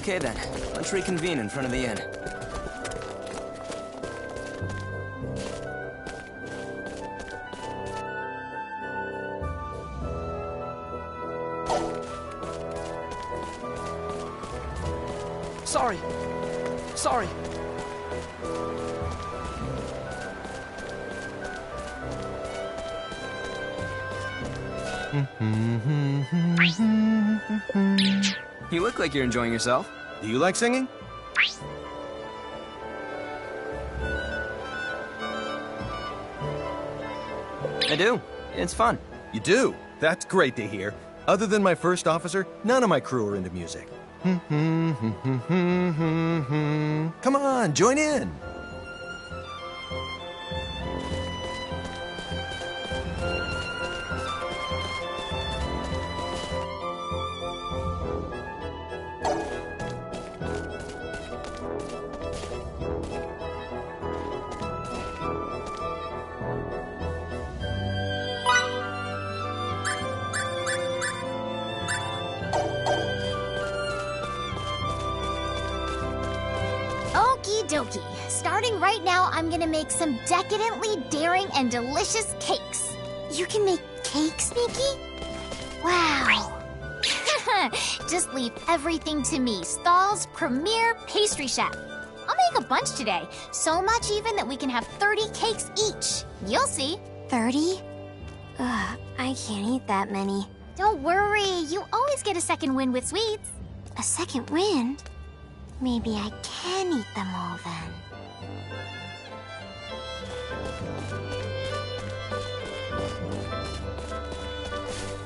Okay then, let's reconvene in front of the inn. Sorry. Sorry. You look like you're enjoying yourself. Do you like singing? I do. It's fun. You do? That's great to hear. Other than my first officer, none of my crew are into music. Come on, join in. Okie dokie. Starting right now, I'm gonna make some decadently daring and delicious cakes. You can make cakes, Mickey? Wow. Just leave everything to me, Stahl's premier pastry chef. I'll make a bunch today, so much even that we can have 30 cakes each. You'll see. 30? Ugh, I can't eat that many. Don't worry, you always get a second win with sweets. A second win? Maybe I can eat them all then.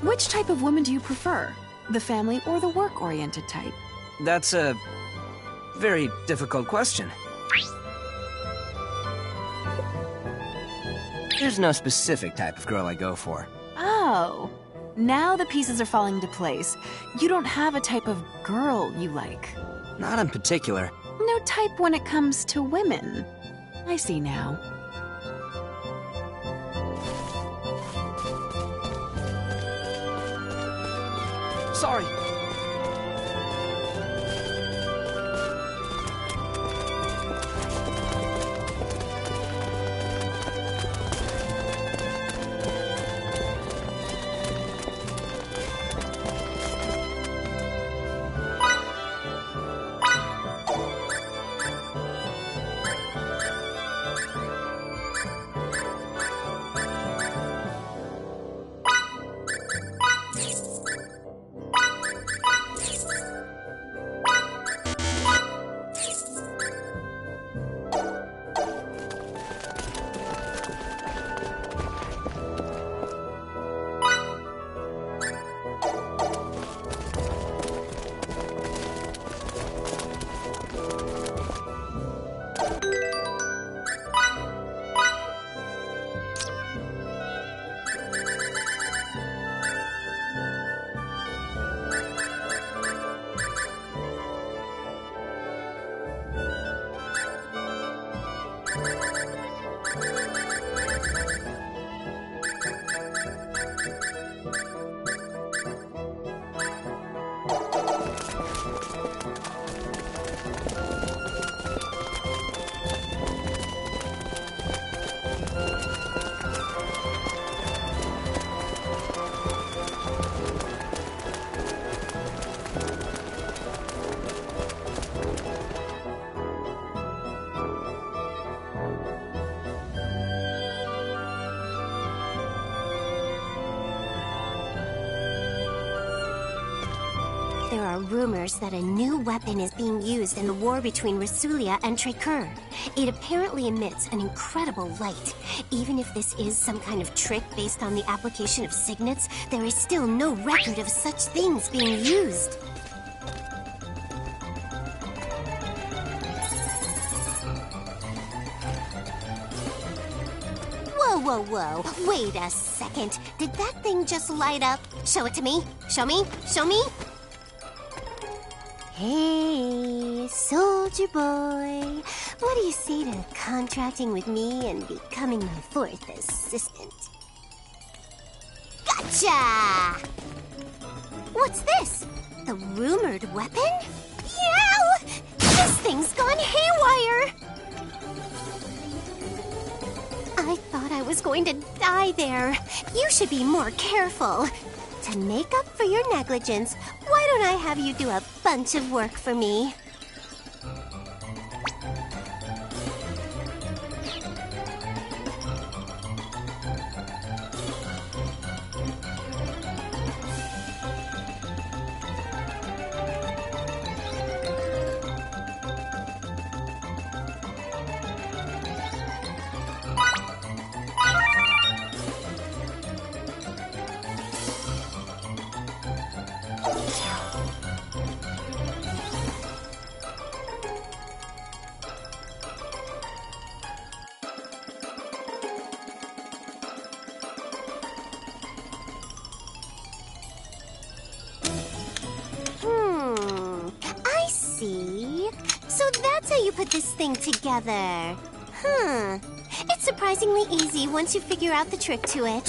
Which type of woman do you prefer? The family or the work-oriented type? That's a very difficult question. There's no specific type of girl I go for. Oh, now the pieces are falling into place. You don't have a type of girl you like. Not in particular. No type when it comes to women. I see now. Sorry. There are rumors that a new weapon is being used in the war between Rasulia and Trekur. It apparently emits an incredible light. Even if this is some kind of trick based on the application of signets, there is still no record of such things being used. Whoa, whoa, whoa. Wait a second. Did that thing just light up? Show it to me. Show me. Show me. Hey, soldier boy. What do you say to contracting with me and becoming my fourth assistant? Gotcha! What's this? The rumored weapon? thing's gone haywire! I thought I was going to die there. You should be more careful. To make up for your negligence, why don't I have you do a bunch of work for me? I see. So that's how you put this thing together. Huh. It's surprisingly easy once you figure out the trick to it.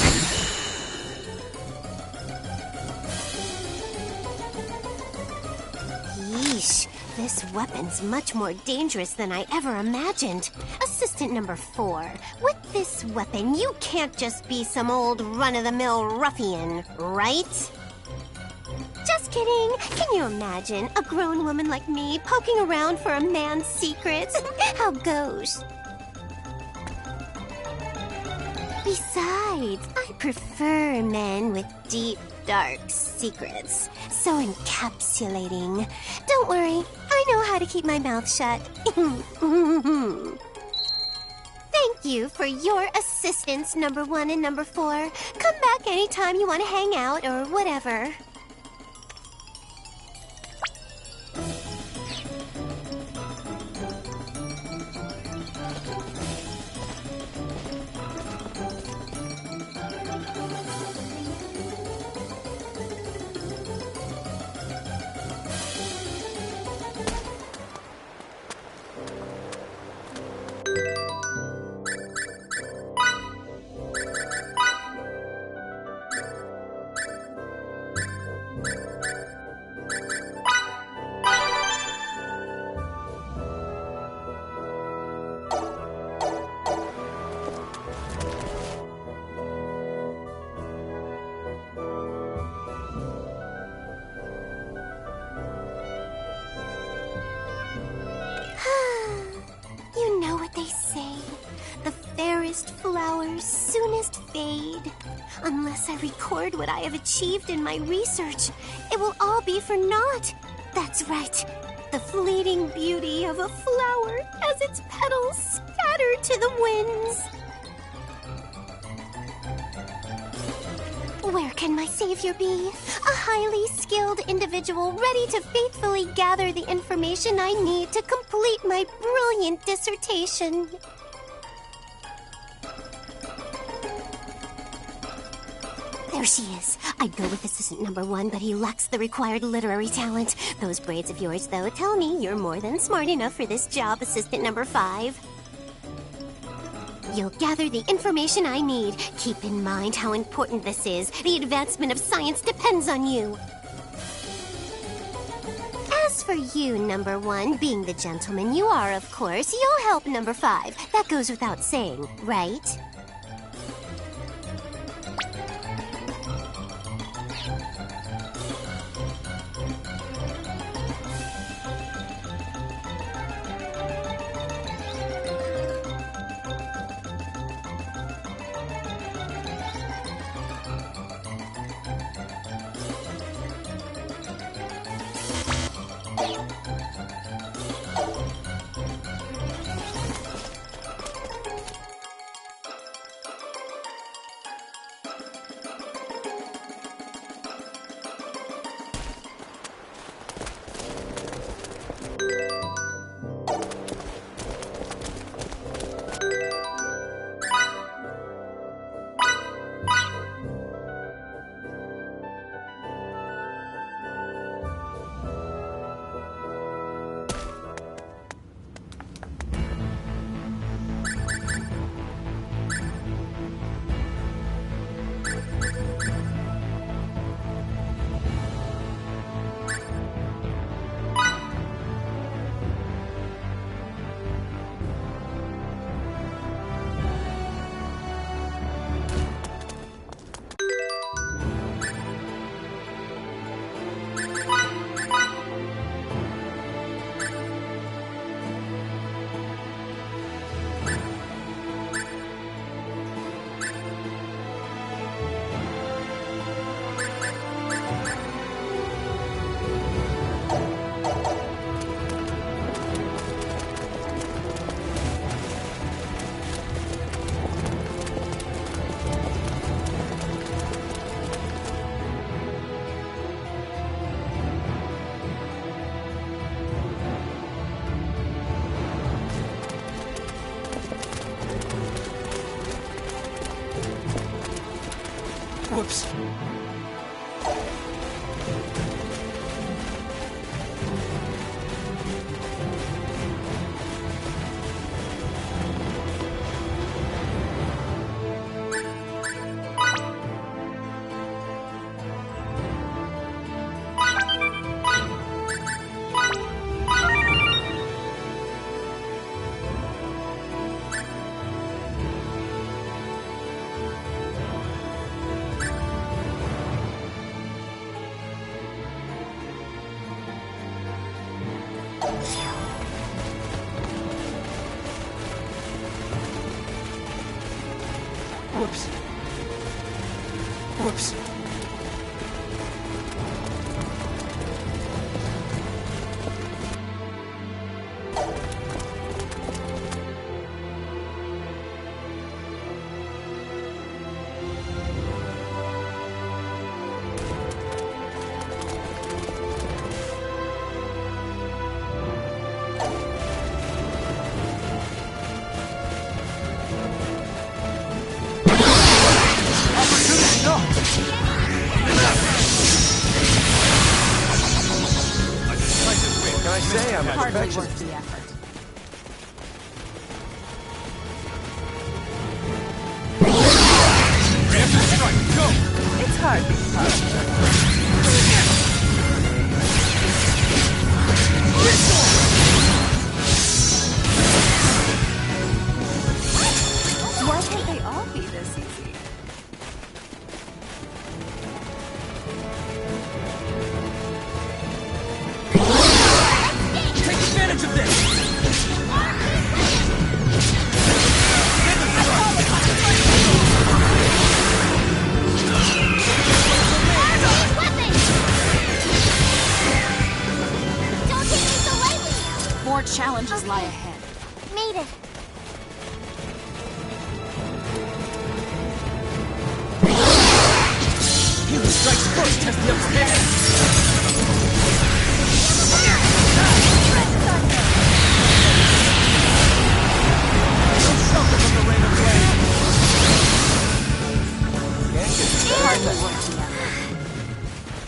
Yeesh. This weapon's much more dangerous than I ever imagined. Assistant number 4, with this weapon, you can't just be some old run-of-the-mill ruffian, right? Just kidding. Can you imagine a grown woman like me poking around for a man's secrets? How goes? Besides, I prefer men with deep, dark secrets. So encapsulating. Don't worry, I know how to keep my mouth shut. Thank you for your assistance, number 1 and number 4. Come back anytime you want to hang out or whatever. You know what they say. The fairest flowers soonest fade. Unless I record what I have achieved in my research, it will all be for naught. That's right. The fleeting beauty of a flower as its petals scatter to the winds. Where can my savior be? A highly skilled individual ready to faithfully gather the information I need to complete my brilliant dissertation. There she is. I'd go with assistant number 1, but he lacks the required literary talent. Those braids of yours, though, tell me you're more than smart enough for this job, assistant number 5. You'll gather the information I need. Keep in mind how important this is. The advancement of science depends on you. As for you, number 1, being the gentleman you are, of course, you'll help number 5. That goes without saying, right? Whoops. Whoops. Whoops. Can I say I'm a Hardly perfectionist? worth the effort. Preemptive strike, go! It's hardly possible. Why can't they all be this easy? Take advantage of this! Don't take me so lightly! More challenges lie ahead. Made it. He who strikes first has the upper hand! Shelter from the rain of flame! Hardly worth the effort.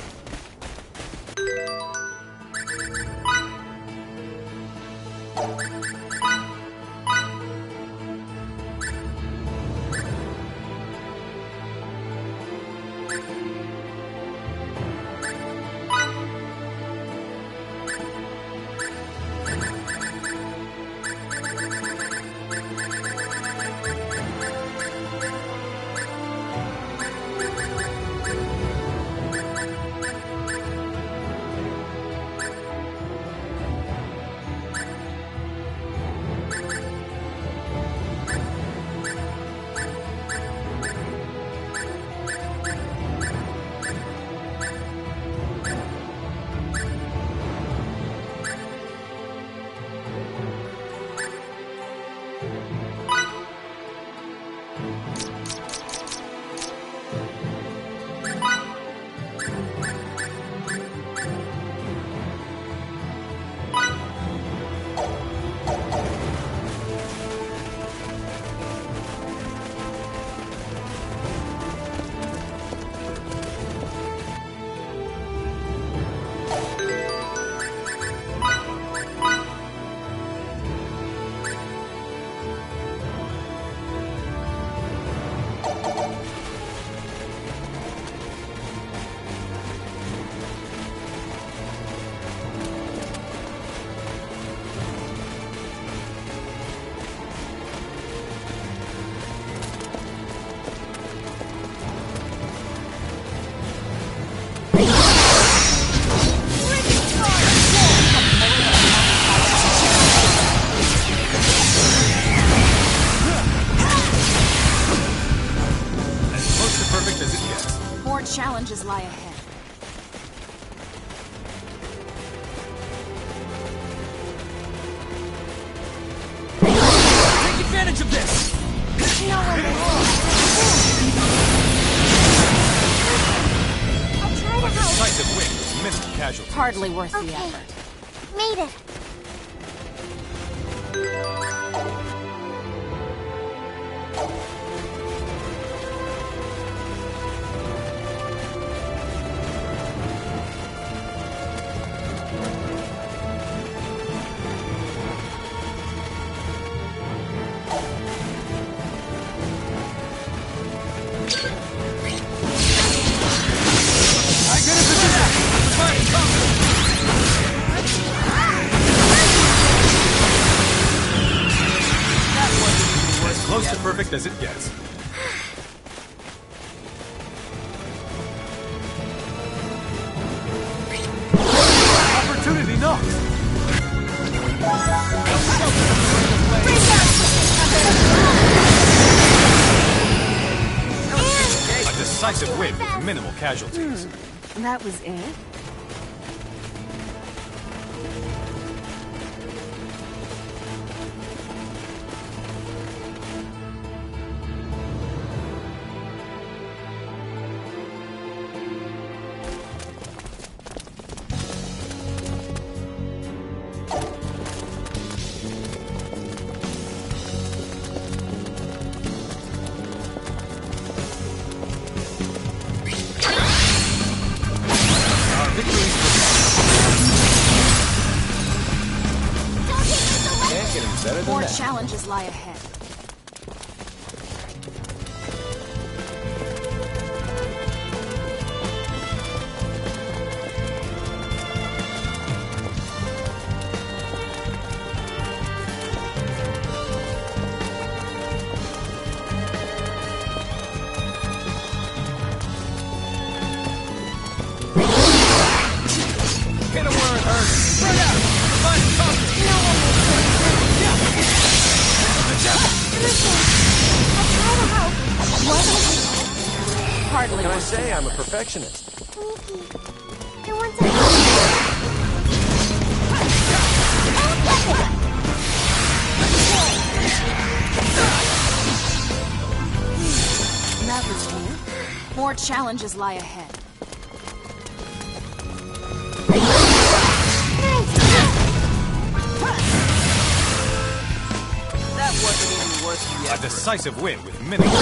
Challenges lie ahead. Take advantage of this! I'll try to help. Decisive win, minimal casualties. Hardly worth the Okay. effort. Made it. as it gets. Opportunity knocks! A decisive win with minimal casualties. That was it? More challenges lie ahead. Get him where it hurts! Spread out! Find cover! Hardly. Can I say I'm a perfectionist? I want to help. That was new. More challenges lie ahead. That wasn't even worth the A effort. decisive win with minimal.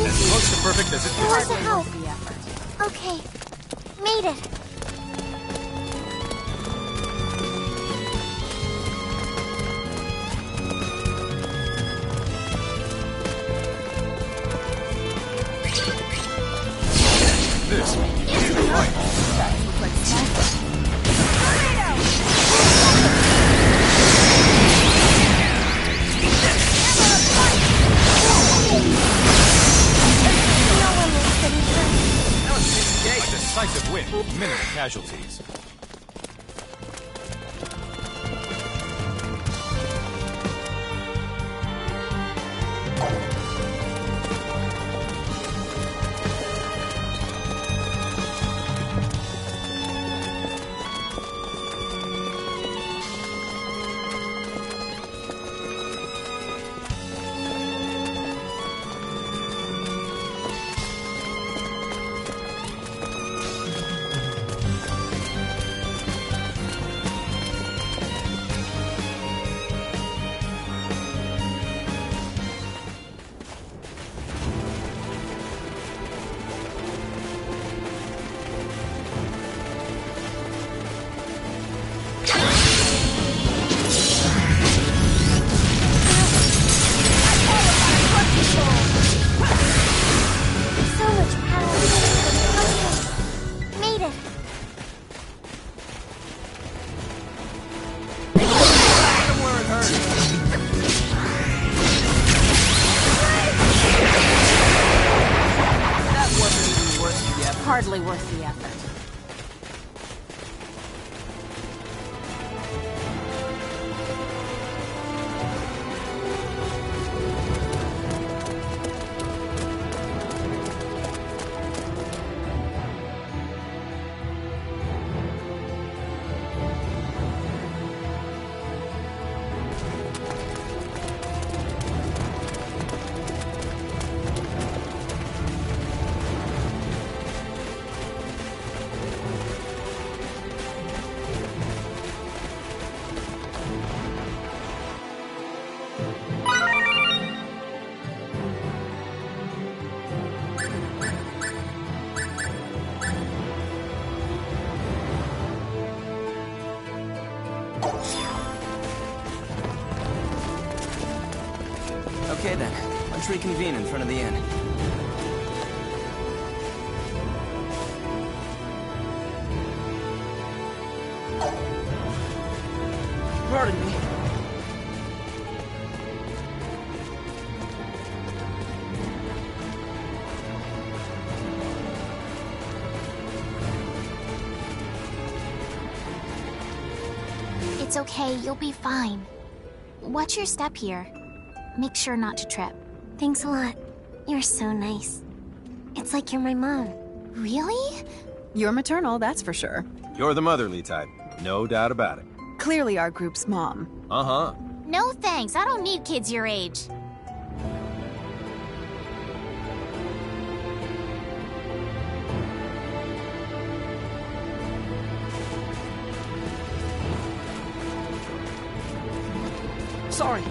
As close to perfect as it I gets. want to help. The effort. Okay. Made it. This will be right on. A decisive win with minimal casualties. So much power. Okay. Made it. Get him where it hurts. That wasn't even worth the effort. Hardly worth the effort. Okay then, let's reconvene in front of the inn. Pardon me. It's okay, you'll be fine. Watch your step here. Make sure not to trip. Thanks a lot. You're so nice. It's like you're my mom. Really? You're maternal, that's for sure. You're the motherly type. No doubt about it. Clearly our group's mom. Uh-huh. No thanks, I don't need kids your age. Sorry.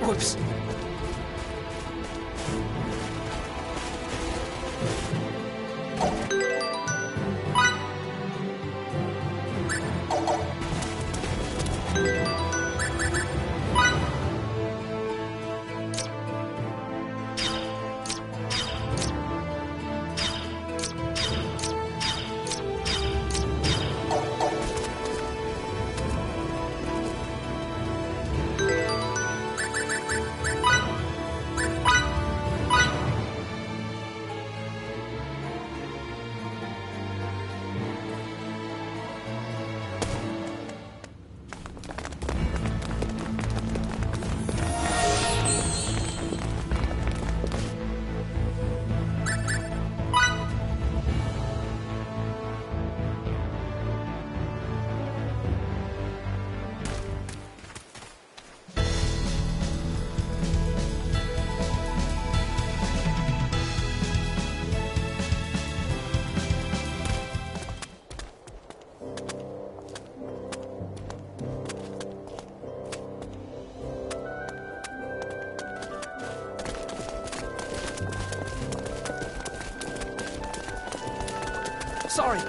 Whoops. Sorry.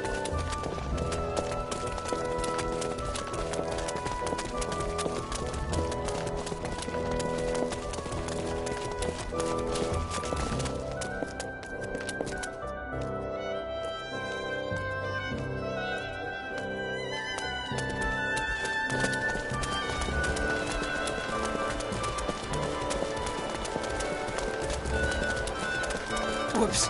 Whoops.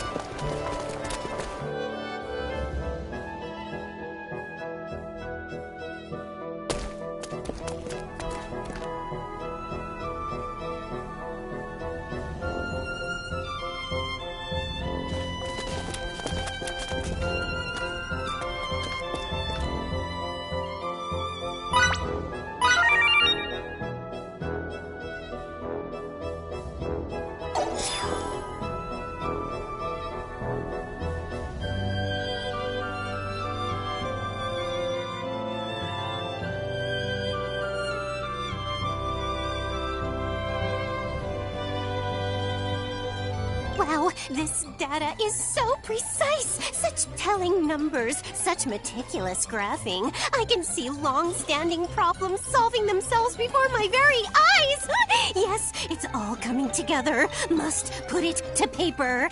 Wow, this data is so precise! Such telling numbers, such meticulous graphing. I can see long-standing problems solving themselves before my very eyes! Yes, it's all coming together. Must put it to paper.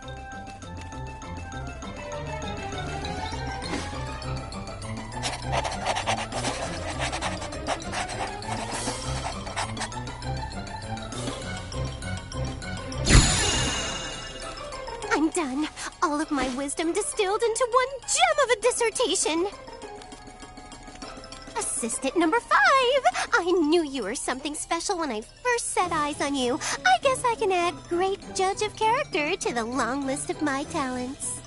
I'm done. All of my wisdom distilled into one gem of a dissertation. Assistant number 5. I knew you were something special when I first set eyes on you. I guess I can add great judge of character to the long list of my talents.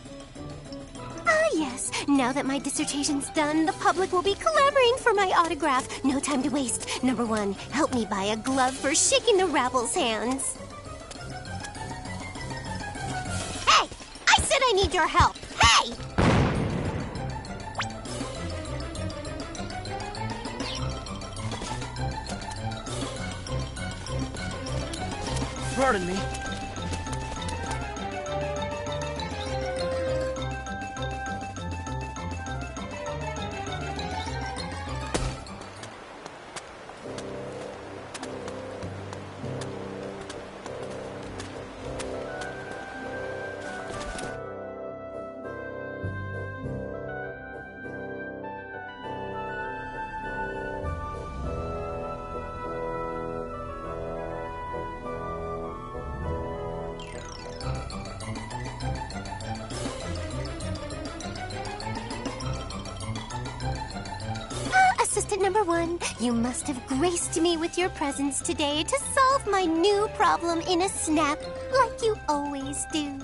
Ah, yes. Now that my dissertation's done, the public will be clamoring for my autograph. No time to waste. Number 1, help me buy a glove for shaking the rabble's hands. Hey! I said I need your help. Hey! Pardon me. Assistant number 1, you must have graced me with your presence today to solve my new problem in a snap, like you always do.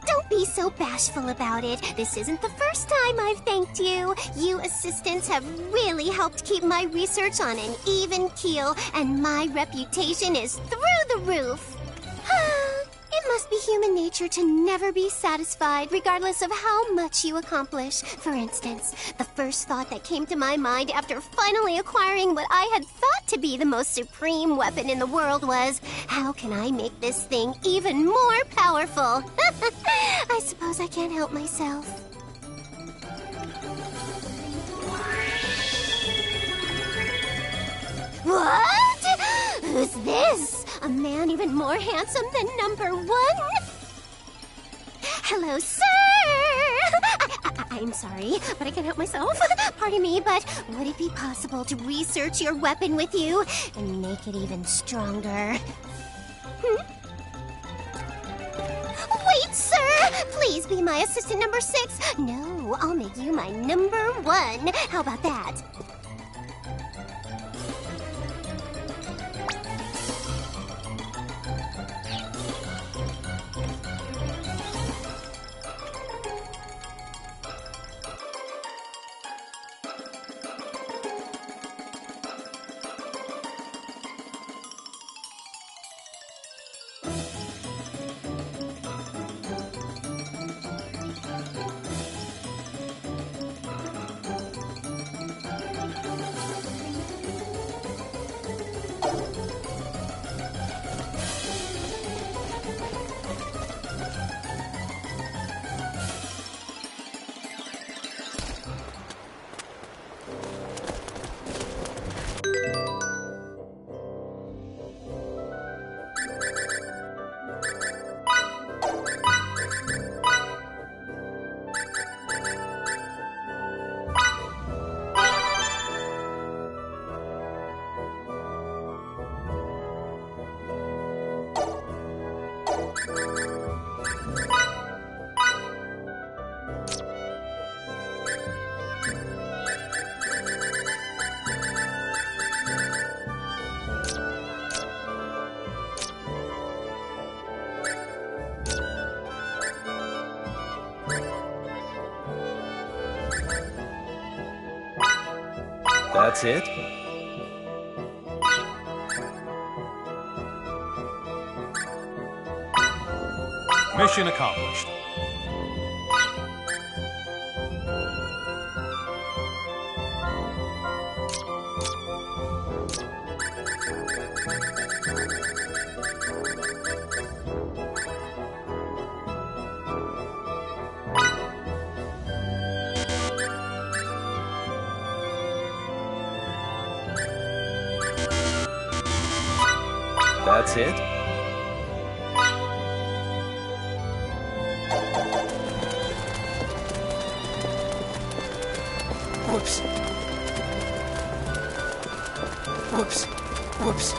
Don't be so bashful about it. This isn't the first time I've thanked you. You assistants have really helped keep my research on an even keel, and my reputation is through the roof. It must be human nature to never be satisfied, regardless of how much you accomplish. For instance, the first thought that came to my mind after finally acquiring what I had thought to be the most supreme weapon in the world was, how can I make this thing even more powerful? I suppose I can't help myself. What? Who's this? A man even more handsome than number 1? Hello, sir! I'm sorry, but I can't help myself. Pardon me, but would it be possible to research your weapon with you and make it even stronger? Wait, sir! Please be my assistant number 6. No, I'll make you my number 1. How about that? That's it? Mission accomplished. That's it? Whoops. Whoops. Whoops.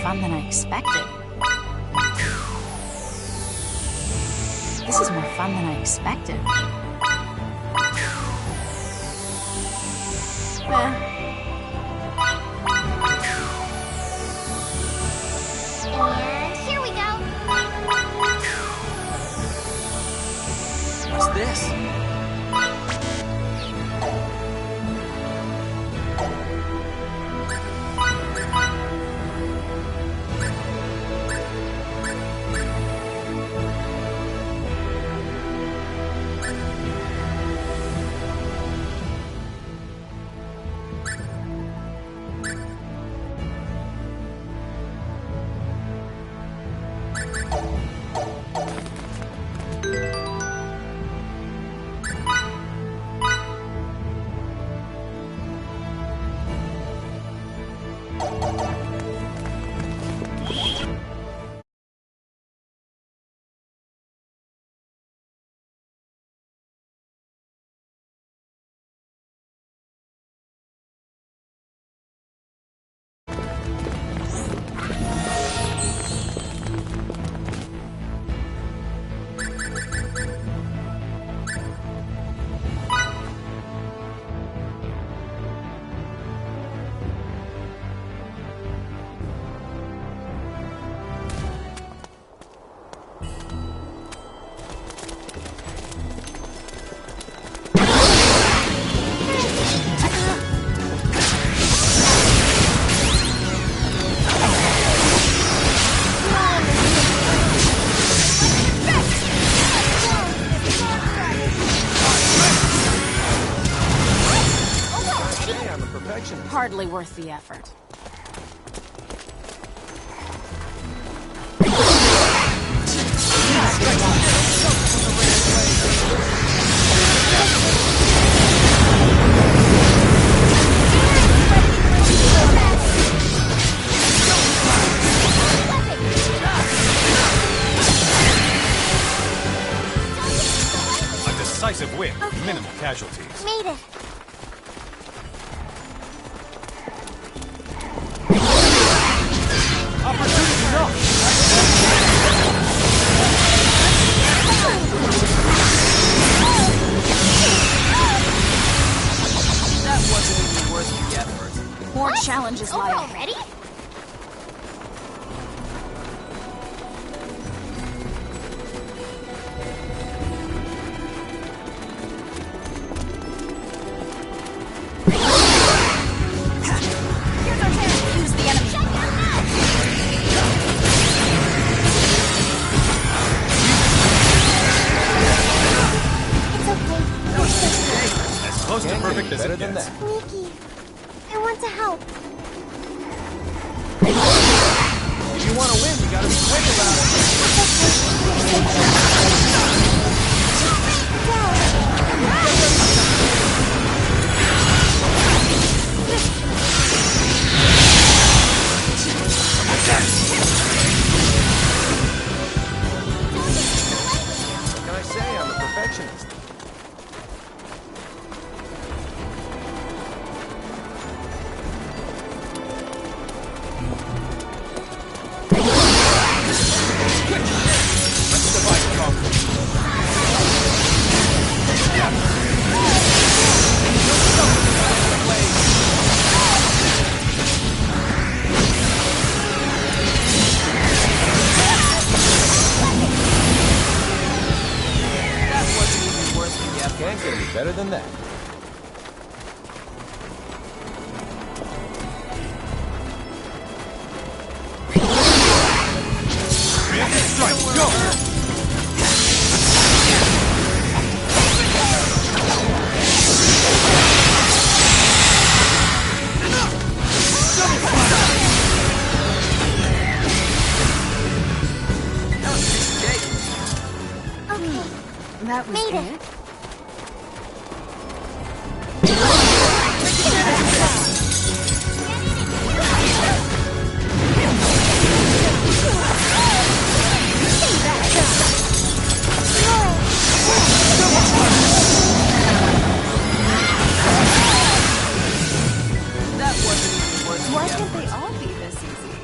fun than I expected. This is more fun than I expected. And here we go. What's this? Hardly worth the effort. A decisive win, minimal casualties. Made it. That wasn't even worth the effort. More challenges lie Over ahead. already? Here's our chance to use the enemy. It's okay. As close to perfect as better it than gets. that. Sneaky. I want to help. If you want to win, you gotta be quick about it. What can I say? I'm a perfectionist. Let's divide properly. That wasn't even worth the effort. Can't get any better than that. Strike, go! That was a mistake. Okay. That was Made it. it. That wasn't even worth Why the can't effort. they all be this easy?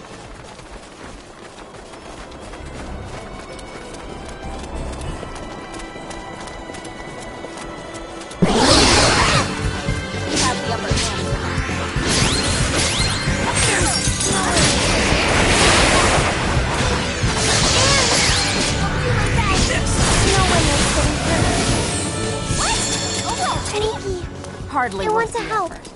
hardly I want worth to the help. effort.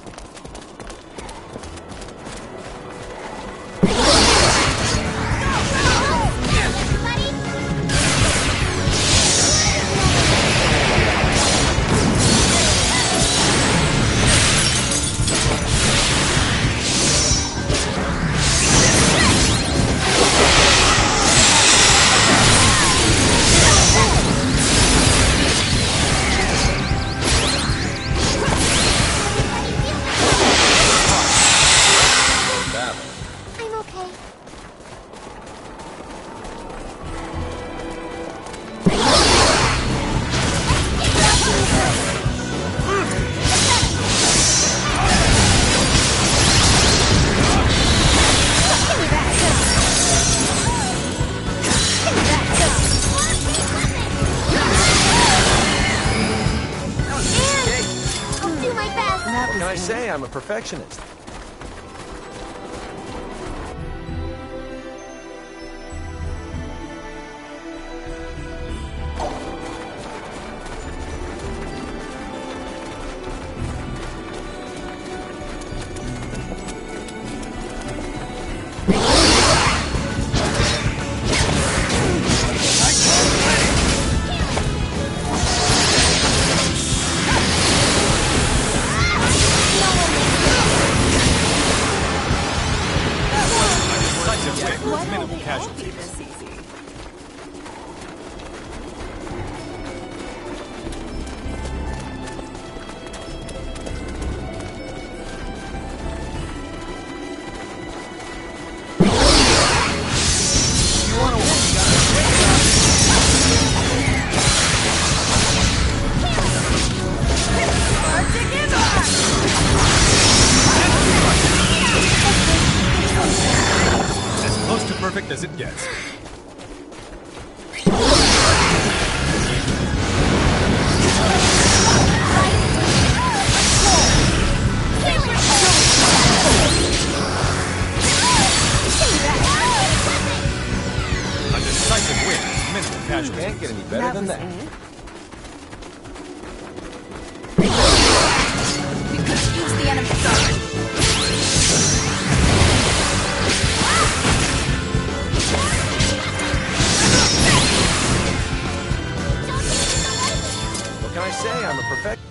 I'm okay. I'll do my best. That What can I was say? I'm a perfectionist. Decisive win with minimal be casualties. this easy. You want to win, you gotta be quick about it. As close to perfect as it gets. A decisive win with minimal casualties. Can't get any better than that. Use the enemy. What can I say? I'm a perfectionist.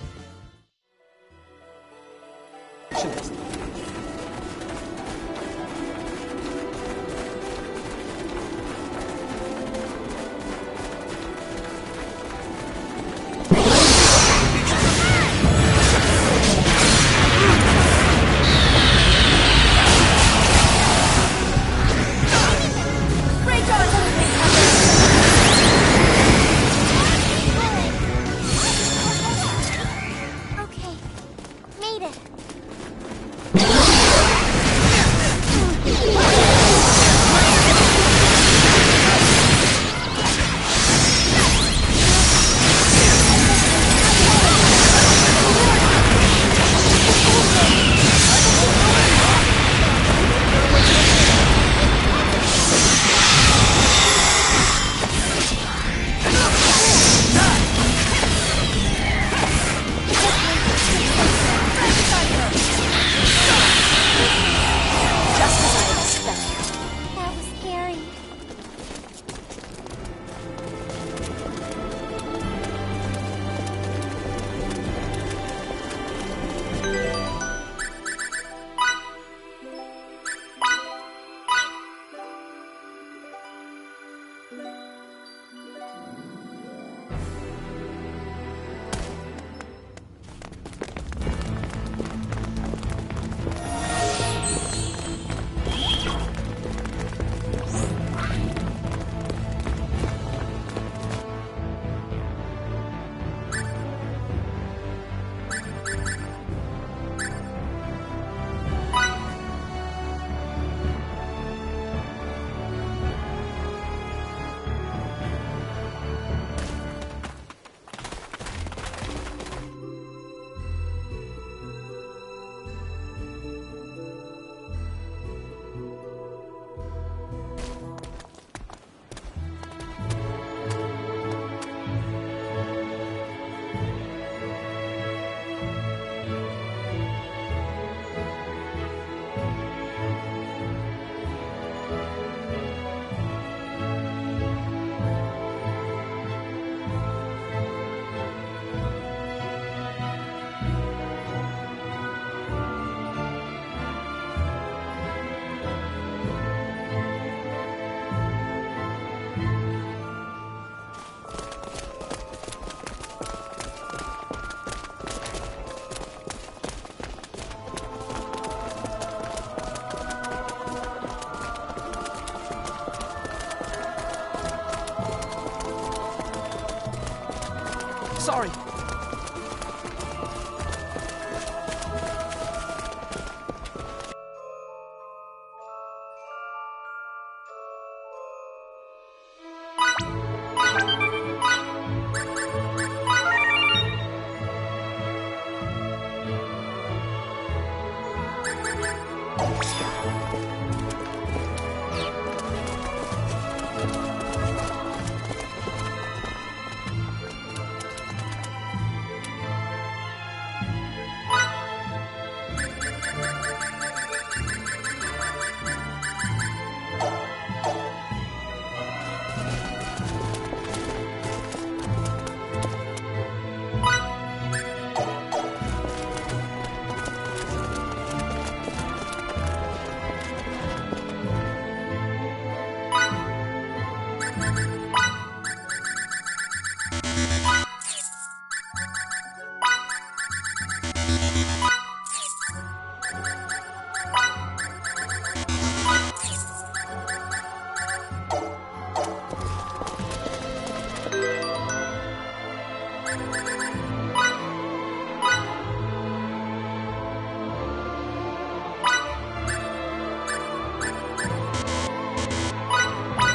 Sorry.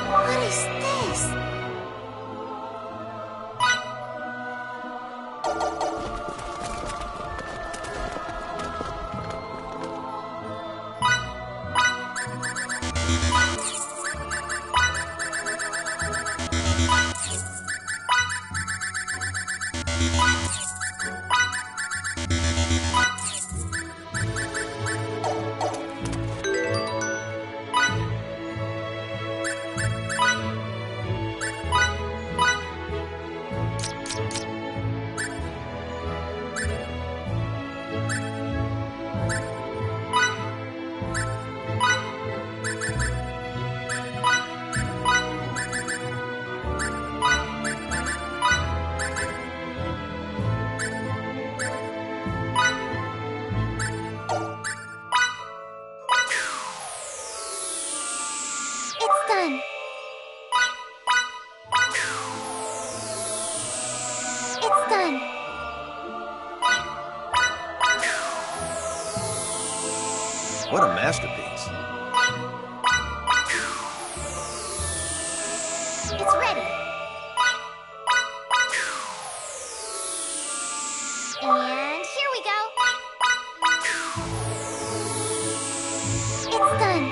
What is this? It's done. It's done. What a masterpiece. It's ready. And here we go. It's done.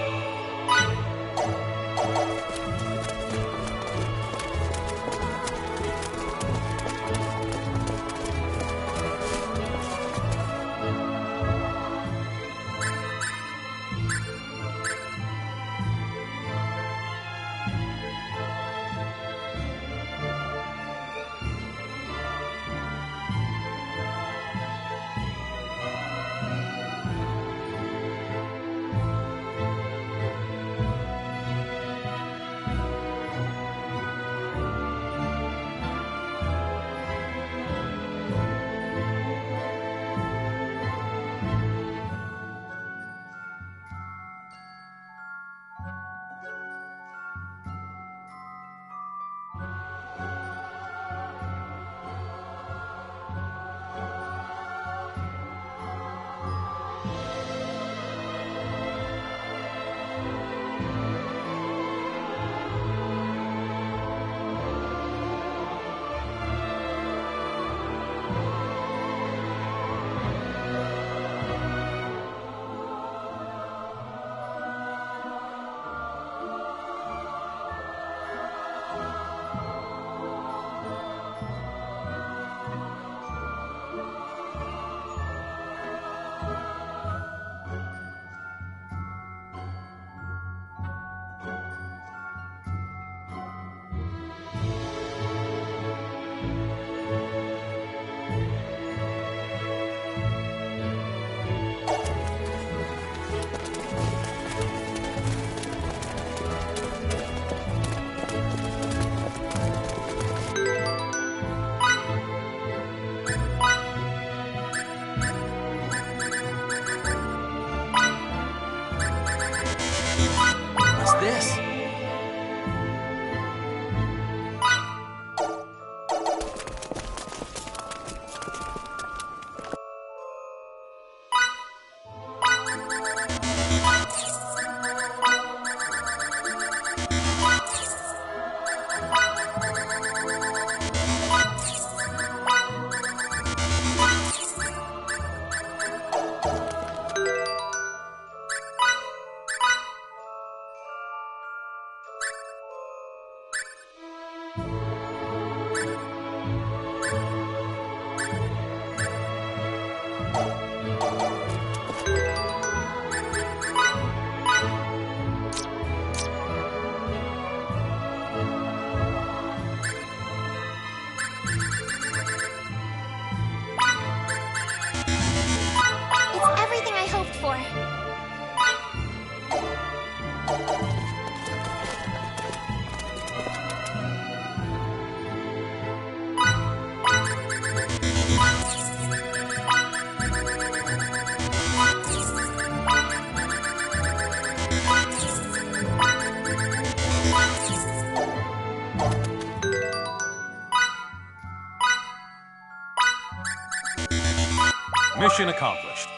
Mission accomplished.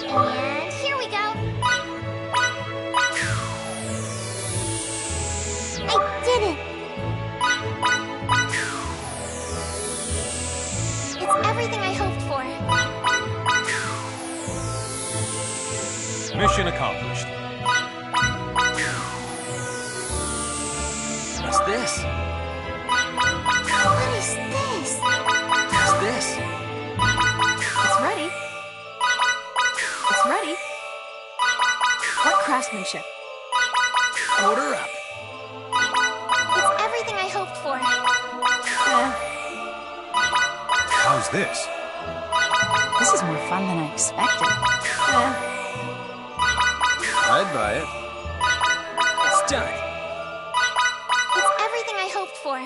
And here we go. I did it. It's everything I hoped for. Mission accomplished. What's this? What is this? What's this? It's ready. It's ready. What craftsmanship? Order up. It's everything I hoped for. How's this? This is more fun than I expected. I'd buy it. It's done. It's everything I hoped for.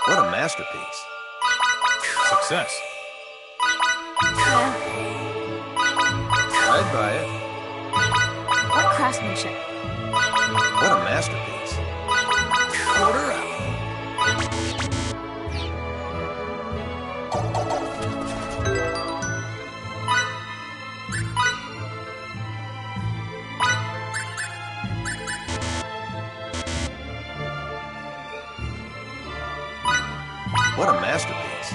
What a masterpiece. Success. I'd buy it. What craftsmanship? What a masterpiece. Order up. What a masterpiece.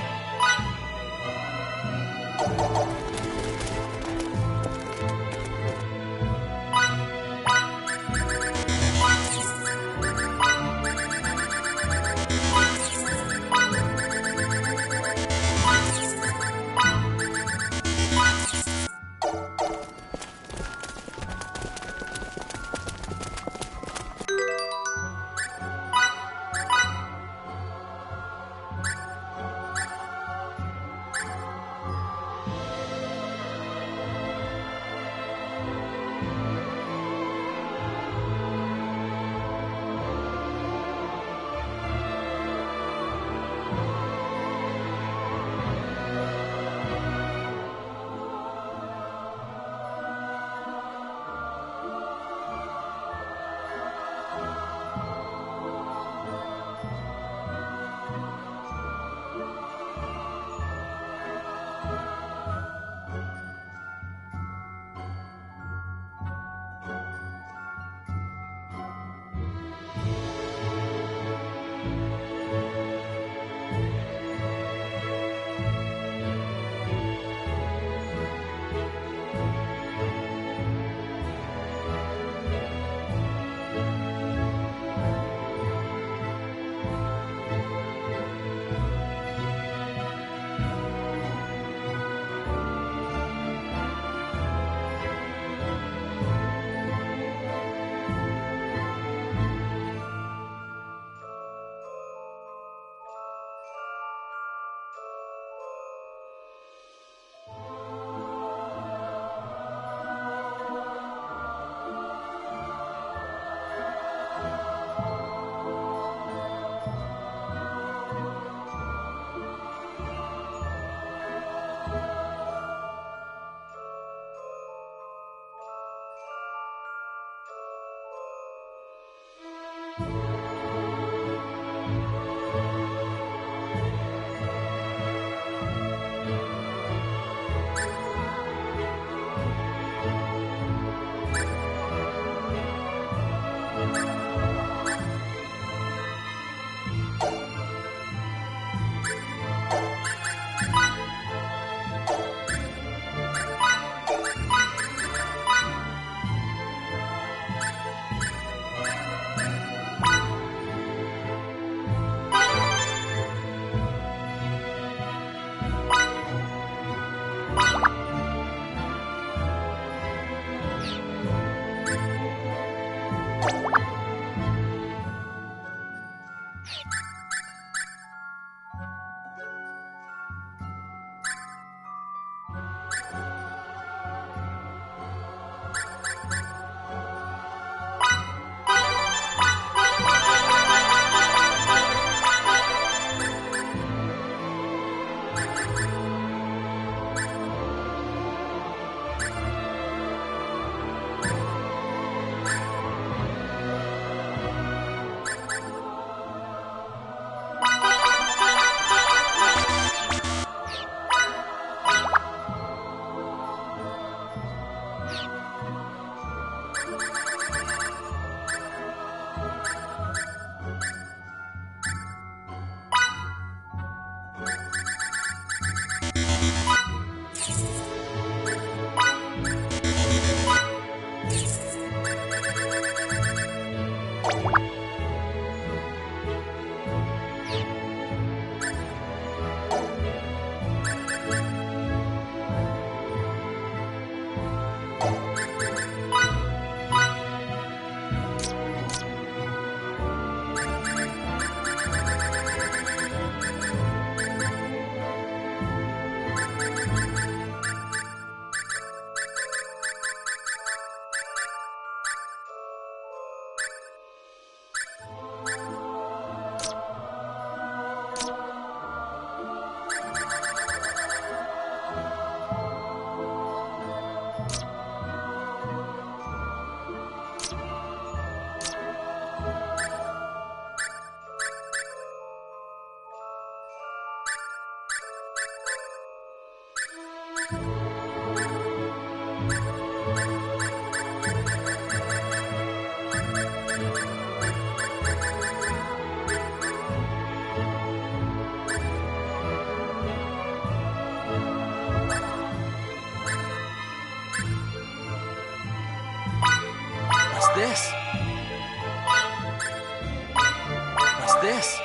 this?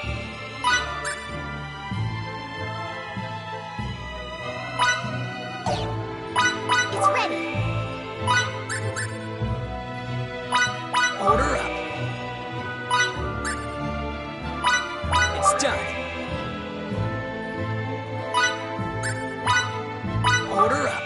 It's ready. Order up. It's done. Order up.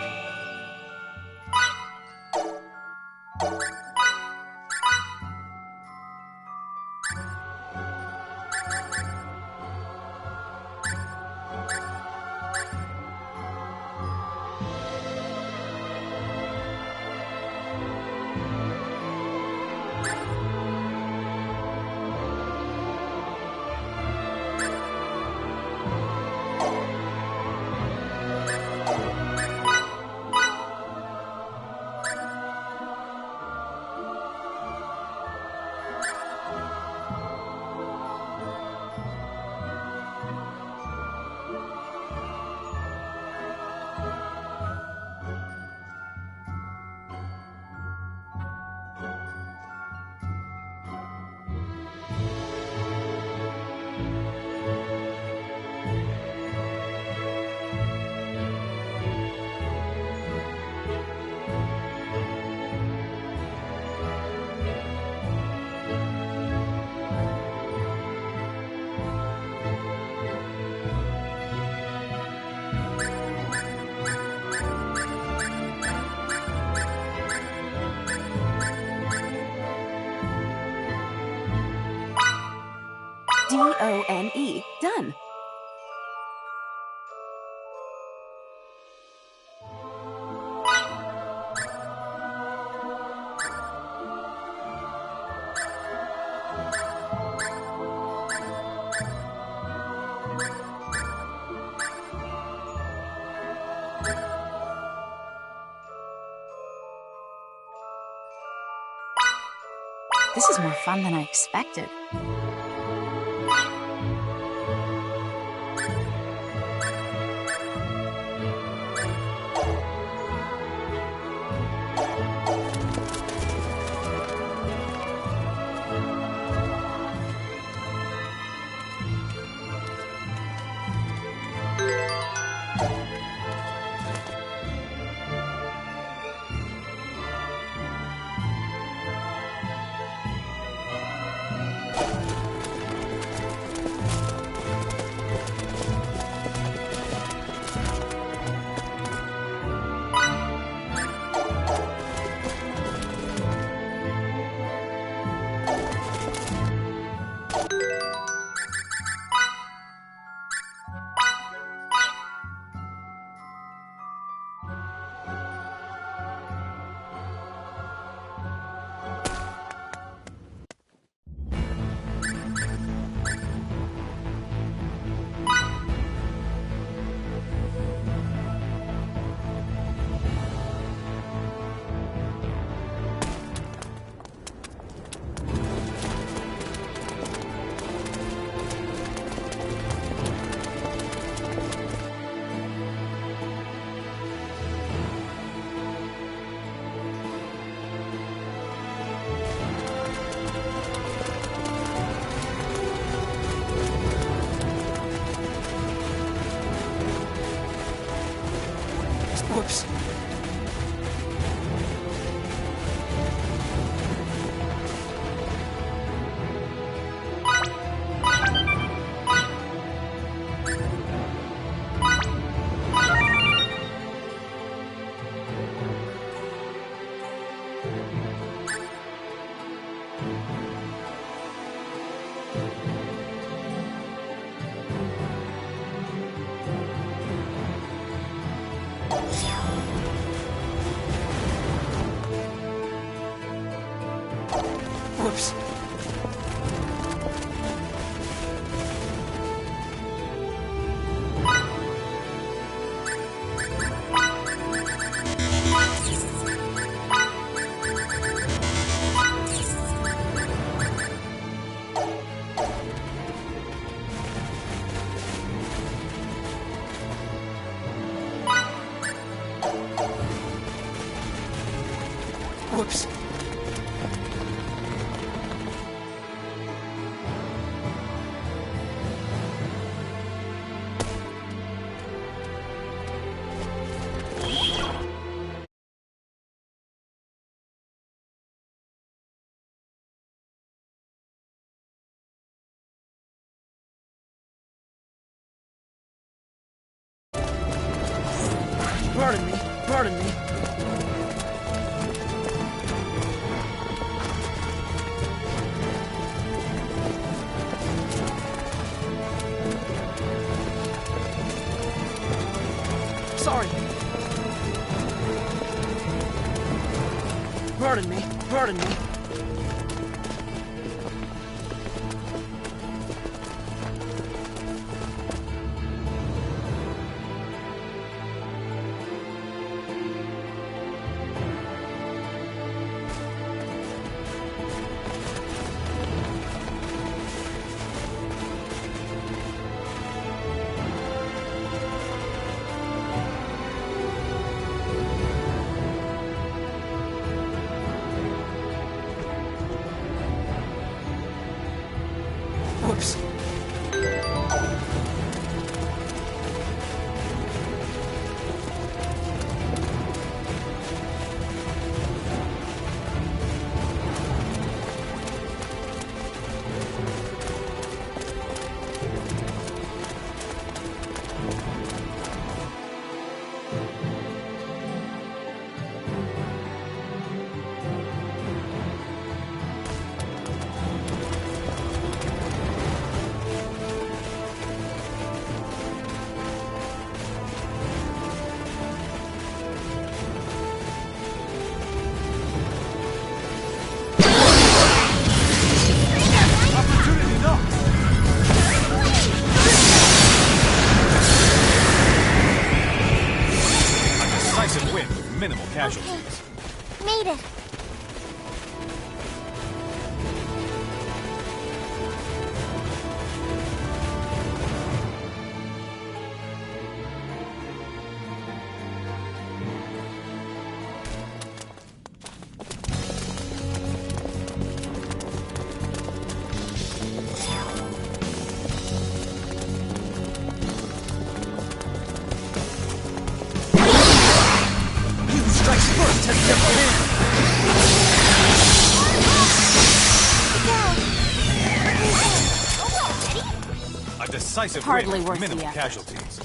D-O-N-E. Done. This is more fun than I expected. Whoops. Whoops. Whoops. Pardon me. Sorry. Pardon me. Pardon me. Whoops. Decisive win with minimal casualties. Made it. Strikes first has the upper hand. A decisive Hardly win worth with the minimal effort. casualties.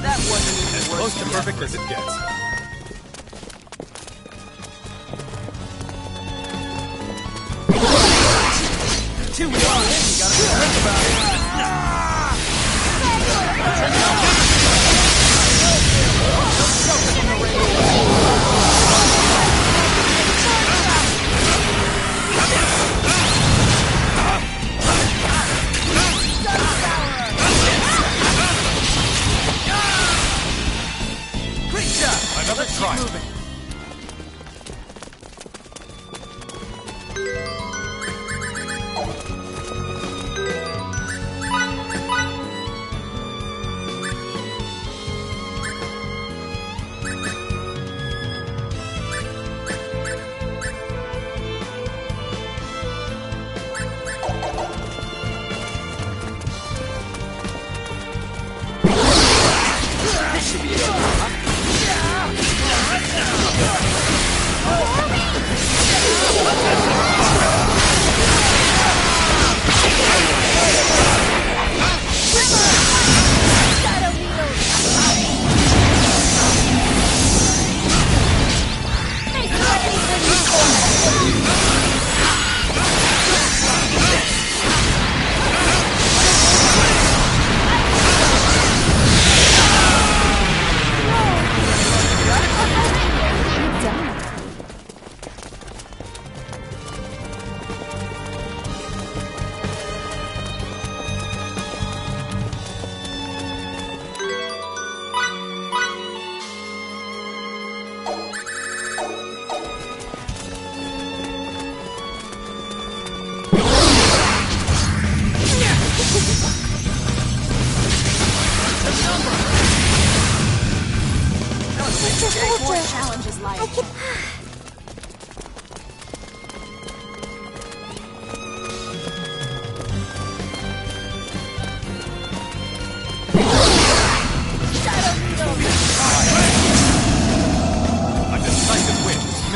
That wasn't even As worth close to the perfect effort. as it gets. Too long. You gotta be quick about it. Great job. Another Let's try. keep moving. This should be it.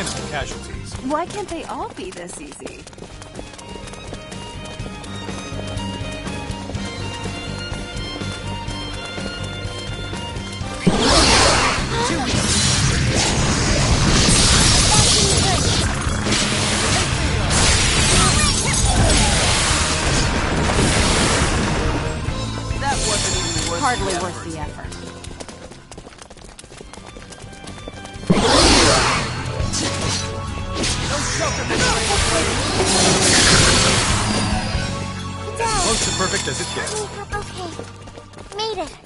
minimal casualties. Why can't they all be this easy? That wasn't even worth Hardly the worth effort. the effort. Close to perfect as it gets. Okay. Made it.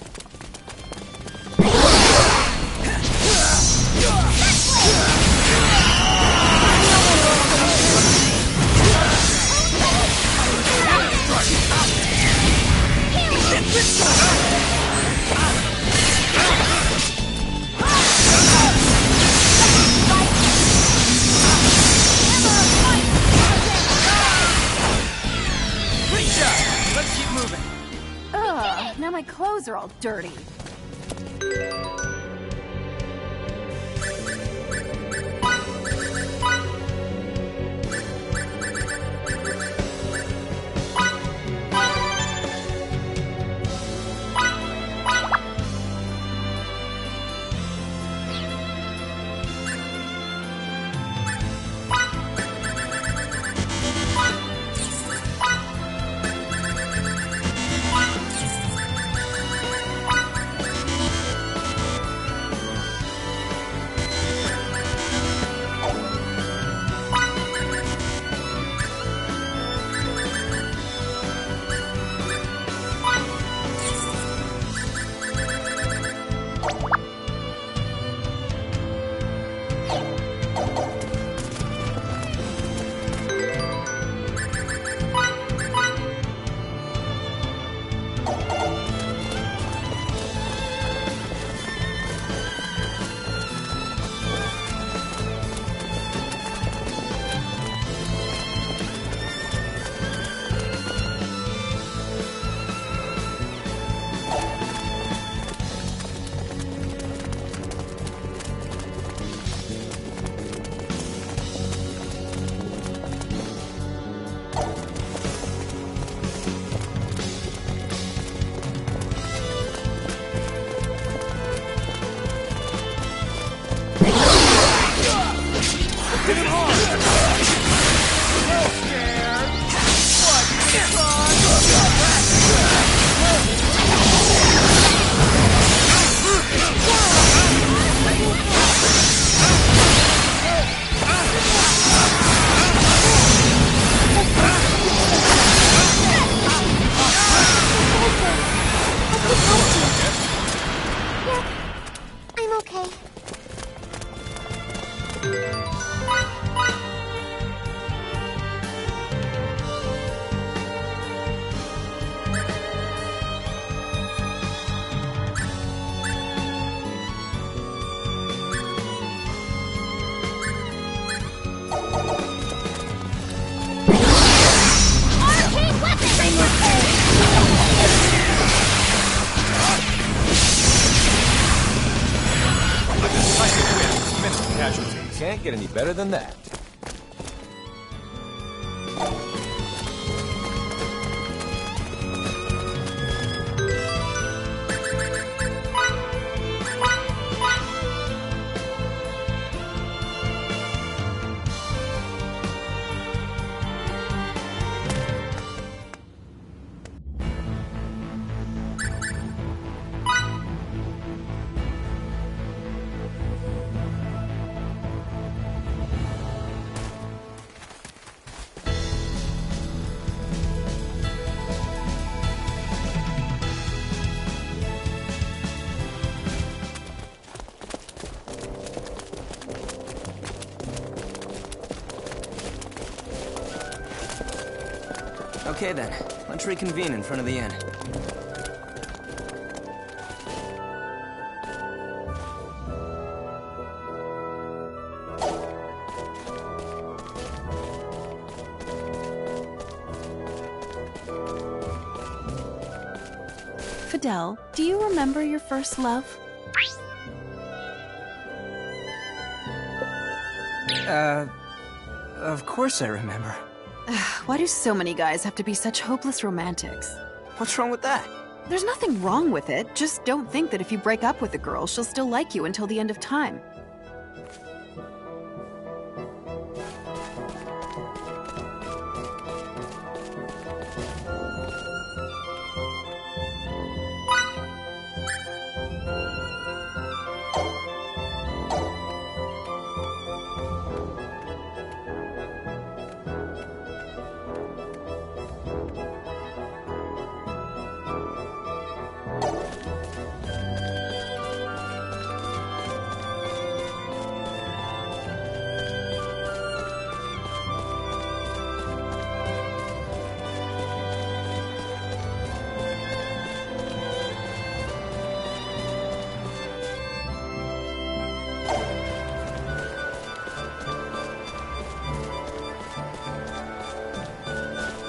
Great job. Let's keep moving. Ugh, now my clothes are all dirty. I'm okay. Arcane A decisive win with minimal casualties. Can't get any better than that. Okay then, let's reconvene in front of the inn. Fidel, do you remember your first love? Of course I remember. Why do so many guys have to be such hopeless romantics? What's wrong with that? There's nothing wrong with it, just don't think that if you break up with a girl, she'll still like you until the end of time.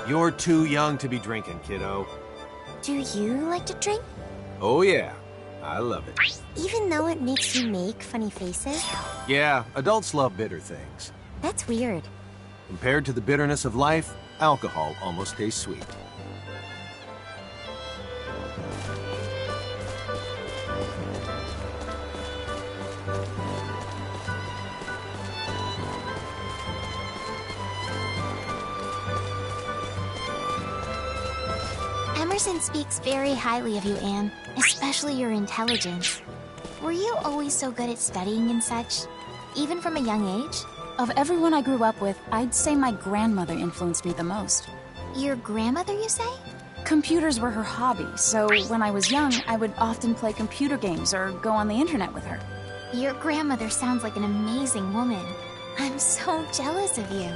You're too young to be drinking, kiddo. Do you like to drink? Oh yeah, I love it. Even though it makes you make funny faces? Yeah, adults love bitter things. That's weird. Compared to the bitterness of life, alcohol almost tastes sweet. Emerson speaks very highly of you, Anne, especially your intelligence. Were you always so good at studying and such, even from a young age? Of everyone I grew up with, I'd say my grandmother influenced me the most. Your grandmother, you say? Computers were her hobby, so when I was young, I would often play computer games or go on the internet with her. Your grandmother sounds like an amazing woman. I'm so jealous of you.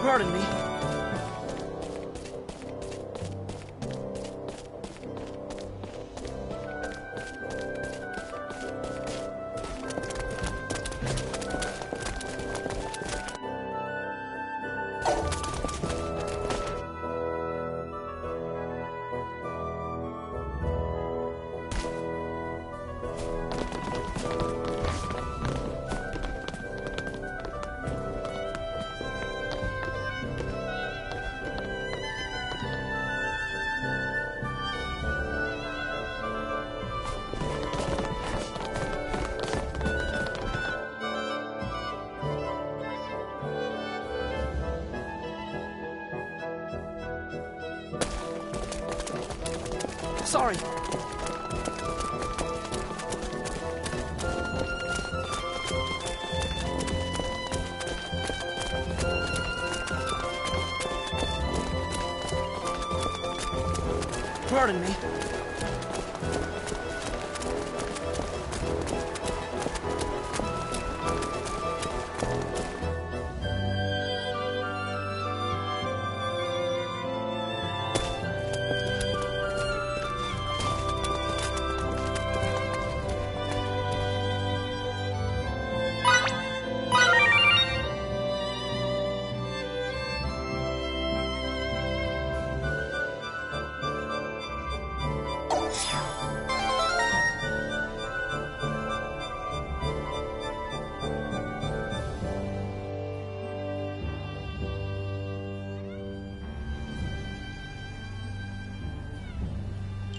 Pardon me. Sorry. Pardon me.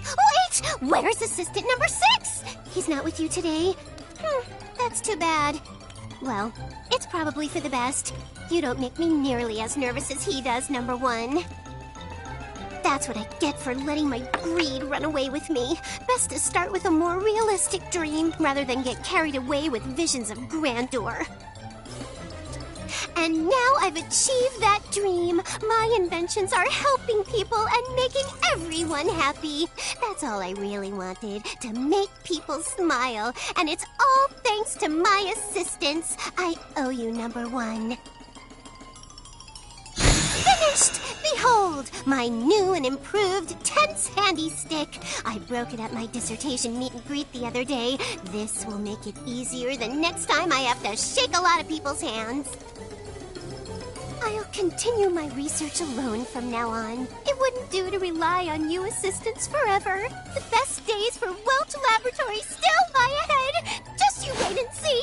Wait! Where's assistant number 6? He's not with you today. That's too bad. Well, it's probably for the best. You don't make me nearly as nervous as he does, number 1. That's what I get for letting my greed run away with me. Best to start with a more realistic dream rather than get carried away with visions of grandeur. And now I've achieved that dream. My inventions are helping people and making everyone happy. That's all I really wanted, to make people smile. And it's all thanks to my assistance. I owe you, number 1. Finished! Behold! Behold, my new and improved tense handy stick. I broke it at my dissertation meet and greet the other day. This will make it easier the next time I have to shake a lot of people's hands. I'll continue my research alone from now on. It wouldn't do to rely on you assistants forever. The best days for Welch Laboratory still lie ahead. Just you wait and see.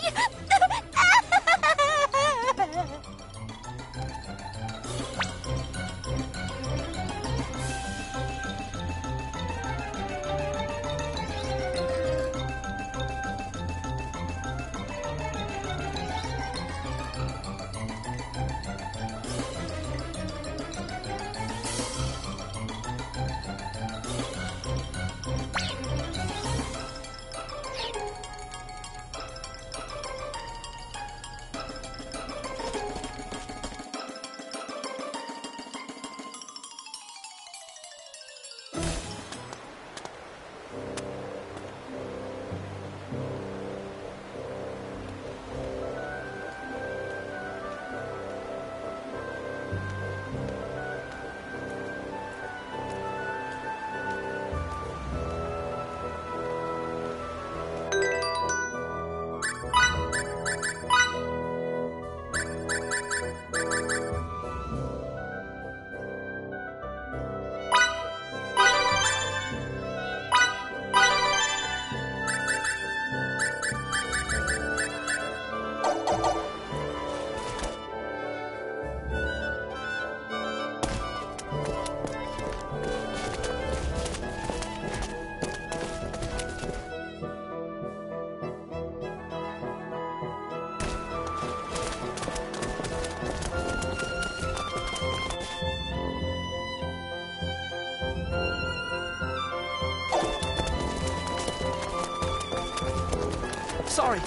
Sorry.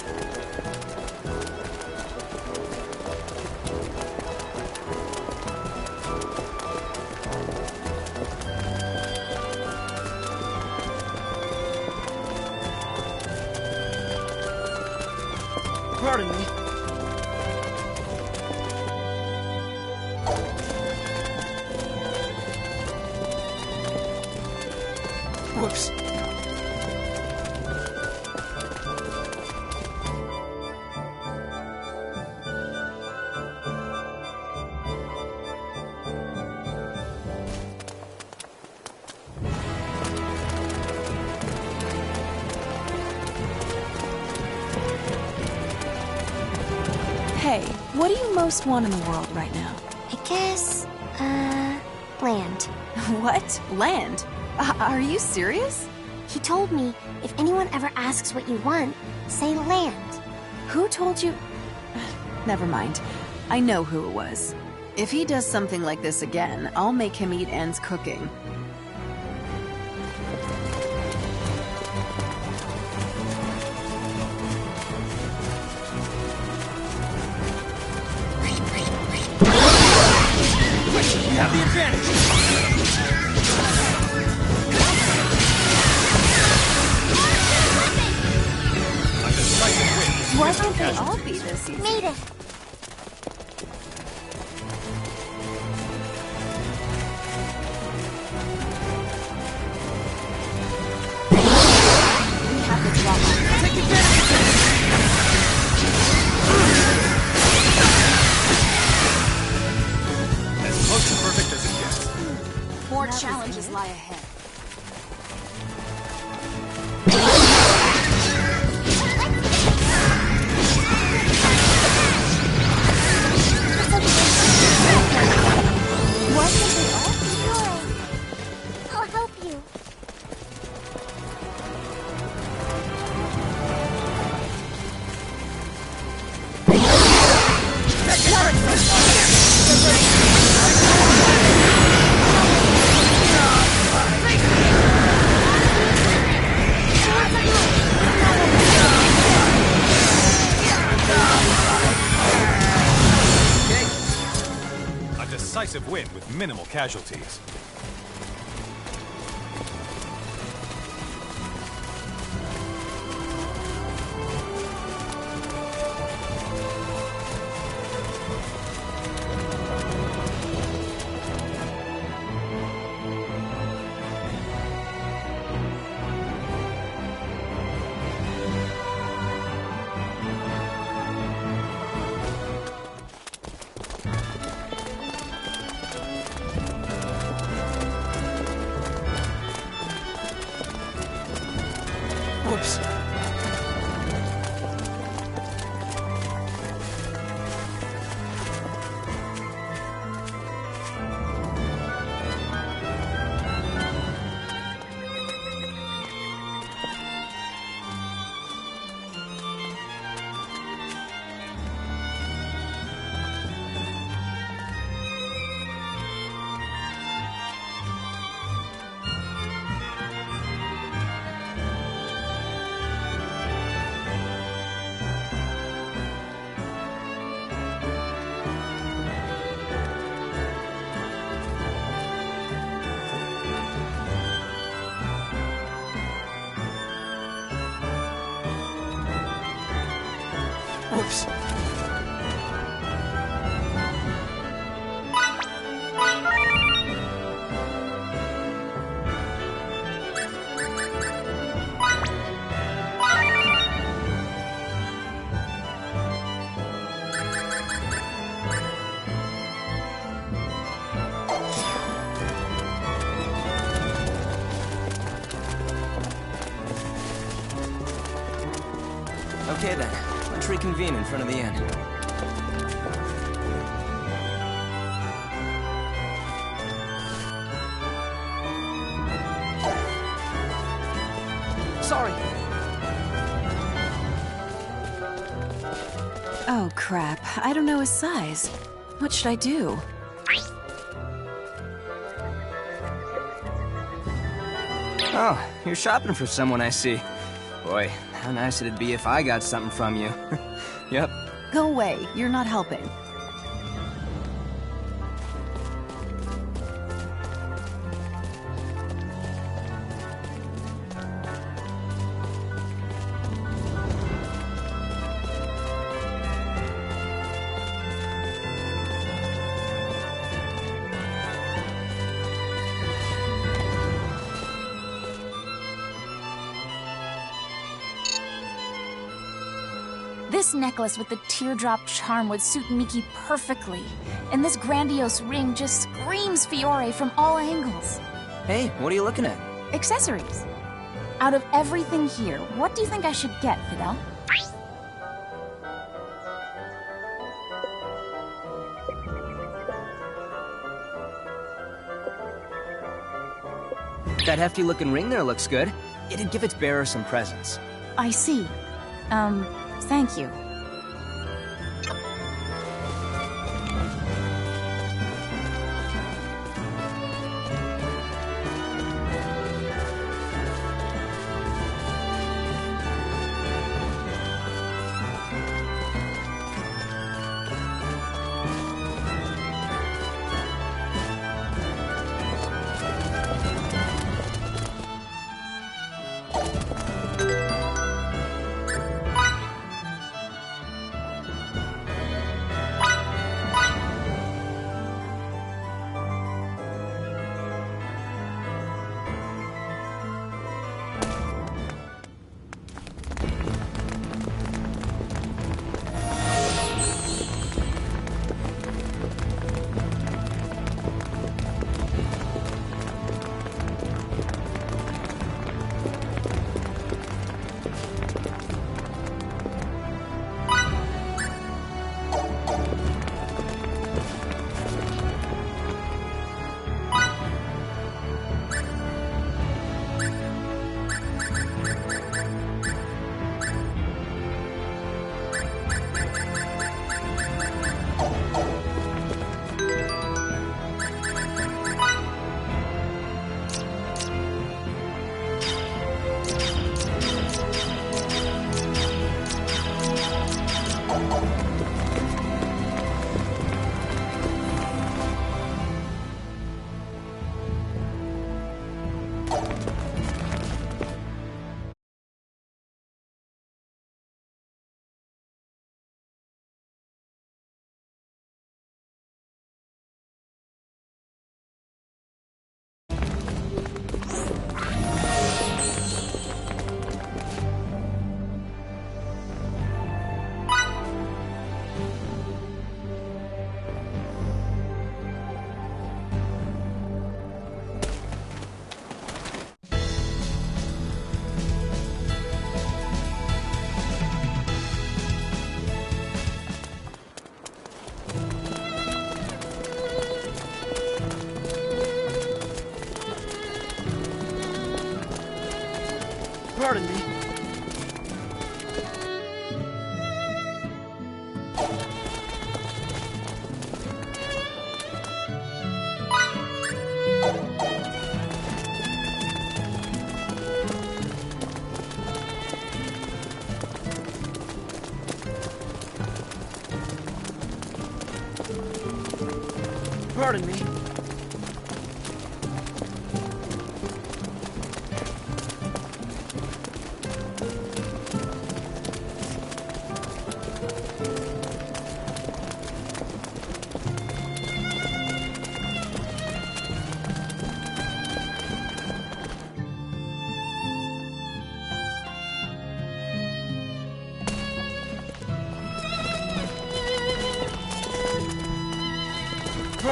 Pardon me. Whoops. Hey, what do you most want in the world right now? I guess, land. What? Land? Are you serious? He told me, if anyone ever asks what you want, say land. Who told you? Never mind. I know who it was. If he does something like this again, I'll make him eat Anne's cooking. You have the advantage. Why don't they all be this easy? Made it. We have to drop on. Take advantage. As close to perfect as it gets. More challenges lie ahead. Why can't they all be yours? I'll help you. A decisive win with minimal casualties. Whoops. Okay then, let's reconvene in front of the inn. Sorry. Oh crap, I don't know his size. What should I do? Oh, you're shopping for someone, I see. Boy, how nice it'd be if I got something from you. Yep. Go away, you're not helping. This necklace with the teardrop charm would suit Miki perfectly. And this grandiose ring just screams Fiore from all angles. Hey, what are you looking at? Accessories. Out of everything here, what do you think I should get, Fidel? That hefty-looking ring there looks good. It'd give its bearer some presents. I see. Thank you. Pardon me. Pardon me.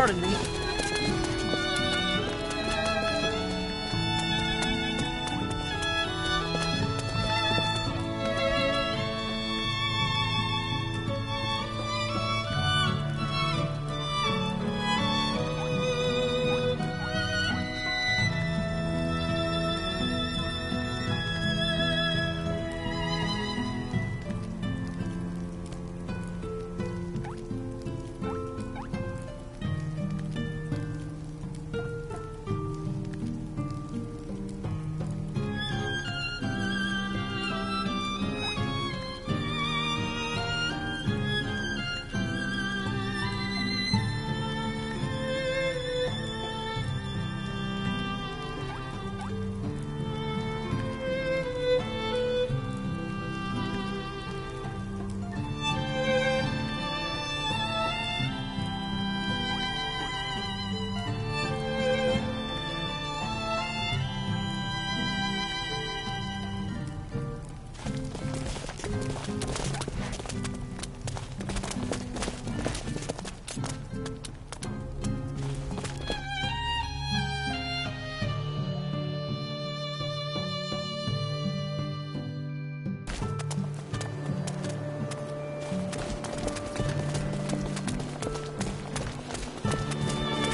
Pardon me.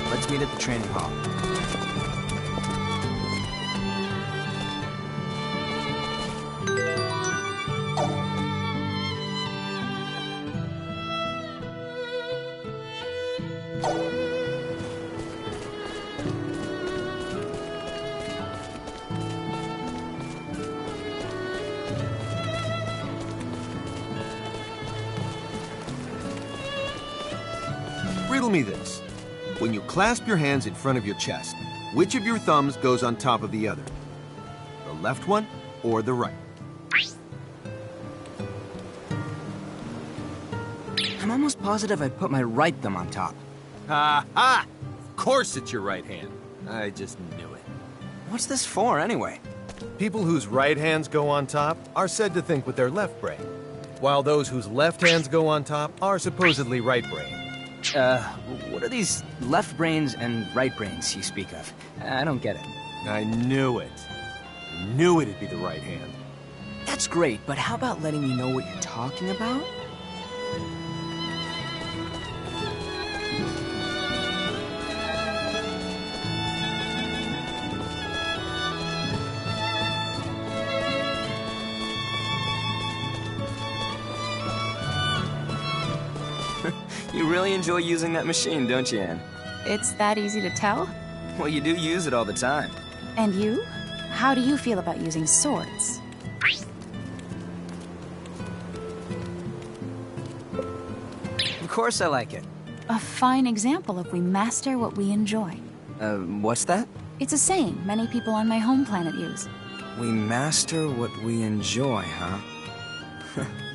Let's meet at the training hall. Riddle me this. When you clasp your hands in front of your chest, which of your thumbs goes on top of the other? The left one or the right? I'm almost positive I'd put my right thumb on top. Ha ha! Of course it's your right hand. I just knew it. What's this for, anyway? People whose right hands go on top are said to think with their left brain, while those whose left hands go on top are supposedly right brain. What are these left brains and right brains you speak of? I don't get it. I knew it. I knew it'd be the right hand. That's great, but how about letting me know what you're talking about? You really enjoy using that machine, don't you, Anne? It's that easy to tell? Well, you do use it all the time. And you? How do you feel about using swords? Of course I like it. A fine example of we master what we enjoy. What's that? It's a saying many people on my home planet use. We master what we enjoy, huh?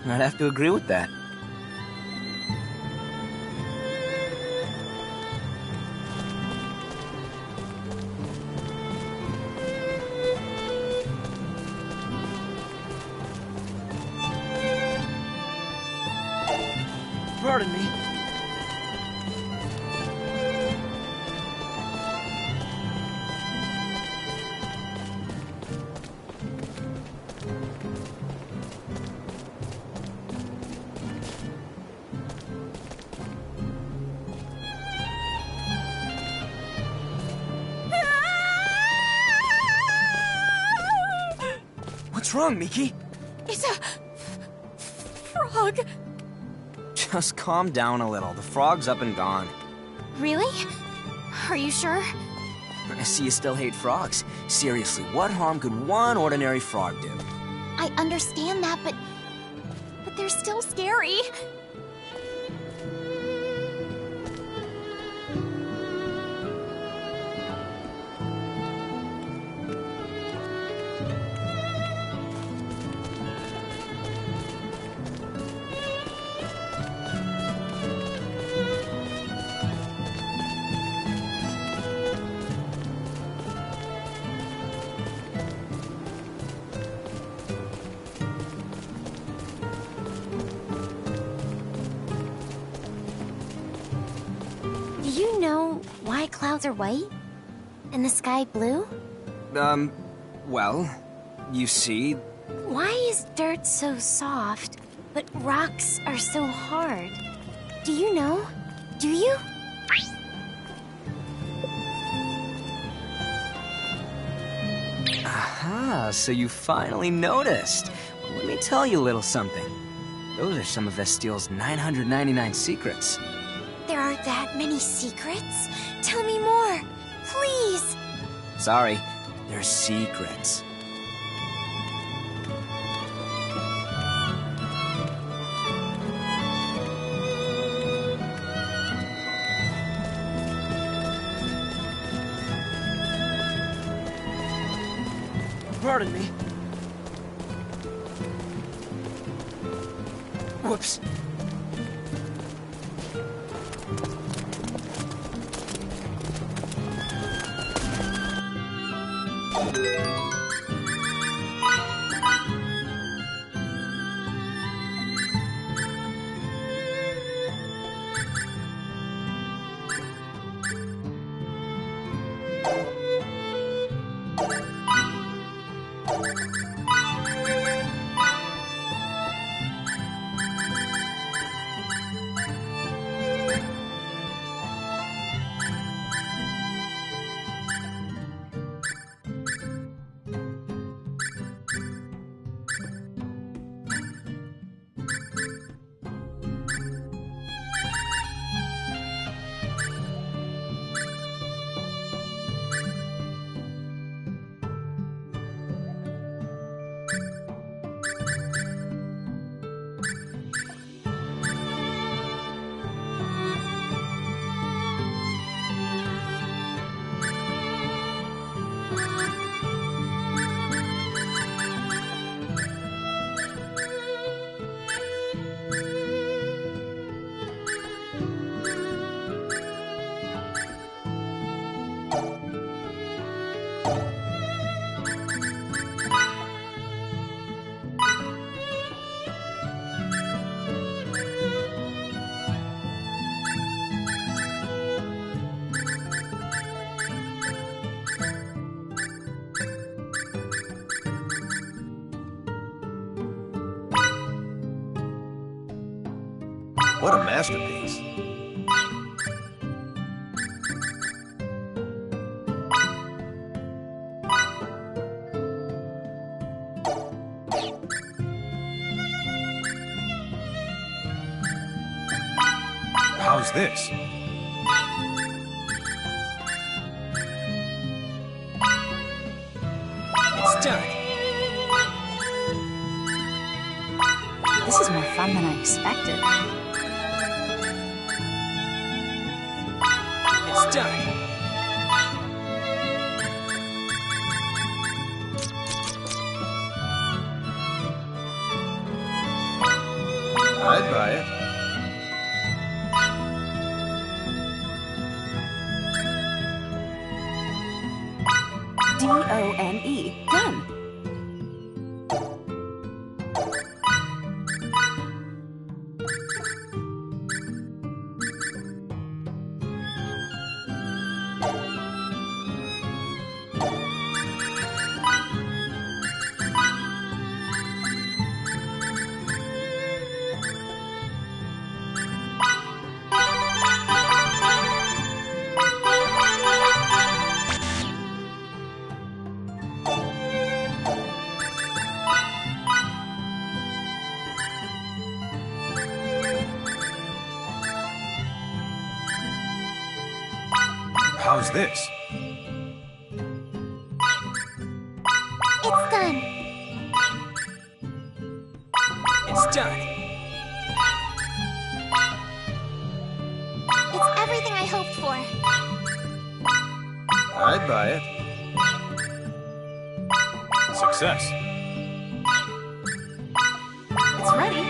I'd have to agree with that. Pardon me. What's wrong, Miki? It's a frog. Just calm down a little. The frog's up and gone. Really? Are you sure? I see you still hate frogs. Seriously, what harm could one ordinary frog do? I understand that, but they're still scary. know why clouds are white? And the sky blue? Well, you see... Why is dirt so soft, but rocks are so hard? Do you know? Do you? Aha, so you finally noticed. Well, let me tell you a little something. Those are some of Estile's 999 secrets. There are that many secrets? Tell me more, please! Sorry, they're secrets. Pardon me. Whoops. What a masterpiece. How's this? It's done. This is more fun than I expected. It's done. I'd buy it. D-O-N-E. Done. How's this? It's done. It's done. It's everything I hoped for. I'd buy it. Success. It's ready.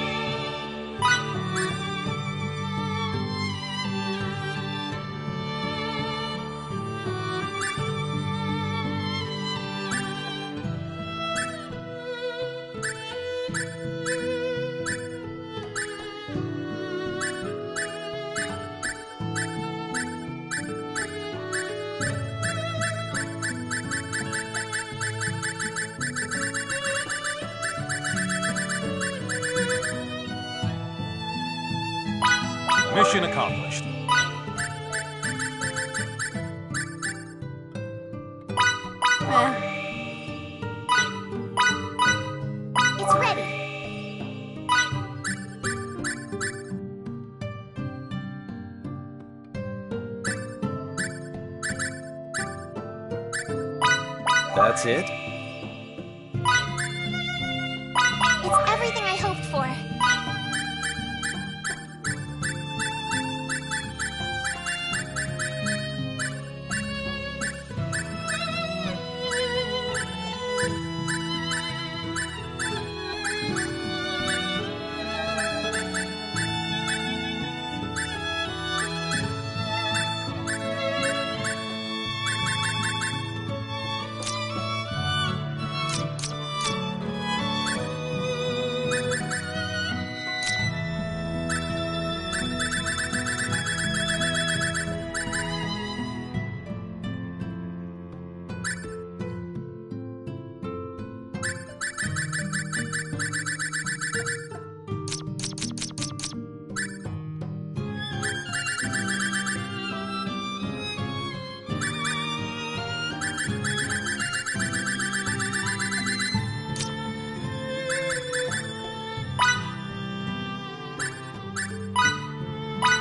Mission accomplished. It's ready. That's it? It's everything I hoped for.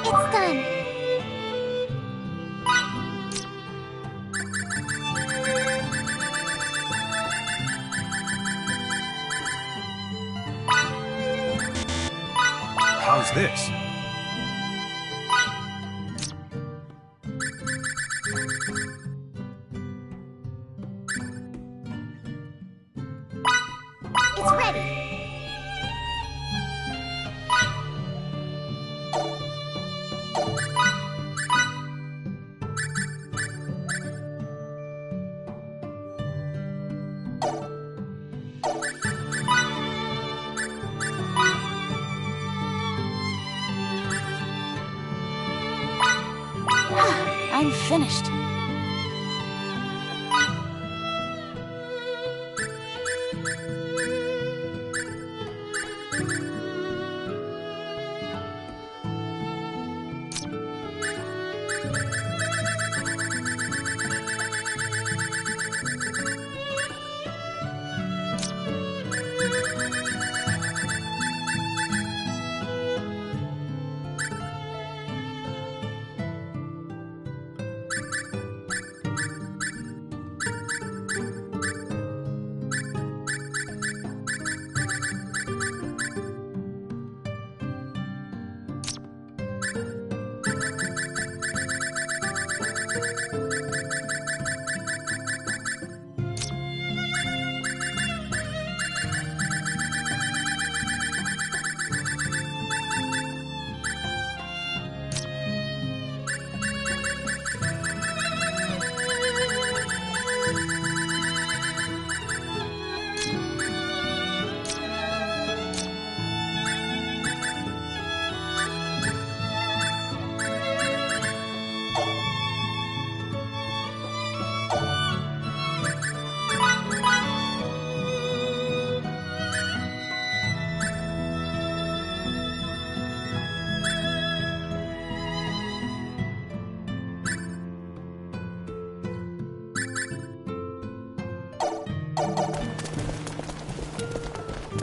It's done. How's this? It's ready. I'm finished.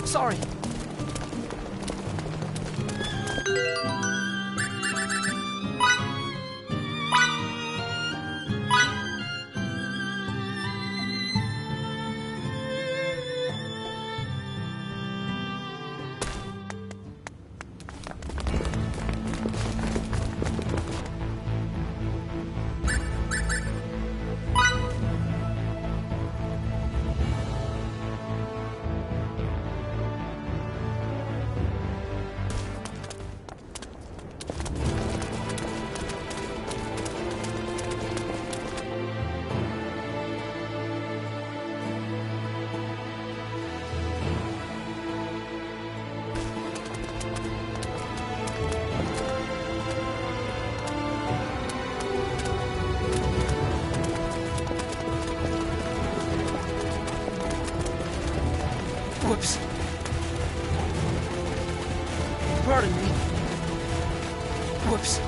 Sorry. Whoops. Pardon me. Whoops.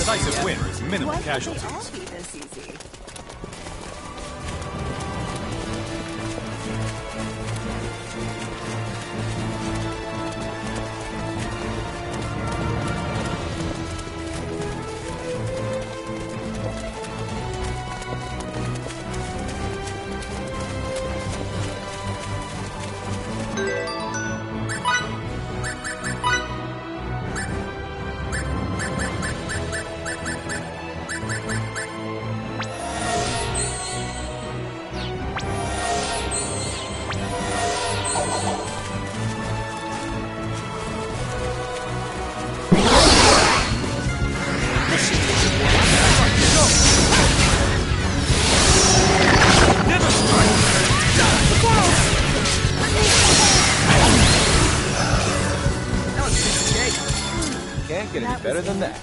decisive win with minimal Why can't they casualties. all be this easy? Can't get any better than that.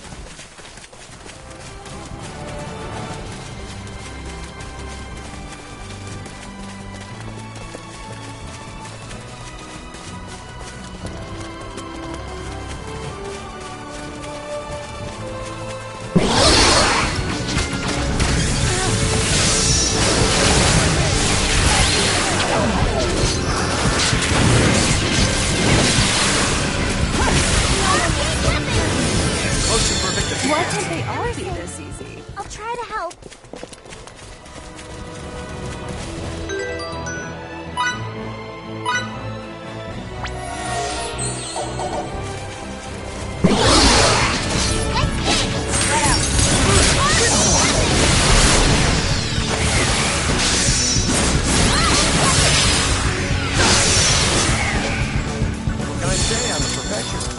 Why can't they all be this easy? I'll try to help. What can I say? I'm a perfectionist.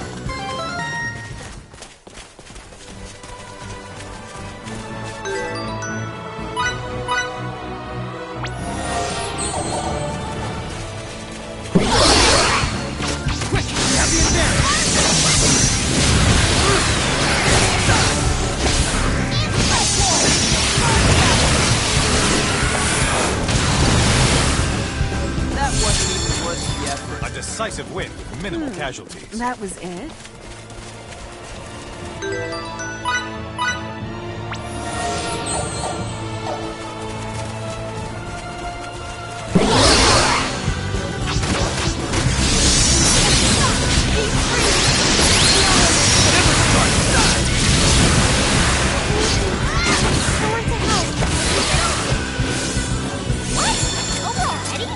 That wasn't even worth the effort. A decisive win with minimal casualties. That was it?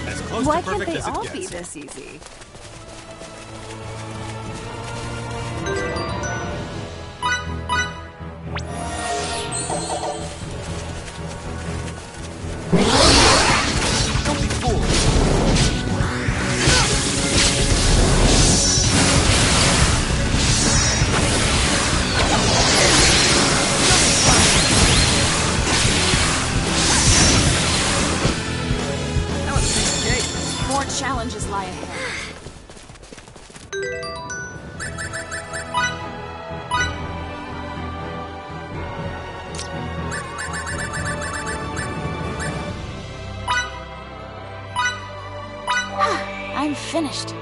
As close Why to can't perfect they as it all gets. be this easy? Don't be fooled. That was a piece of cake. More challenges lie ahead. I'm finished.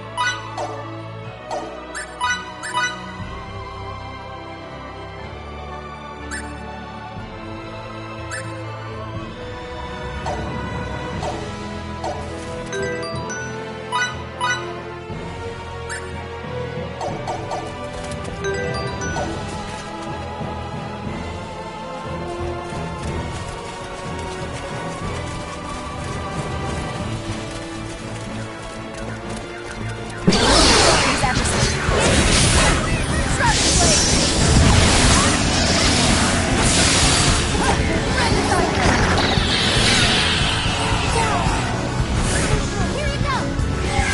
Here we go. Made it.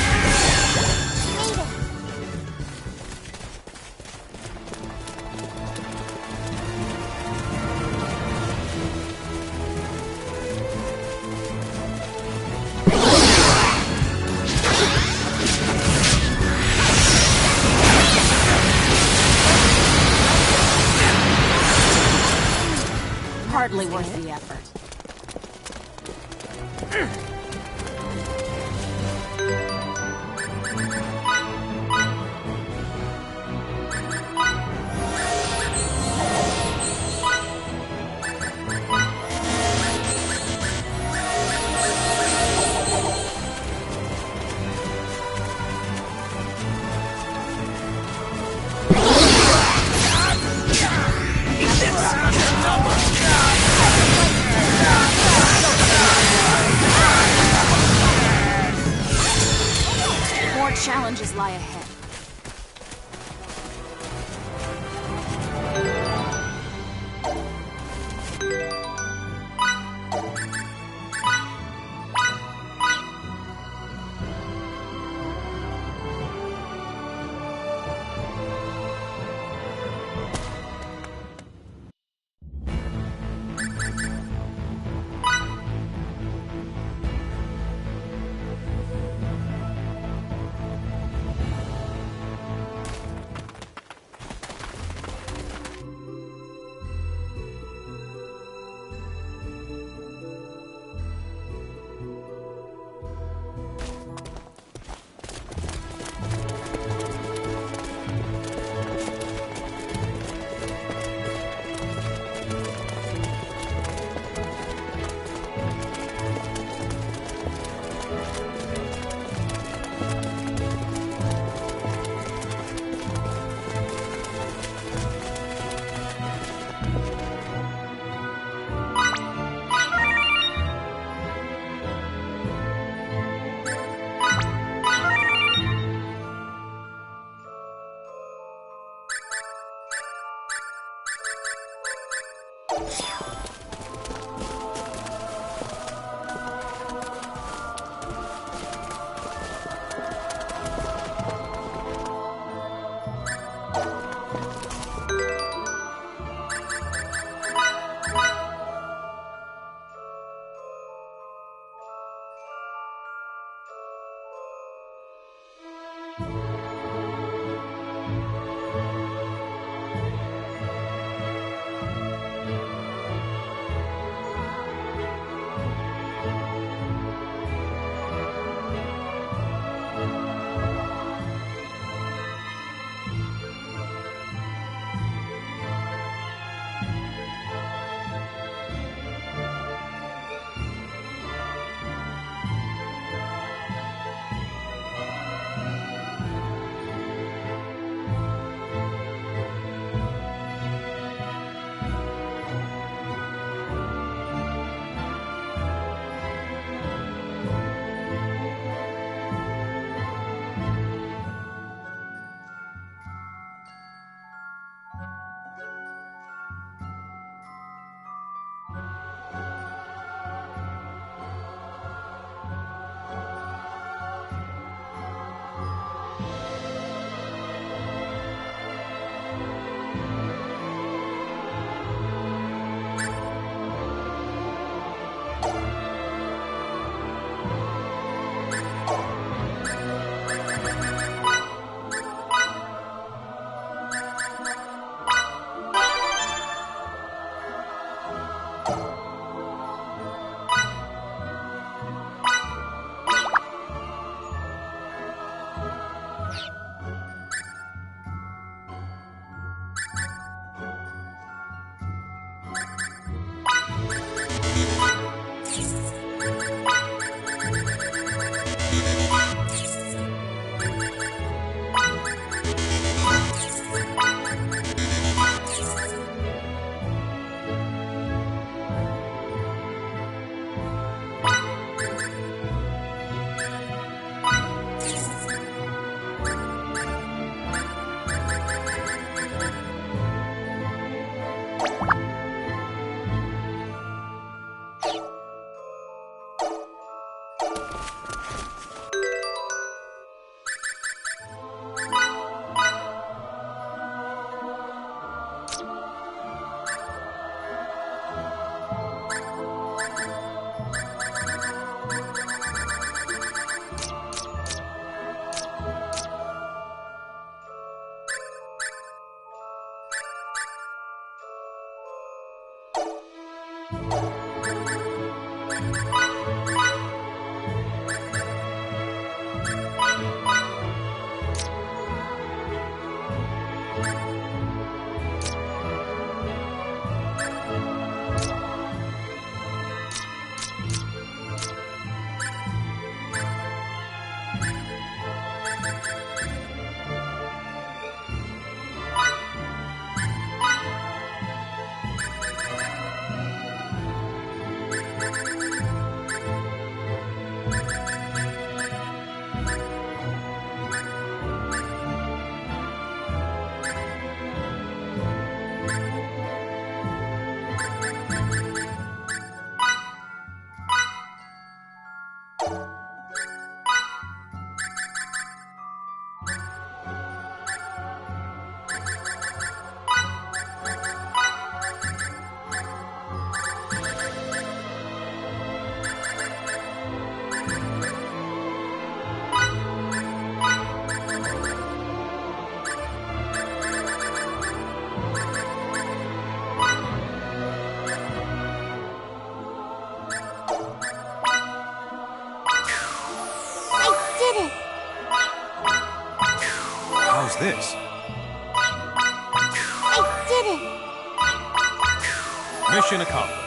Hardly worth the effort. Let's How's this? I did it! Mission accomplished.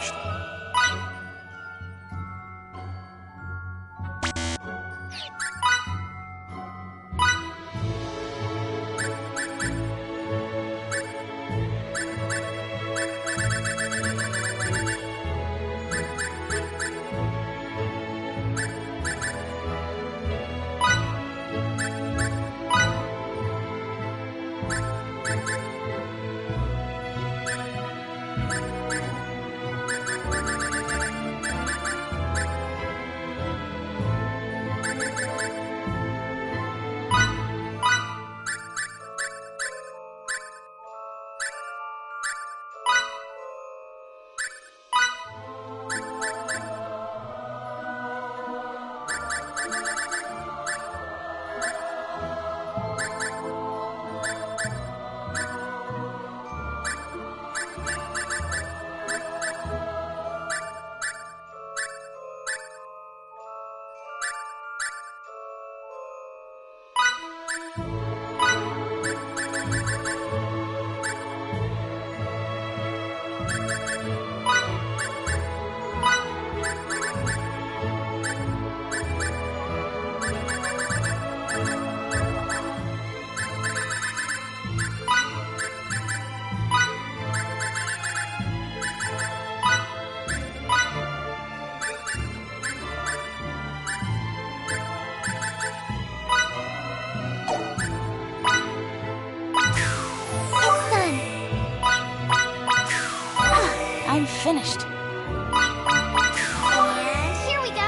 finished. And here we go.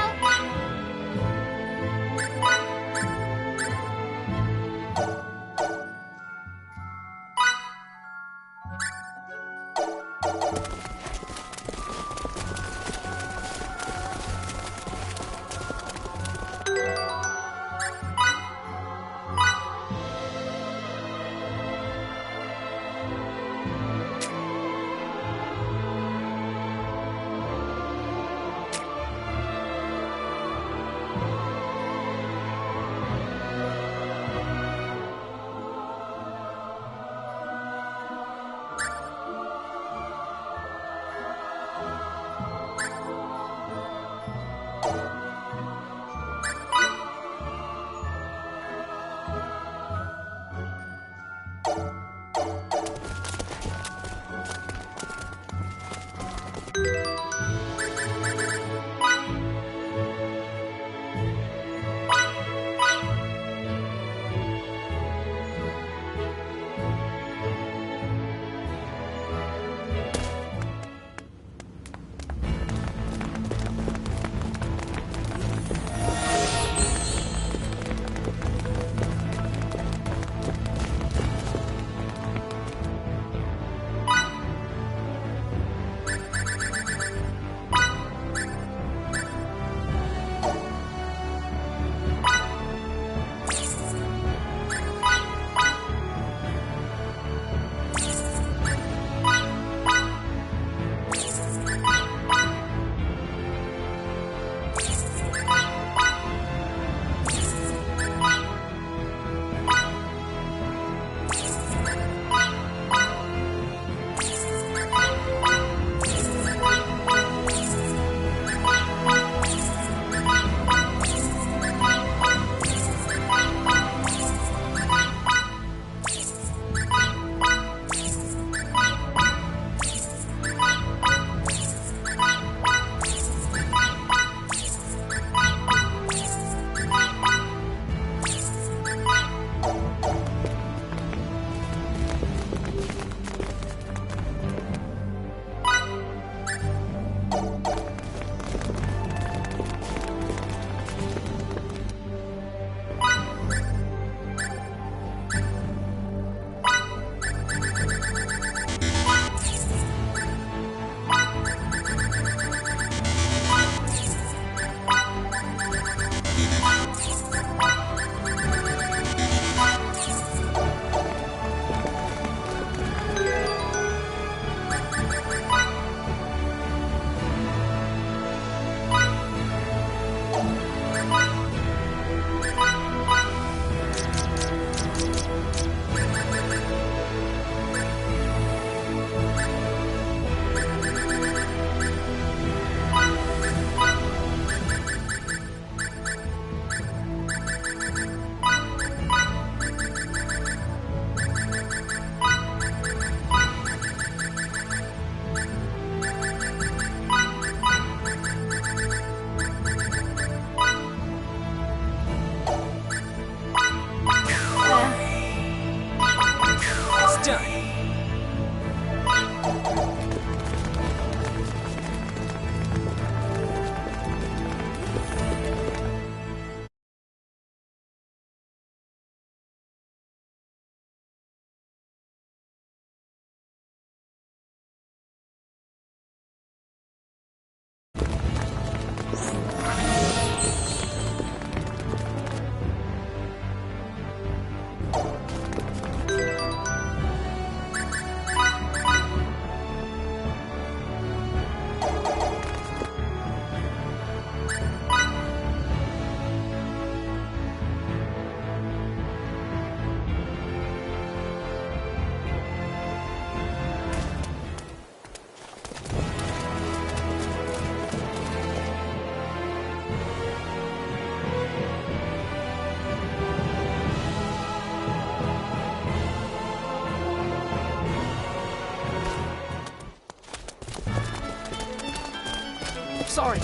Sorry.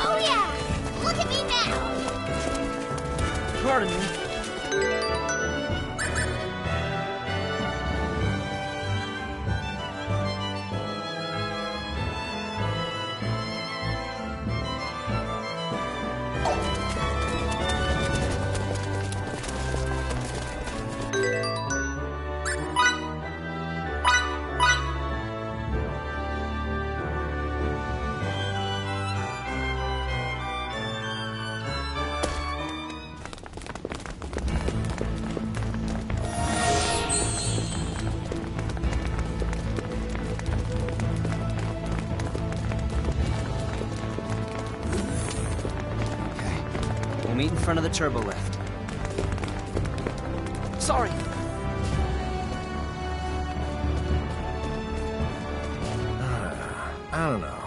Oh yeah! Look at me now! Pardon me. We'll meet in front of the turbo lift. Sorry. I don't know.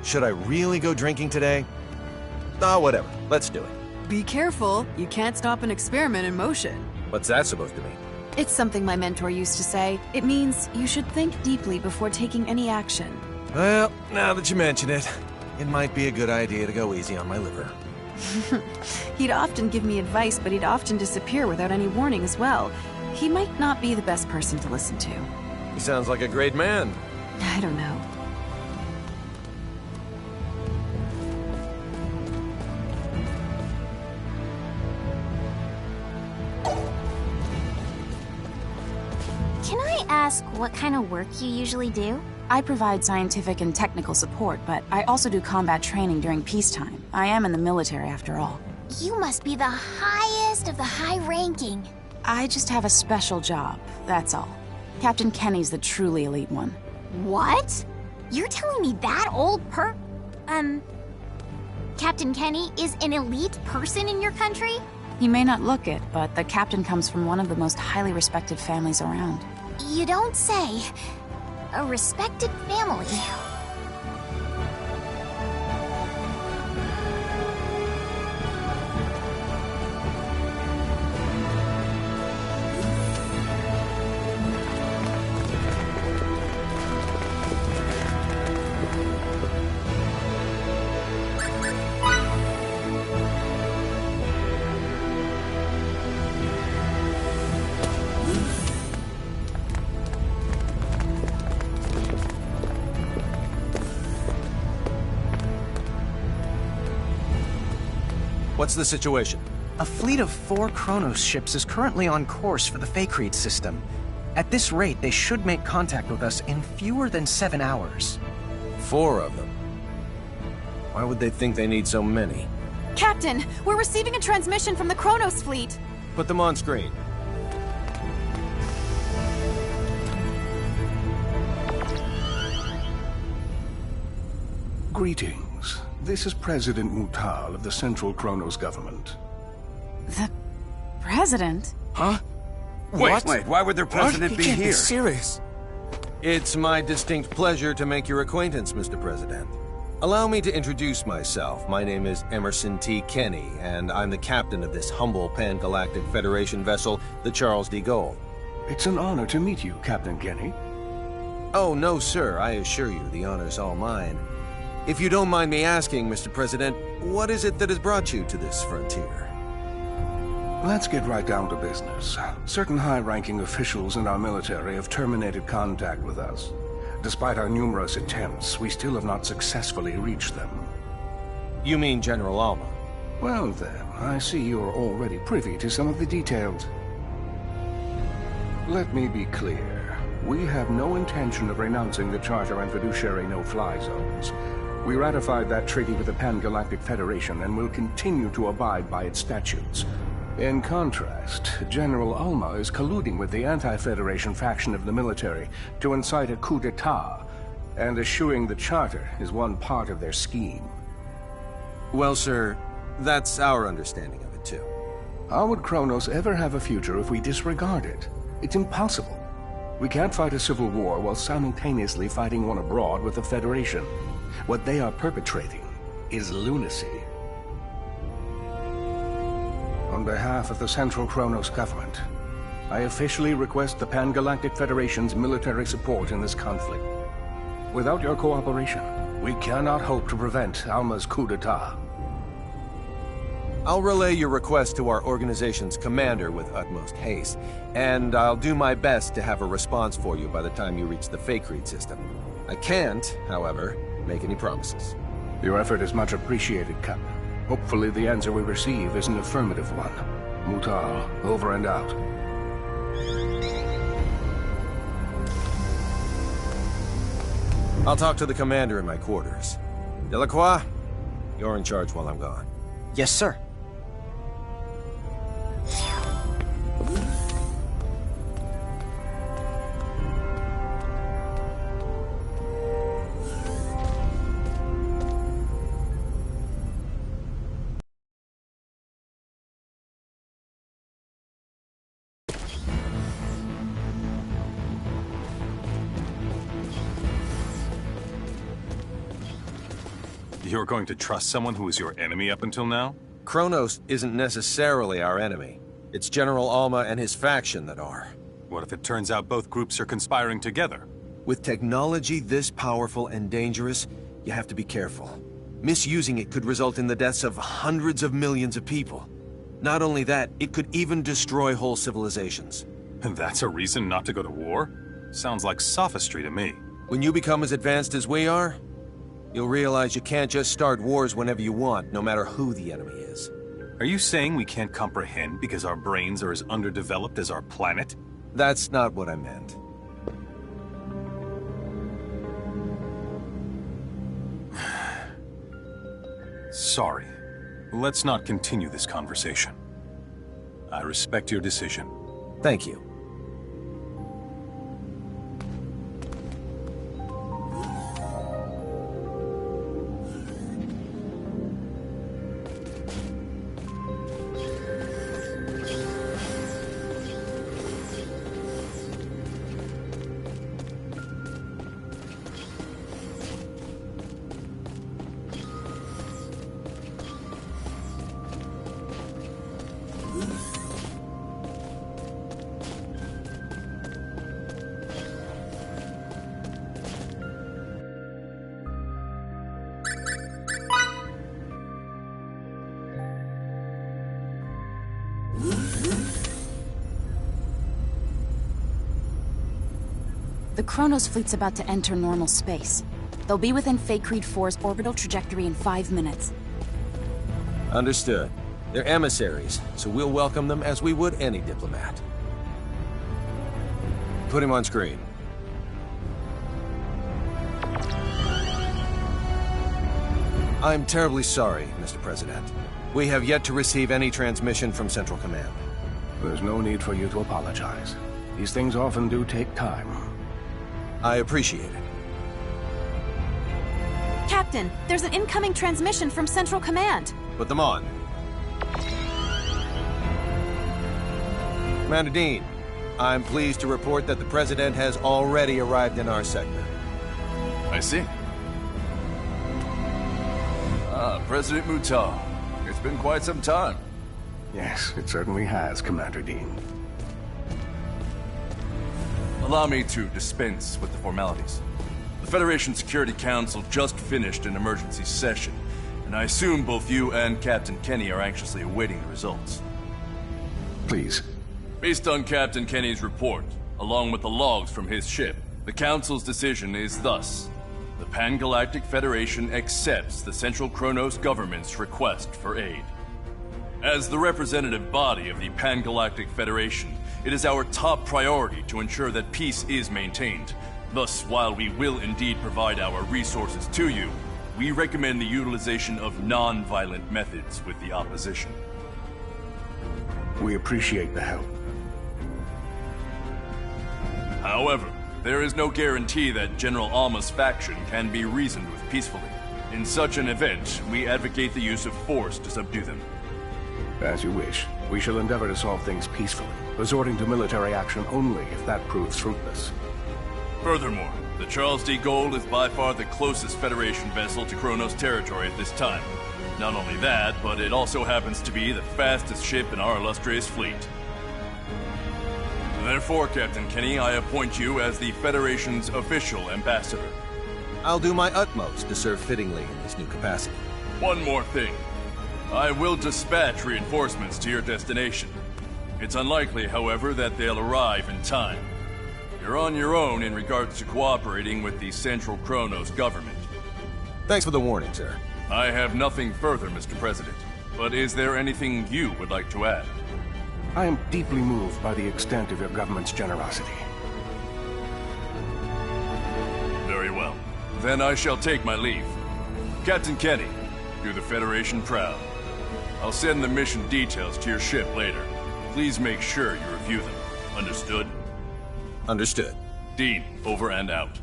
Should I really go drinking today? Ah, whatever. Let's do it. Be careful. You can't stop an experiment in motion. What's that supposed to mean? It's something my mentor used to say. It means you should think deeply before taking any action. Well, now that you mention it, it might be a good idea to go easy on my liver. He'd often give me advice, but he'd often disappear without any warning as well. He might not be the best person to listen to. He sounds like a great man. I don't know. Can I ask what kind of work you usually do? I provide scientific and technical support, but I also do combat training during peacetime. I am in the military after all. You must be the highest of the high-ranking. I just have a special job, that's all. Captain Kenny's the truly elite one. What? You're telling me that old Captain Kenny is an elite person in your country? He may not look it, but the captain comes from one of the most highly respected families around. You don't say. A respected family. What's the situation? A fleet of 4 Kronos ships is currently on course for the Fakreed system. At this rate, they should make contact with us in fewer than 7 hours. 4 of them. Why would they think they need so many? Captain, we're receiving a transmission from the Kronos fleet. Put them on screen. Greetings. This is President Mutal of the Central Kronos government. The president? Huh? Wait, why would their president be here? serious. It's my distinct pleasure to make your acquaintance, Mr. President. Allow me to introduce myself. My name is Emerson T. Kenny, and I'm the captain of this humble Pan-Galactic Federation vessel, the Charles D. Gold. It's an honor to meet you, Captain Kenny. Oh, no, sir. I assure you, the honor's all mine. If you don't mind me asking, Mr. President, what is it that has brought you to this frontier? Let's get right down to business. Certain high-ranking officials in our military have terminated contact with us. Despite our numerous attempts, we still have not successfully reached them. You mean General Alma? Well then, I see you're already privy to some of the details. Let me be clear. We have no intention of renouncing the Charter and fiduciary no-fly zones. We ratified that treaty with the Pan-Galactic Federation and will continue to abide by its statutes. In contrast, General Alma is colluding with the anti-Federation faction of the military to incite a coup d'etat. and eschewing the charter is one part of their scheme. Well, sir, that's our understanding of it, too. How would Kronos ever have a future if we disregard it? It's impossible. We can't fight a civil war while simultaneously fighting one abroad with the Federation. What they are perpetrating is lunacy. On behalf of the Central Kronos government, I officially request the Pan-Galactic Federation's military support in this conflict. Without your cooperation, we cannot hope to prevent Alma's coup d'etat. I'll relay your request to our organization's commander with utmost haste, and I'll do my best to have a response for you by the time you reach the Fake system. I can't, however, make any promises. Your effort is much appreciated, Captain. Hopefully the answer we receive is an affirmative one. Mutal, over and out. I'll talk to the commander in my quarters. Delacroix, you're in charge while I'm gone. Yes, sir. You're going to trust someone who was your enemy up until now? Kronos isn't necessarily our enemy. It's General Alma and his faction that are. What if it turns out both groups are conspiring together? With technology this powerful and dangerous, you have to be careful. Misusing it could result in the deaths of hundreds of millions of people. Not only that, it could even destroy whole civilizations. And that's a reason not to go to war? Sounds like sophistry to me. When you become as advanced as we are, you'll realize you can't just start wars whenever you want, no matter who the enemy is. Are you saying we can't comprehend because our brains are as underdeveloped as our planet? That's not what I meant. Sorry. Let's not continue this conversation. I respect your decision. Thank you. The Kronos fleet's about to enter normal space. They'll be within Fake Creed 4's orbital trajectory in 5 minutes. Understood. They're emissaries, so we'll welcome them as we would any diplomat. Put him on screen. I'm terribly sorry, Mr. President. We have yet to receive any transmission from Central Command. There's no need for you to apologize. These things often do take time. I appreciate it. Captain, there's an incoming transmission from Central Command. Put them on. Commander Dean, I'm pleased to report that the President has already arrived in our sector. I see. President Mutal. It's been quite some time. Yes, it certainly has, Commander Dean. Allow me to dispense with the formalities. The Federation Security Council just finished an emergency session, and I assume both you and Captain Kenny are anxiously awaiting the results. Please. Based on Captain Kenny's report, along with the logs from his ship, the Council's decision is thus. The Pan-Galactic Federation accepts the Central Kronos government's request for aid. As the representative body of the Pan-Galactic Federation, it is our top priority to ensure that peace is maintained. Thus, while we will indeed provide our resources to you, we recommend the utilization of non-violent methods with the opposition. We appreciate the help. However, There is no guarantee that General Alma's faction can be reasoned with peacefully. In such an event, we advocate the use of force to subdue them. As you wish. We shall endeavor to solve things peacefully, resorting to military action only if that proves fruitless. Furthermore, the Charles D. Gold is by far the closest Federation vessel to Kronos territory at this time. Not only that, but it also happens to be the fastest ship in our illustrious fleet. Therefore, Captain Kenny, I appoint you as the Federation's official ambassador. I'll do my utmost to serve fittingly in this new capacity. One more thing. I will dispatch reinforcements to your destination. It's unlikely, however, that they'll arrive in time. You're on your own in regards to cooperating with the Central Kronos government. Thanks for the warning, sir. I have nothing further, Mr. President. But is there anything you would like to add? I am deeply moved by the extent of your government's generosity. Very well. Then I shall take my leave. Captain Kenny, do the Federation proud. I'll send the mission details to your ship later. Please make sure you review them. Understood? Understood. Dean, over and out.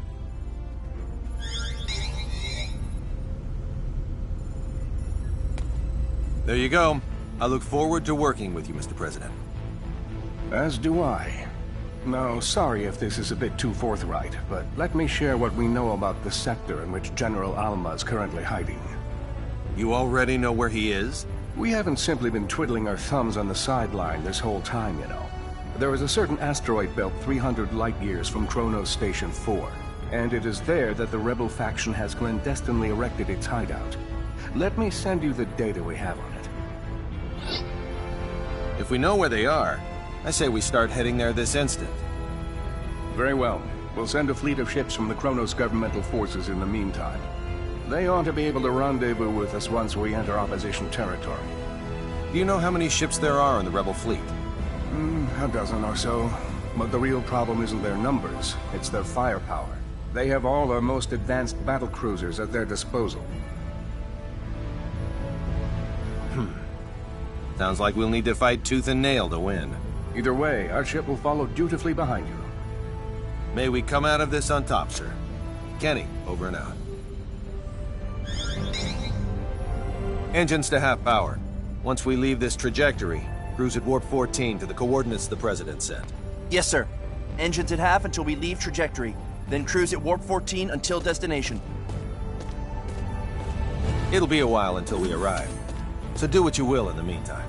There you go. I look forward to working with you, Mr. President. As do I. Now, sorry if this is a bit too forthright, but let me share what we know about the sector in which General Alma is currently hiding. You already know where he is? We haven't simply been twiddling our thumbs on the sideline this whole time, you know. There is a certain asteroid belt 300 light-years from Kronos Station 4, and it is there that the rebel faction has clandestinely erected its hideout. Let me send you the data we have on it. If we know where they are, I say we start heading there this instant. Very well. We'll send a fleet of ships from the Kronos governmental forces in the meantime. They ought to be able to rendezvous with us once we enter opposition territory. Do you know how many ships there are in the rebel fleet? A dozen or so. But the real problem isn't their numbers, it's their firepower. They have all our most advanced battle cruisers at their disposal. Sounds like we'll need to fight tooth and nail to win. Either way, our ship will follow dutifully behind you. May we come out of this on top, sir. Kenny, over and out. Engines to half power. Once we leave this trajectory, cruise at warp 14 to the coordinates the President sent. Yes, sir. Engines at half until we leave trajectory. Then cruise at warp 14 until destination. It'll be a while until we arrive, so do what you will in the meantime.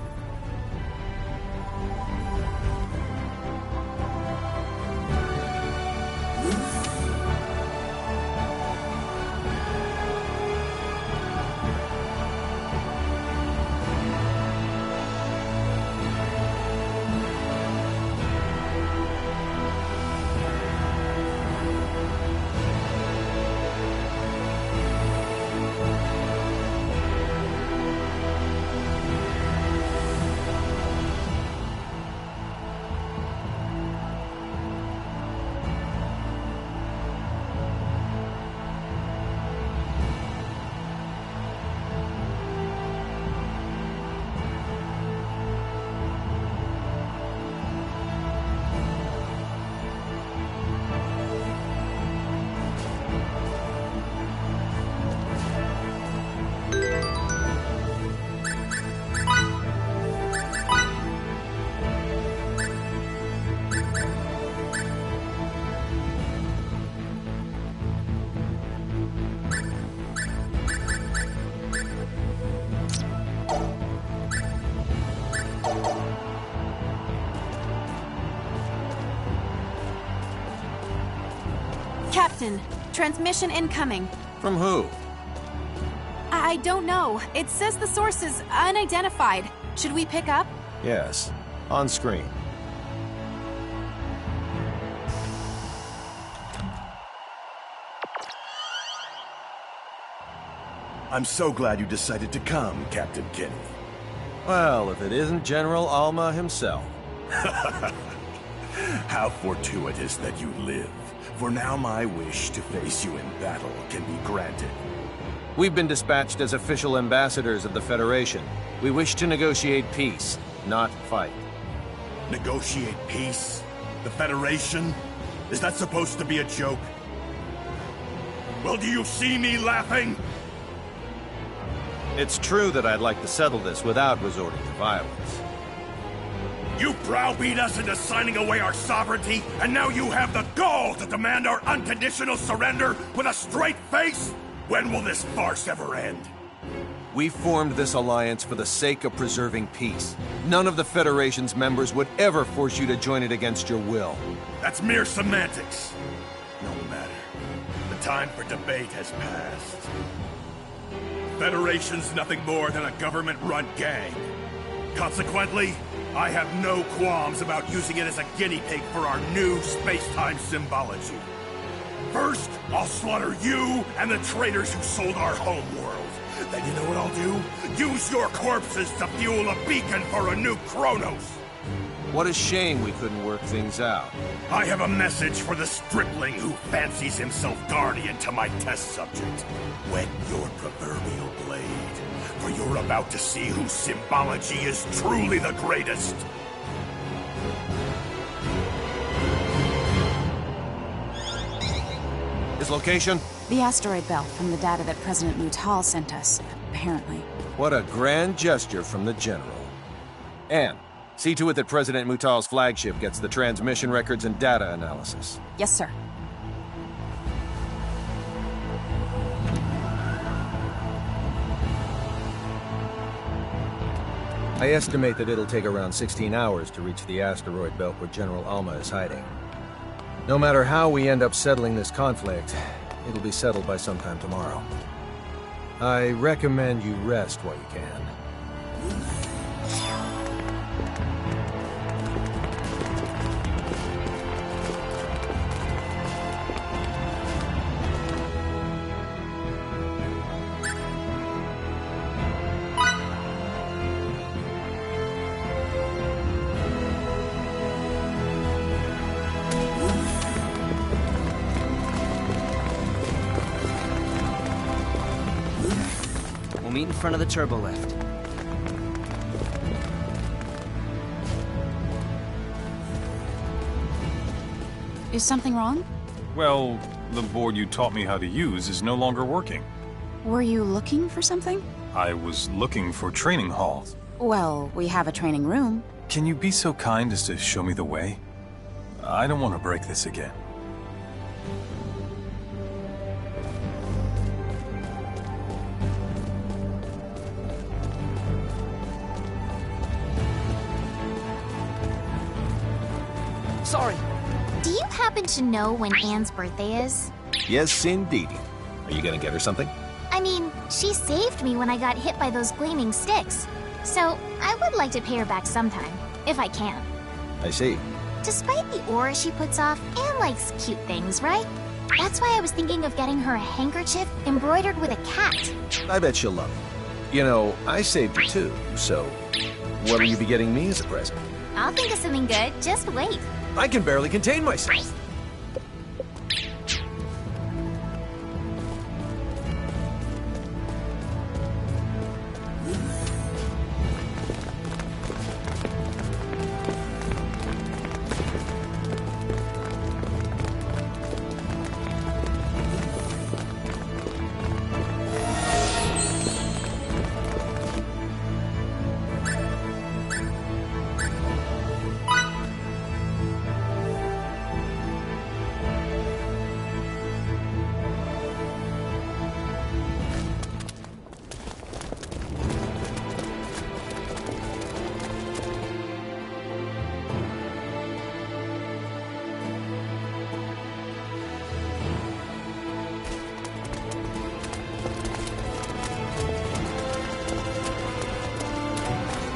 Captain, transmission incoming. From who? I don't know. It says the source is unidentified. Should we pick up? Yes, on screen. I'm so glad you decided to come, Captain Kenny. Well, if it isn't General Alma himself. How fortuitous that you live. For now my wish to face you in battle can be granted. We've been dispatched as official ambassadors of the Federation. We wish to negotiate peace, not fight. Negotiate peace? The Federation? Is that supposed to be a joke? Well, do you see me laughing? It's true that I'd like to settle this without resorting to violence. You browbeat us into signing away our sovereignty, and now you have the gall to demand our unconditional surrender with a straight face? When will this farce ever end? We formed this alliance for the sake of preserving peace. None of the Federation's members would ever force you to join it against your will. That's mere semantics. No matter. The time for debate has passed. Federation's nothing more than a government-run gang. Consequently, I have no qualms about using it as a guinea pig for our new space-time symbology. First, I'll slaughter you and the traitors who sold our homeworld. Then you know what I'll do? Use your corpses to fuel a beacon for a new Kronos! What a shame we couldn't work things out. I have a message for the stripling who fancies himself guardian to my test subject. Whet your proverbial blade, for you're about to see whose symbology is truly the greatest. His location? The asteroid belt from the data that President Mutal sent us, apparently. What a grand gesture from the General. Anne, see to it that President Mutal's flagship gets the transmission records and data analysis. Yes, sir. I estimate that it'll take around 16 hours to reach the asteroid belt where General Alma is hiding. No matter how we end up settling this conflict, it'll be settled by sometime tomorrow. I recommend you rest while you can. Meet in front of the turbo lift. Is something wrong? Well, the board you taught me how to use is no longer working. Were you looking for something? I was looking for training halls. Well, we have a training room. Can you be so kind as to show me the way? I don't want to break this again. Sorry. Do you happen to know when Anne's birthday is? Yes, indeed. Are you gonna get her something? I mean, she saved me when I got hit by those gleaming sticks. So, I would like to pay her back sometime, if I can. I see. Despite the aura she puts off, Anne likes cute things, right? That's why I was thinking of getting her a handkerchief embroidered with a cat. I bet she'll love it. You know, I saved you too, so what'll you be getting me as a present? I'll think of something good, just wait. I can barely contain myself.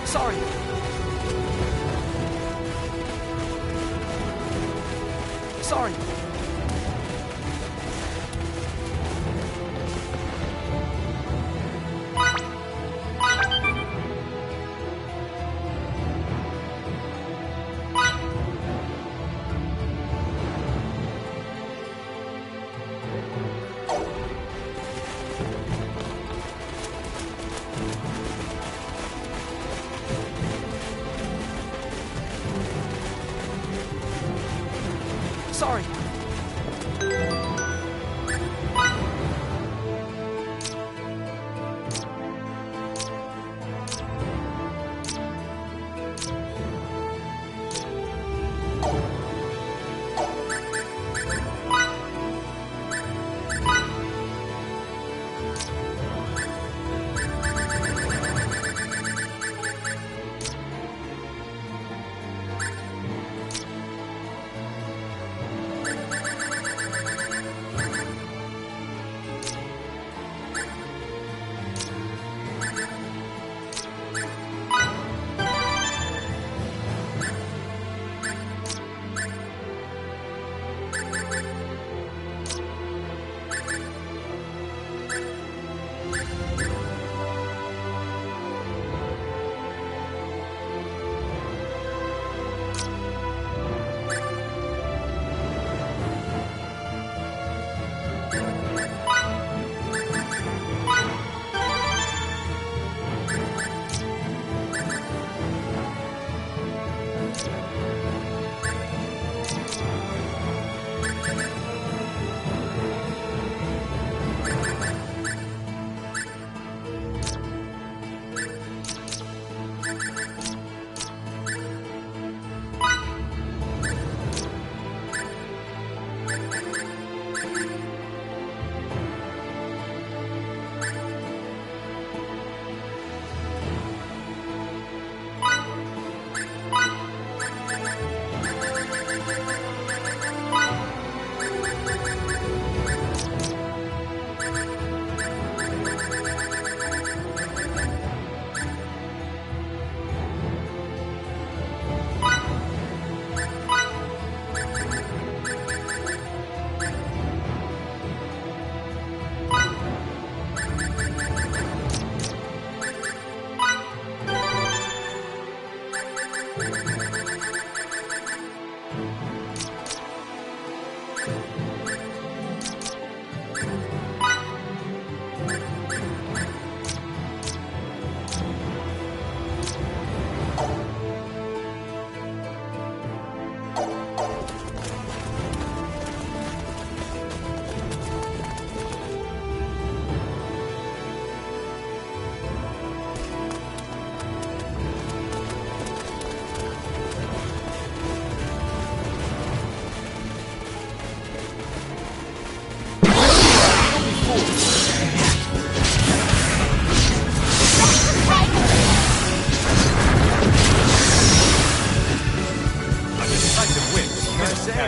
Sorry. Sorry. Sorry.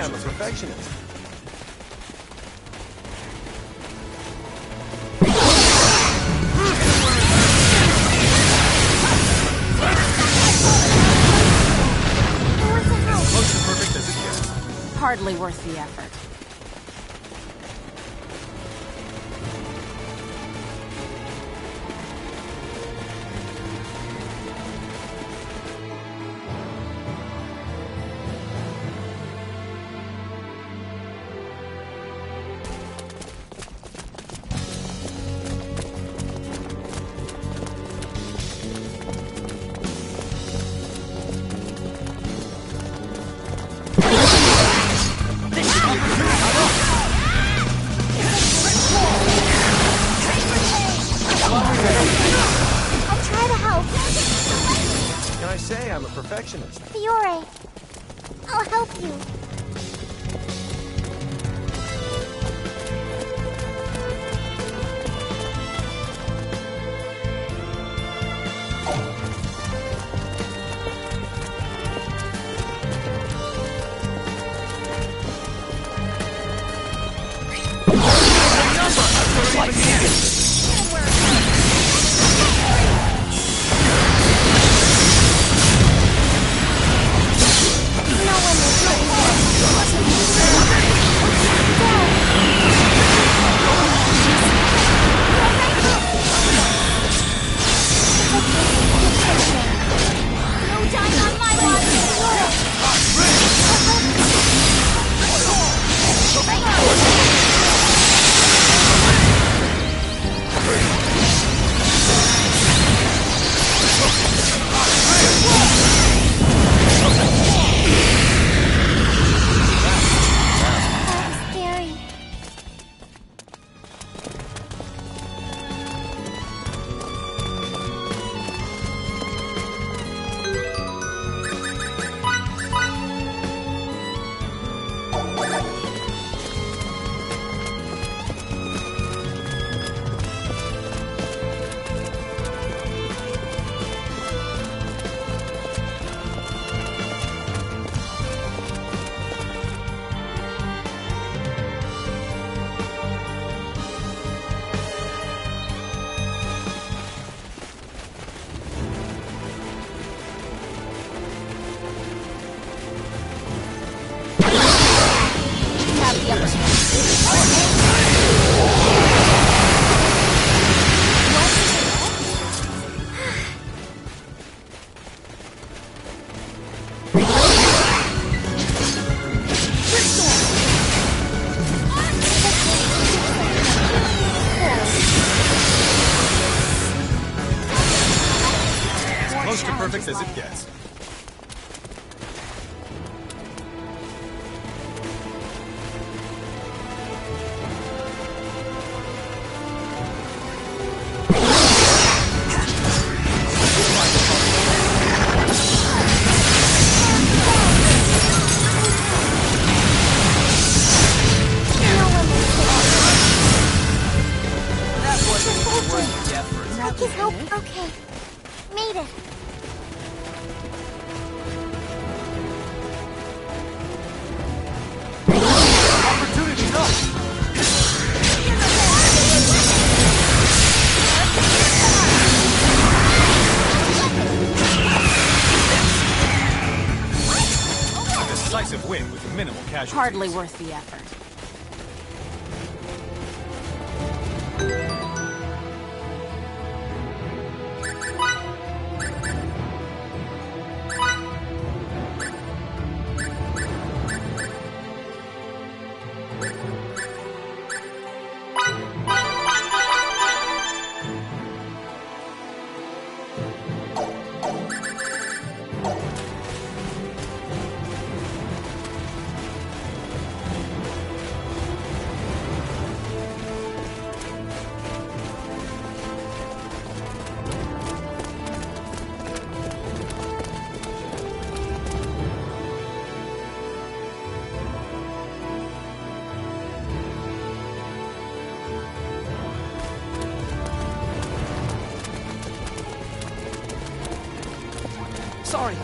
I'm a perfectionist. Close to perfect as it gets. Hardly worth the effort. I'll try to help. Can I say I'm a perfectionist? Fiore, I'll help you. No one is ready. as it gets. Okay. Made it. Opportunity knocked! A decisive win with minimal casualties. Hardly worth the effort. Sorry.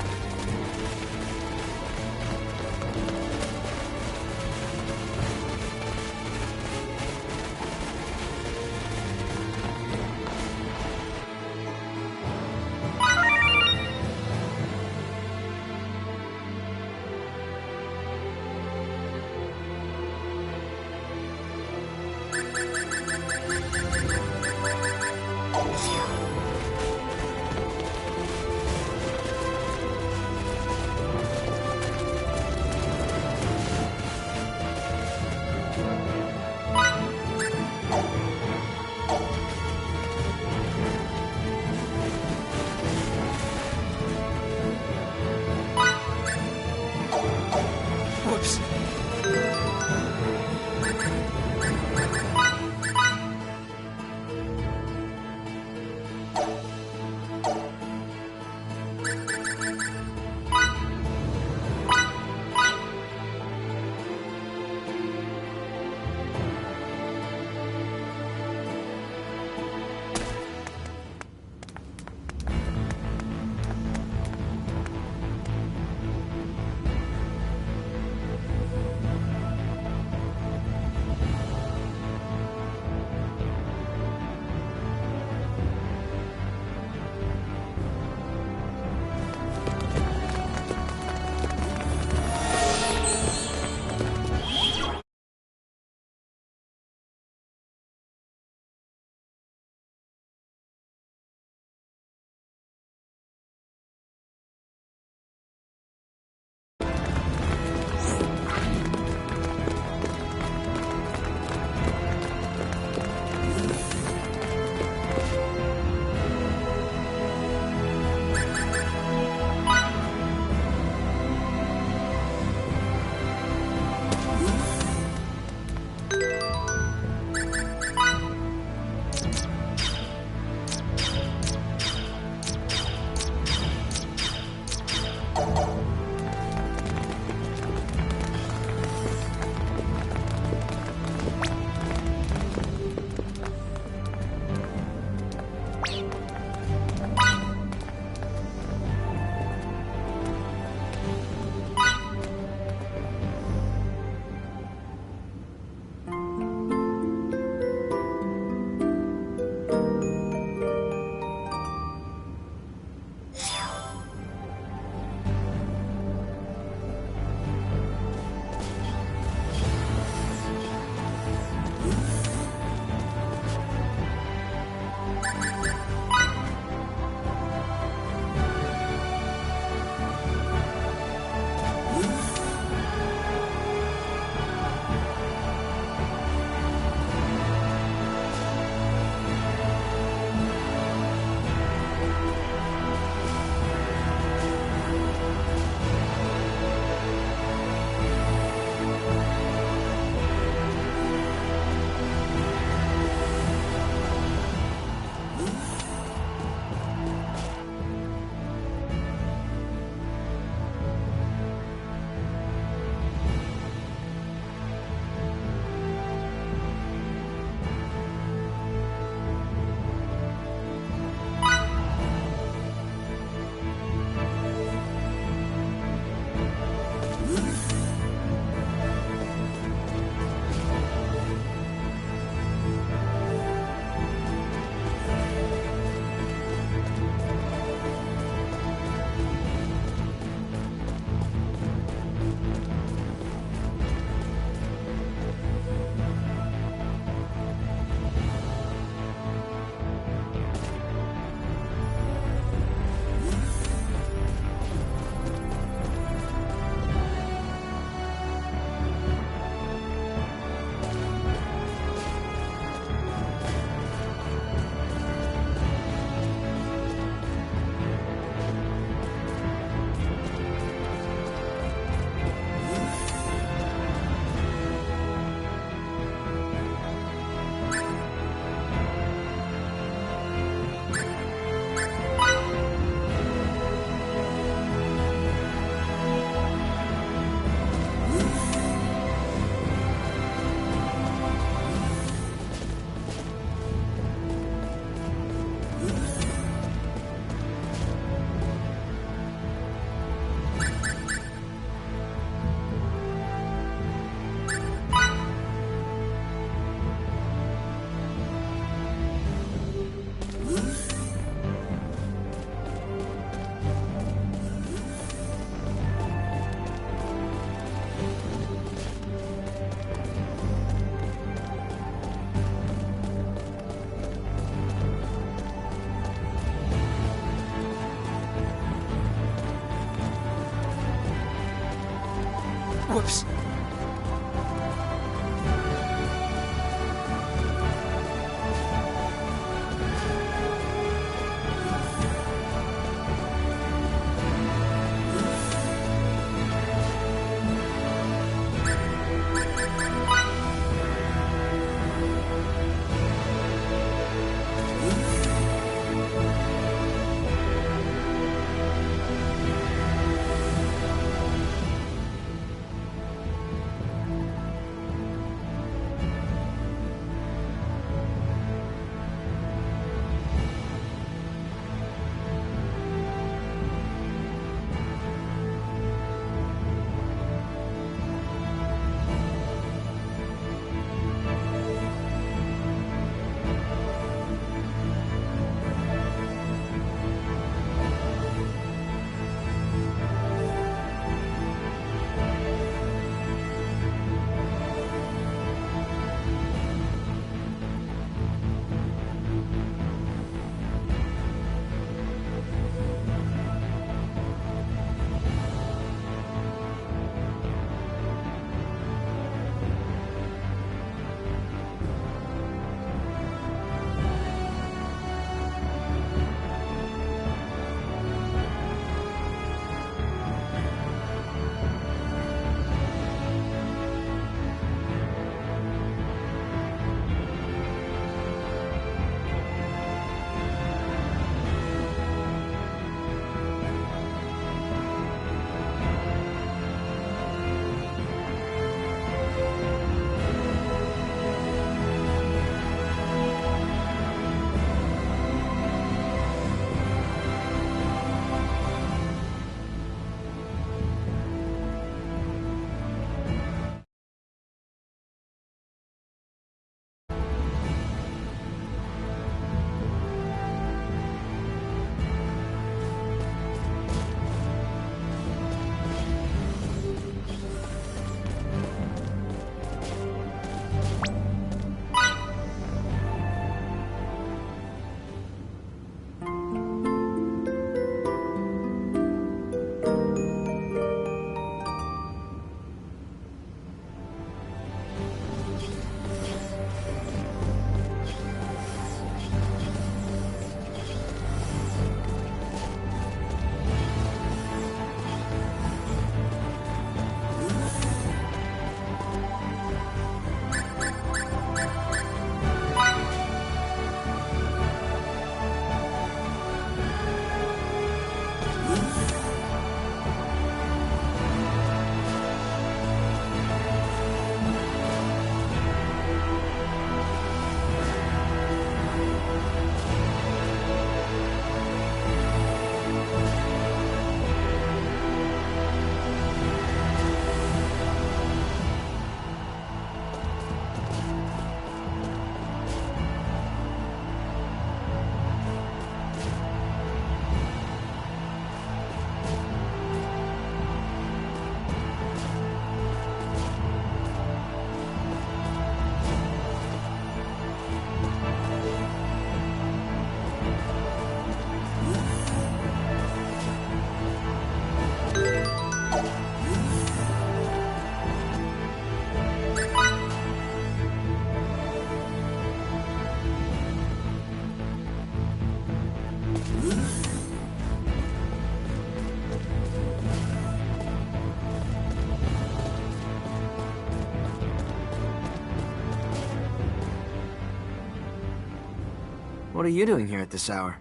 What are you doing here at this hour?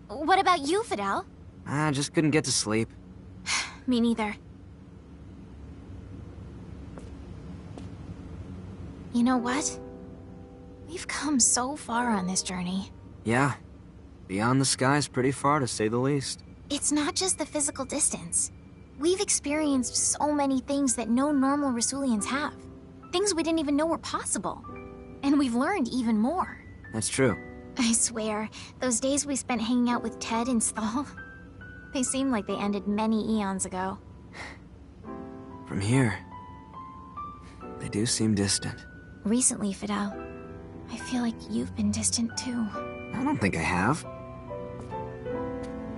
What about you, Fidel? I just couldn't get to sleep. Me neither. You know what? We've come so far on this journey. Yeah. Beyond the skies pretty far, to say the least. It's not just the physical distance. We've experienced so many things that no normal Rasulians have. Things we didn't even know were possible. And we've learned even more. That's true. I swear, those days we spent hanging out with Ted and Stahl, they seem like they ended many eons ago. From here, they do seem distant. Recently, Fidel, I feel like you've been distant too. I don't think I have.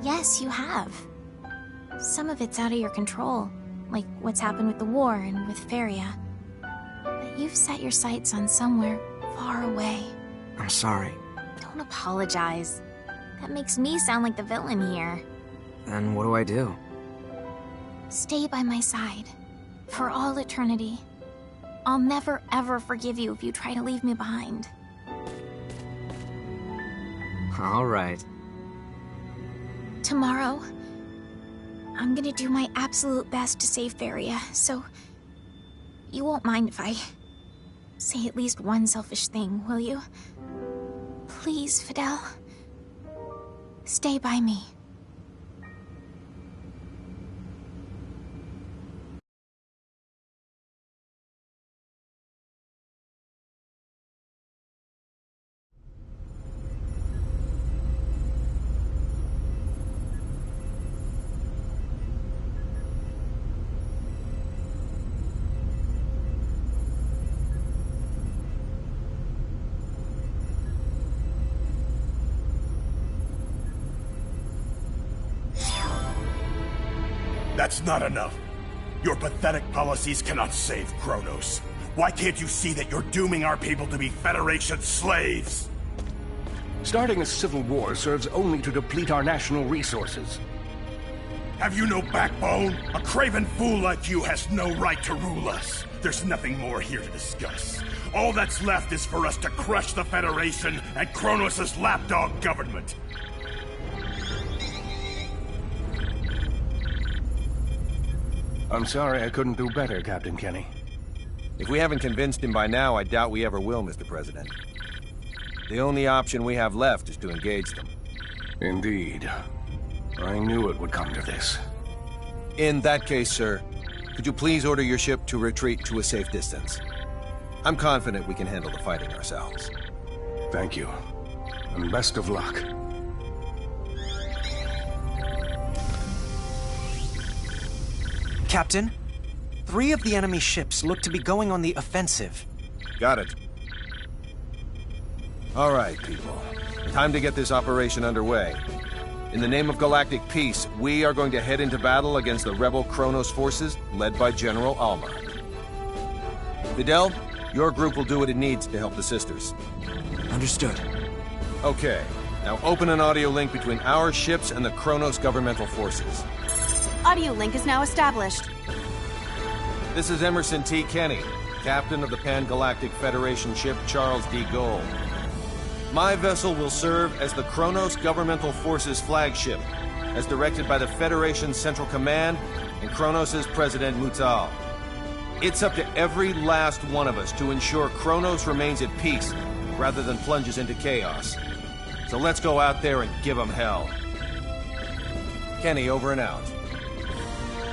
Yes, you have. Some of it's out of your control, like what's happened with the war and with Feria. But you've set your sights on somewhere far away. I'm sorry. Don't apologize. That makes me sound like the villain here. Then what do I do? Stay by my side. For all eternity. I'll never ever forgive you if you try to leave me behind. All right. Tomorrow, I'm gonna do my absolute best to save Feria, so you won't mind if I say at least one selfish thing, will you? Please, Fidel. Stay by me. That's not enough. Your pathetic policies cannot save Kronos. Why can't you see that you're dooming our people to be Federation slaves? Starting a civil war serves only to deplete our national resources. Have you no backbone? A craven fool like you has no right to rule us. There's nothing more here to discuss. All that's left is for us to crush the Federation and Kronos' lapdog government. I'm sorry I couldn't do better, Captain Kenny. If we haven't convinced him by now, I doubt we ever will, Mr. President. The only option we have left is to engage them. Indeed. I knew it would come to this. In that case, sir, could you please order your ship to retreat to a safe distance? I'm confident we can handle the fighting ourselves. Thank you. And best of luck. Captain, 3 of the enemy ships look to be going on the offensive. Got it. All right, people. Time to get this operation underway. In the name of galactic peace, we are going to head into battle against the rebel Kronos forces, led by General Alma. Fidel, your group will do what it needs to help the sisters. Understood. Okay. Now open an audio link between our ships and the Kronos governmental forces. Audio link is now established. This is Emerson T. Kenny, captain of the Pan-Galactic Federation ship Charles D. Gold. My vessel will serve as the Kronos Governmental Forces flagship, as directed by the Federation's Central Command and Kronos' President Mutal. It's up to every last one of us to ensure Kronos remains at peace, rather than plunges into chaos. So let's go out there and give them hell. Kenny, over and out.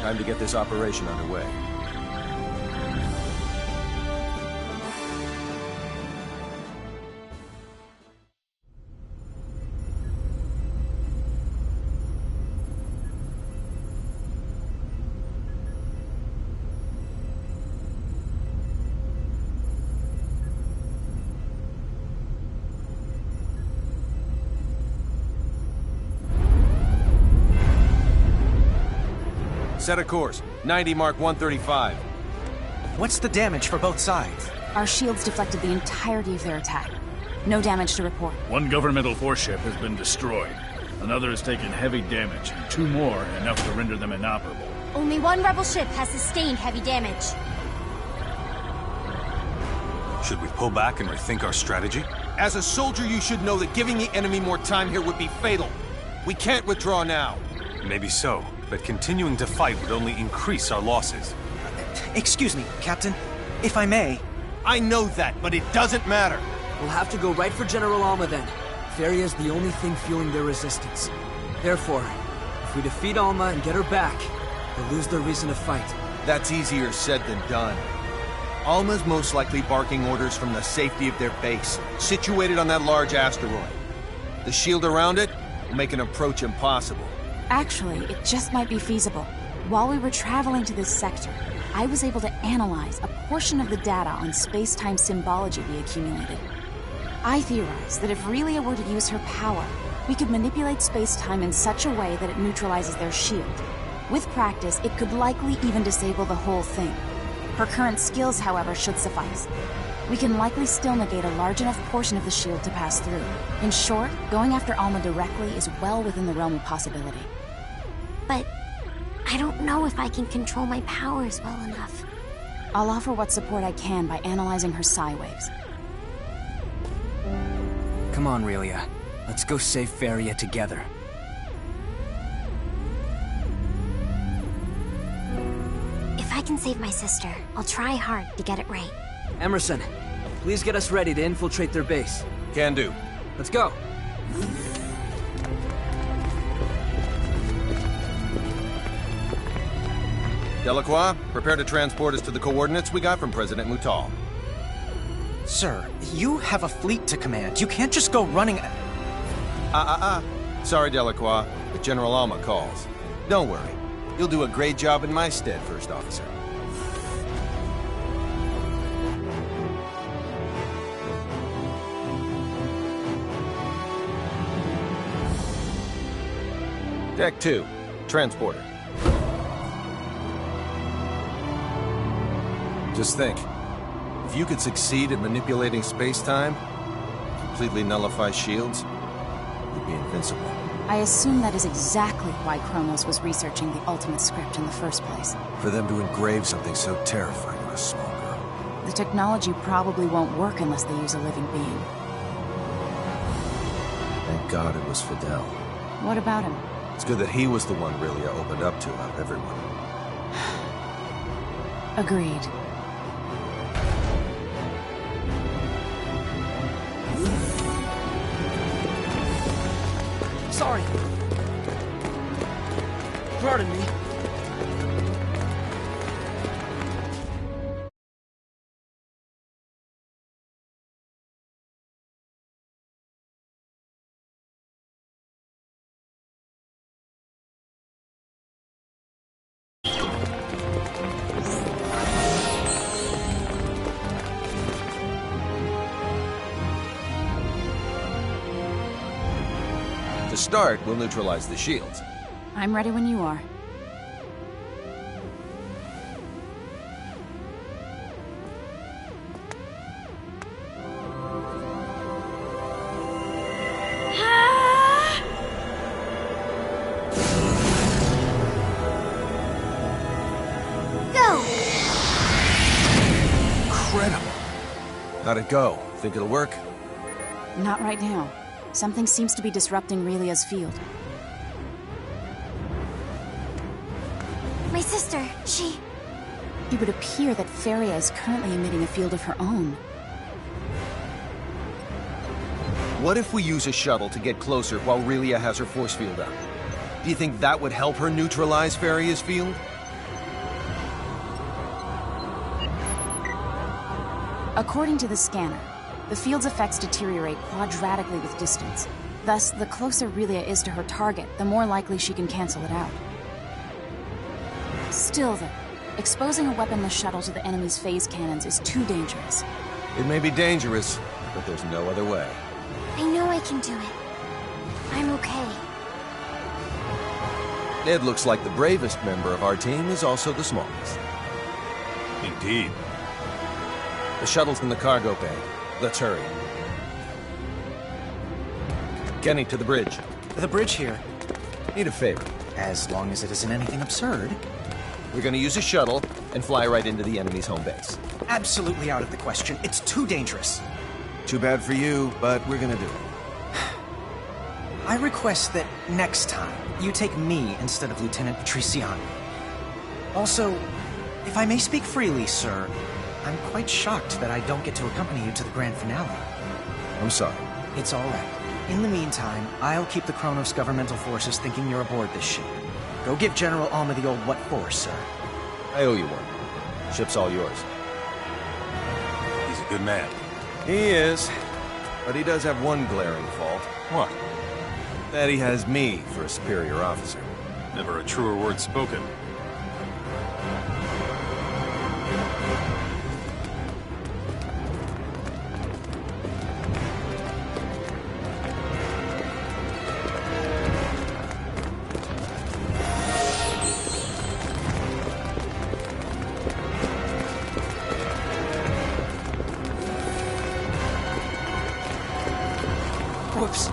Time to get this operation underway. Set a course. 90 Mark 135. What's the damage for both sides? Our shields deflected the entirety of their attack. No damage to report. One governmental force ship has been destroyed. Another has taken heavy damage, and 2 more enough to render them inoperable. Only 1 rebel ship has sustained heavy damage. Should we pull back and rethink our strategy? As a soldier, you should know that giving the enemy more time here would be fatal. We can't withdraw now. Maybe so, but continuing to fight would only increase our losses. Excuse me, Captain. If I may... I know that, but it doesn't matter. We'll have to go right for General Alma then. Feria's the only thing fueling their resistance. Therefore, if we defeat Alma and get her back, they'll lose their reason to fight. That's easier said than done. Alma's most likely barking orders from the safety of their base, situated on that large asteroid. The shield around it will make an approach impossible. Actually, it just might be feasible. While we were traveling to this sector, I was able to analyze a portion of the data on space-time symbology we accumulated. I theorized that if Relia were to use her power, we could manipulate space-time in such a way that it neutralizes their shield. With practice, it could likely even disable the whole thing. Her current skills, however, should suffice. We can likely still negate a large enough portion of the shield to pass through. In short, going after Alma directly is well within the realm of possibility. But I don't know if I can control my powers well enough. I'll offer what support I can by analyzing her psi waves. Come on, Relia. Let's go save Feria together. If I can save my sister, I'll try hard to get it right. Emerson, please get us ready to infiltrate their base. Can do. Let's go. Delacroix, prepare to transport us to the coordinates we got from President Mutal. Sir, you have a fleet to command. You can't just go running... Sorry, Delacroix, but General Alma calls. Don't worry. You'll do a great job in my stead, First Officer. Deck 2, transporter. Just think, if you could succeed at manipulating space-time, completely nullify shields, you'd be invincible. I assume that is exactly why Kronos was researching the ultimate script in the first place. For them to engrave something so terrifying on a small girl. The technology probably won't work unless they use a living being. Thank God it was Fidel. What about him? It's good that he was the one Relia opened up to out of everyone. Agreed. Sorry. Pardon me. To start, we'll neutralize the shields. I'm ready when you are. Go! Incredible. How'd it go? Think it'll work? Not right now. Something seems to be disrupting Relia's field. My sister, she... It would appear that Feria is currently emitting a field of her own. What if we use a shuttle to get closer while Relia has her force field up? Do you think that would help her neutralize Feria's field? According to the scanner, the field's effects deteriorate quadratically with distance. Thus, the closer Relia is to her target, the more likely she can cancel it out. Still, though, exposing a weaponless shuttle to the enemy's phase cannons is too dangerous. It may be dangerous, but there's no other way. I know I can do it. I'm okay. It looks like the bravest member of our team is also the smallest. Indeed. The shuttle's in the cargo bay. Let's hurry. Kenny, to the bridge. The bridge here. Need a favor. As long as it isn't anything absurd. We're gonna use a shuttle and fly right into the enemy's home base. Absolutely out of the question. It's too dangerous. Too bad for you, but we're gonna do it. I request that next time you take me instead of Lieutenant Patriciani. Also, if I may speak freely, sir, I'm quite shocked that I don't get to accompany you to the grand finale. I'm sorry. It's all right. In the meantime, I'll keep the Kronos governmental forces thinking you're aboard this ship. Go give General Alma the old what for, sir. I owe you one. Ship's all yours. He's a good man. He is. But he does have one glaring fault. What? That he has me for a superior officer. Never a truer word spoken. Whoops.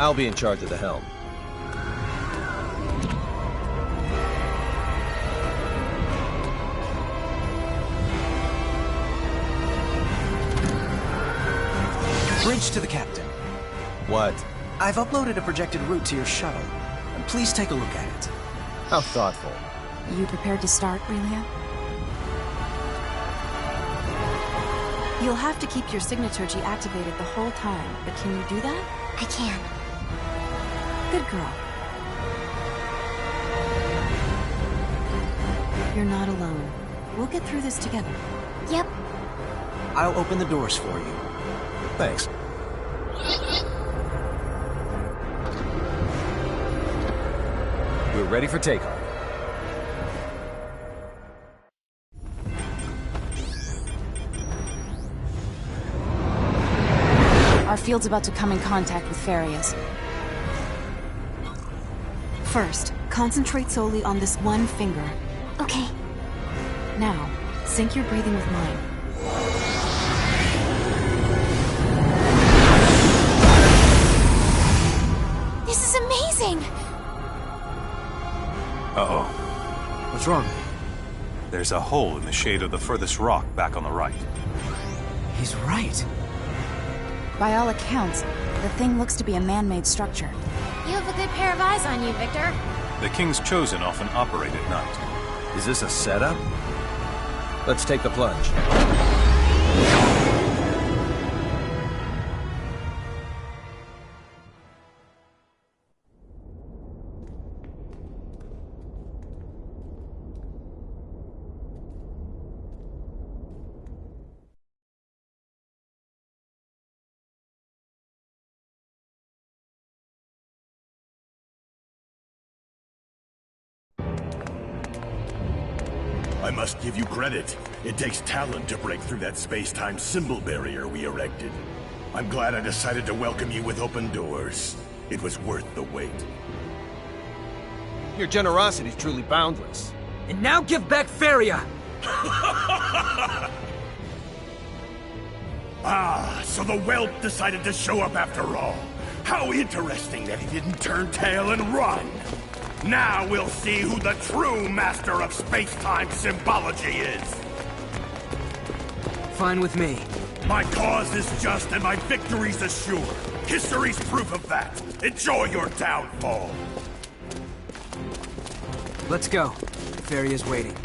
I'll be in charge of the helm. Bridge to the captain. What? I've uploaded a projected route to your shuttle. Please take a look at it. How thoughtful. You prepared to start, Relia? You'll have to keep your signaturgy activated the whole time, but can you do that? I can. Good girl. You're not alone. We'll get through this together. Yep. I'll open the doors for you. Thanks. We're ready for takeoff. Our field's about to come in contact with Farias. First, concentrate solely on this one finger. Okay. Now, sync your breathing with mine. This is amazing! Uh-oh. What's wrong? There's a hole in the shade of the furthest rock back on the right. He's right. By all accounts, the thing looks to be a man-made structure. You have a good pair of eyes on you, Victor. The King's Chosen often operate at night. Is this a setup? Let's take the plunge. I must give you credit. It takes talent to break through that space-time symbol barrier we erected. I'm glad I decided to welcome you with open doors. It was worth the wait. Your generosity is truly boundless. And now give back Faria! Ah, so the whelp decided to show up after all. How interesting that he didn't turn tail and run. Now we'll see who the true master of space-time symbology is. Fine with me. My cause is just and my victory's assured. History's proof of that. Enjoy your downfall. Let's go. Faria's waiting.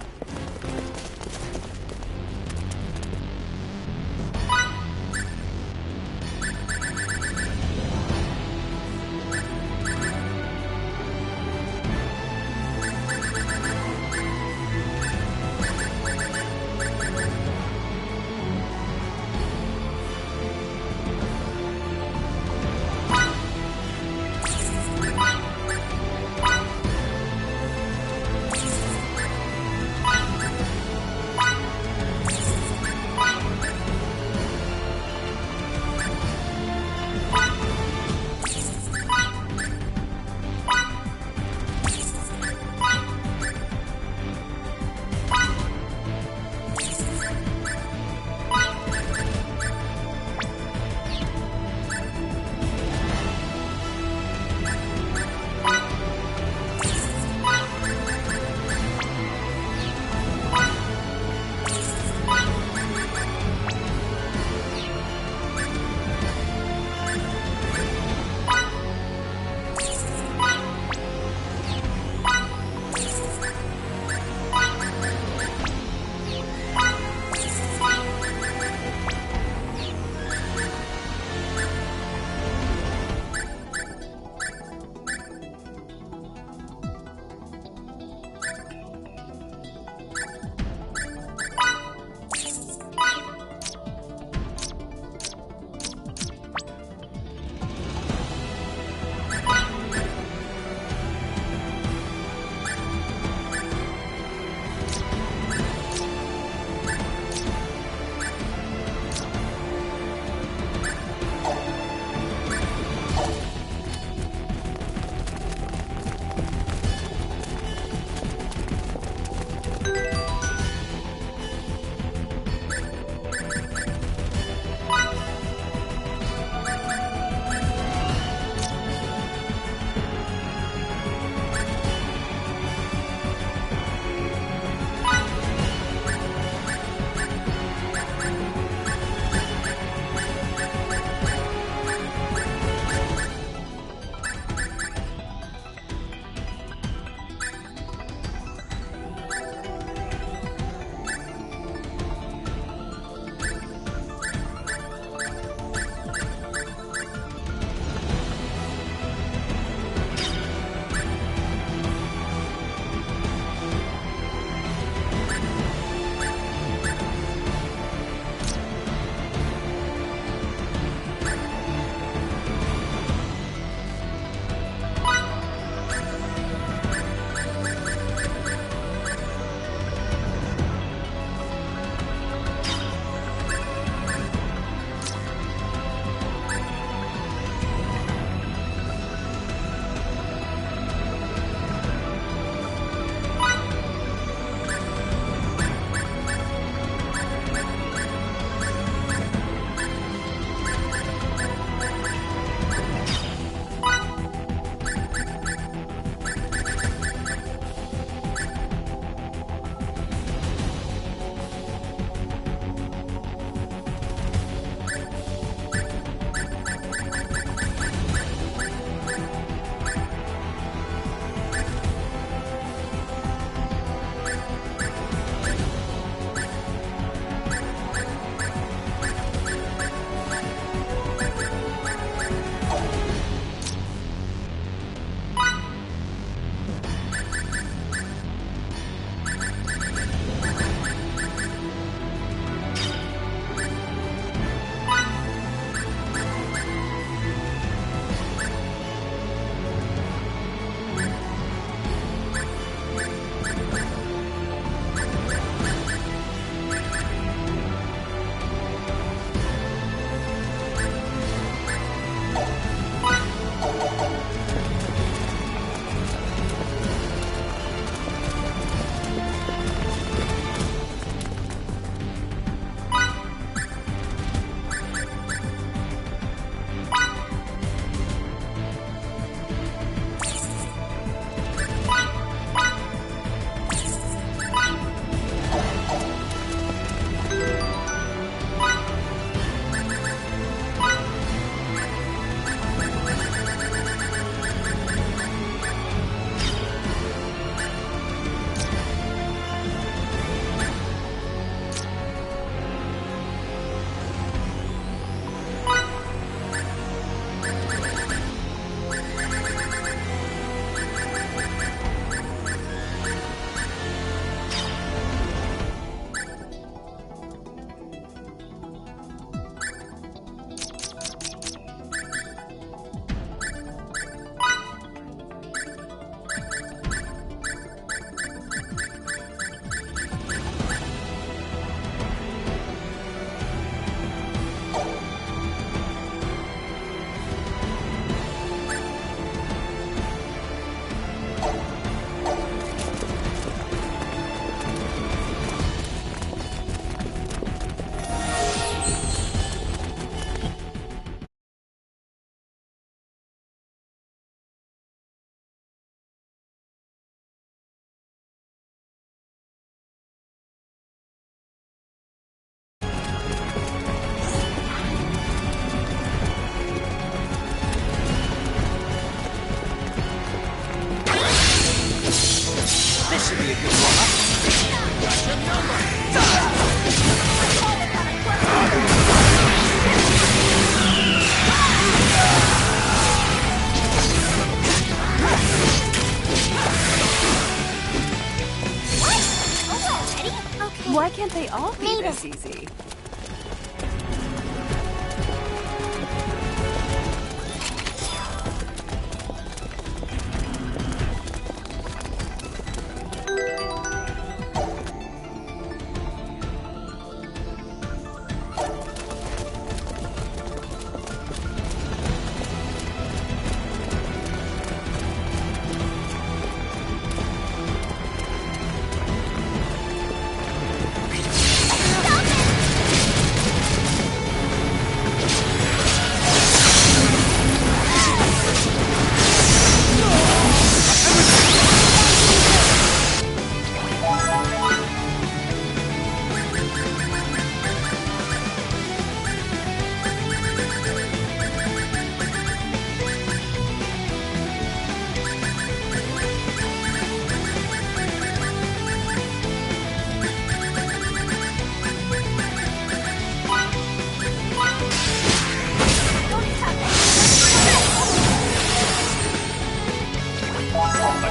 this easy.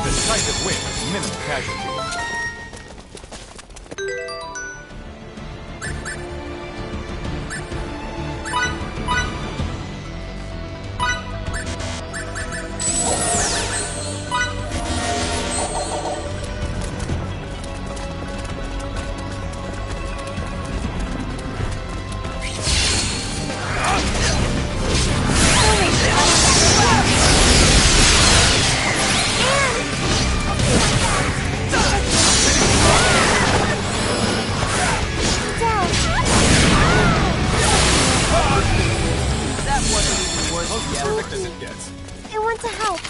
Decisive win with minimal casualties. I want to help.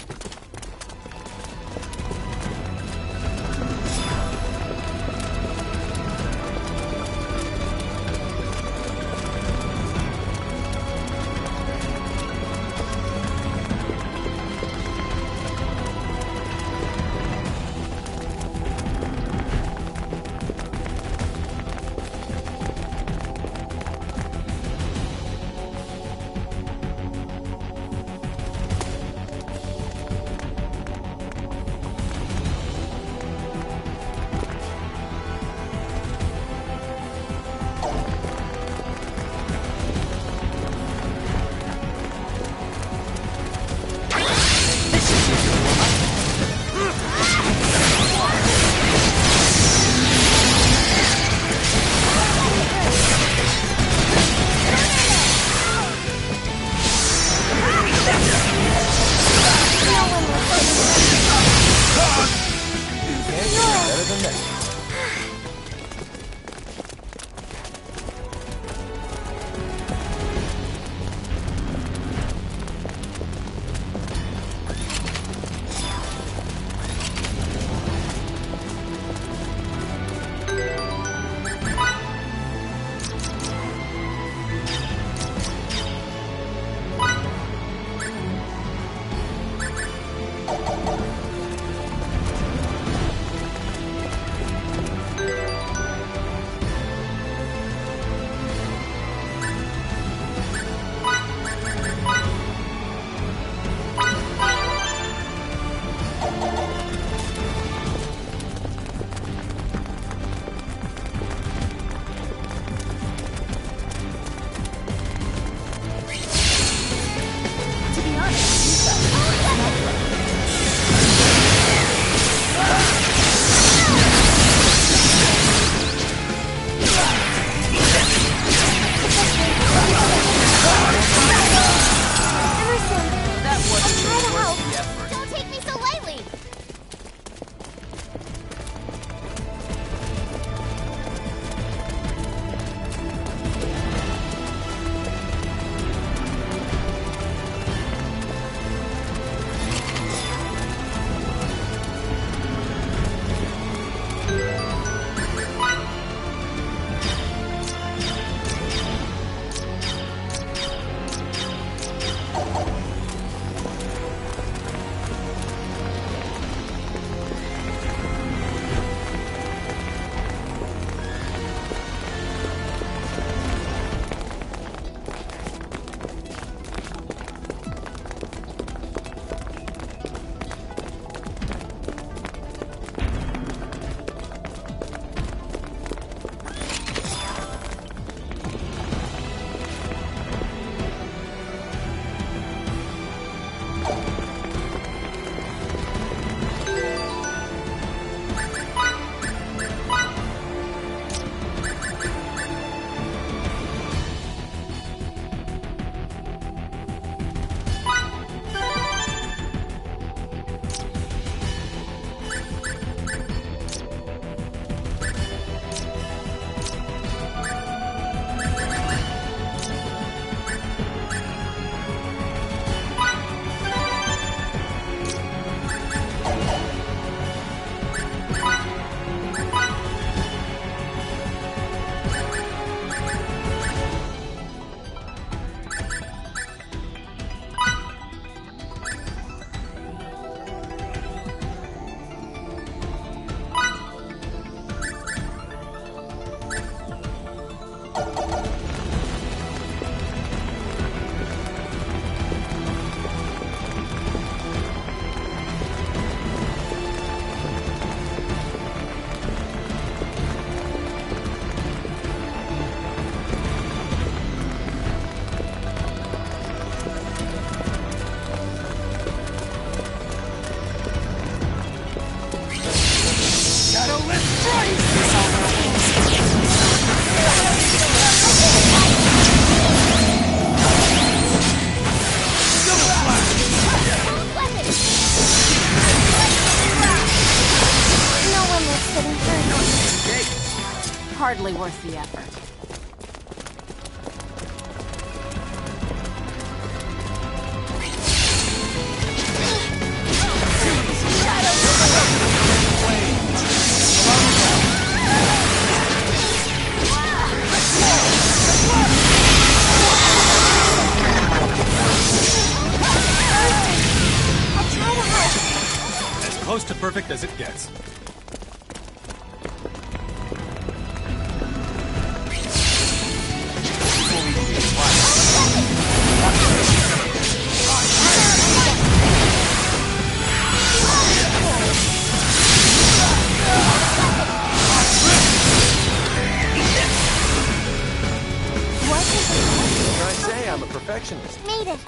worth the effort. As close to perfect as it gets. What can I say? I'm a perfectionist. Made it.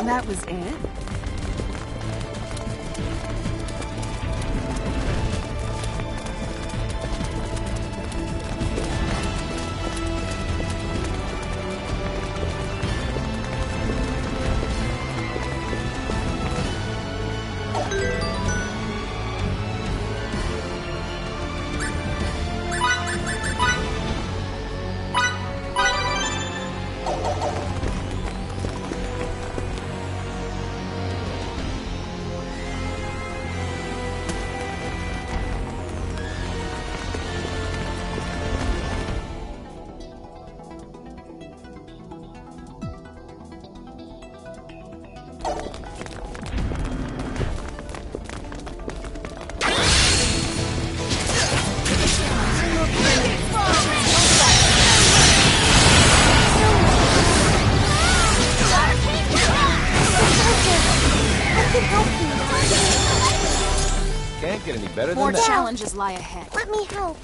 That was it? Can't get any better More than that. challenges lie ahead. Let me help.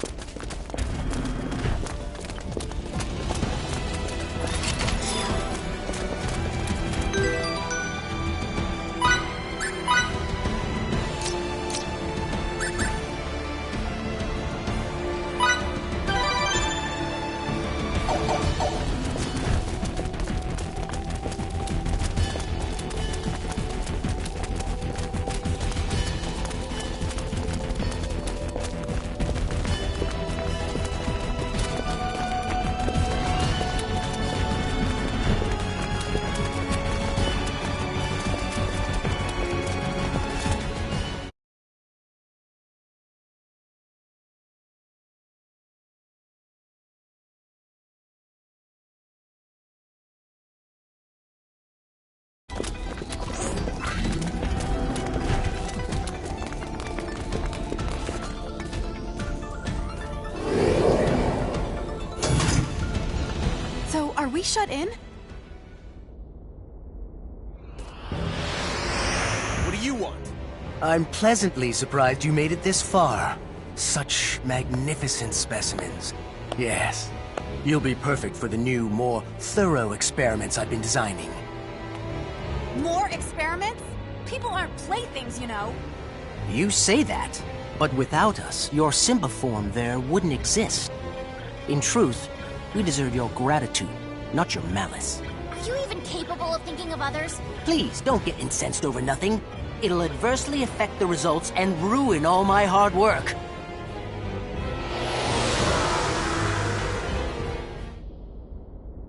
Are we shut in? What do you want? I'm pleasantly surprised you made it this far. Such magnificent specimens. Yes. You'll be perfect for the new, more thorough experiments I've been designing. More experiments? People aren't playthings, you know. You say that, but without us, your Simba form there wouldn't exist. In truth, we deserve your gratitude, not your malice. Are you even capable of thinking of others? Please, don't get incensed over nothing. It'll adversely affect the results and ruin all my hard work.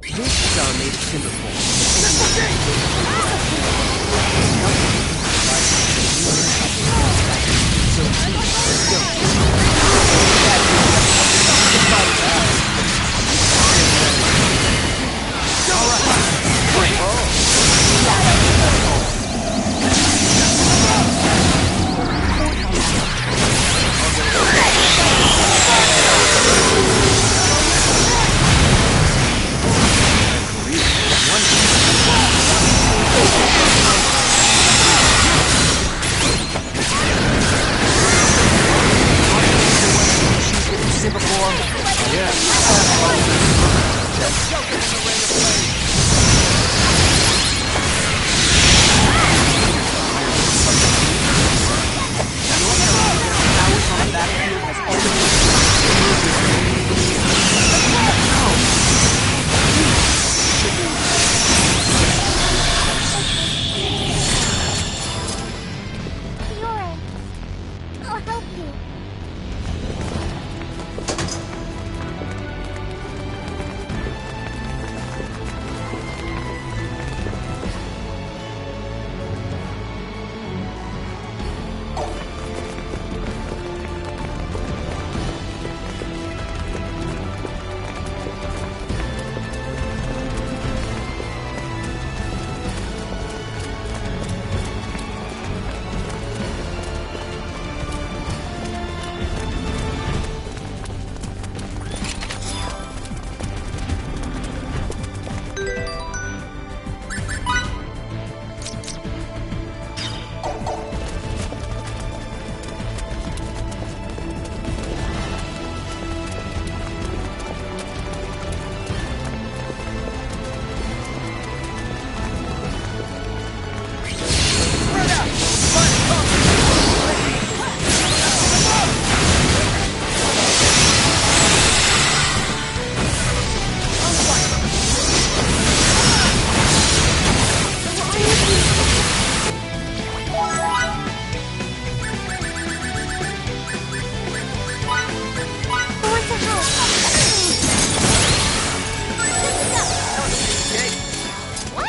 This is our native Simba form. I'll help you.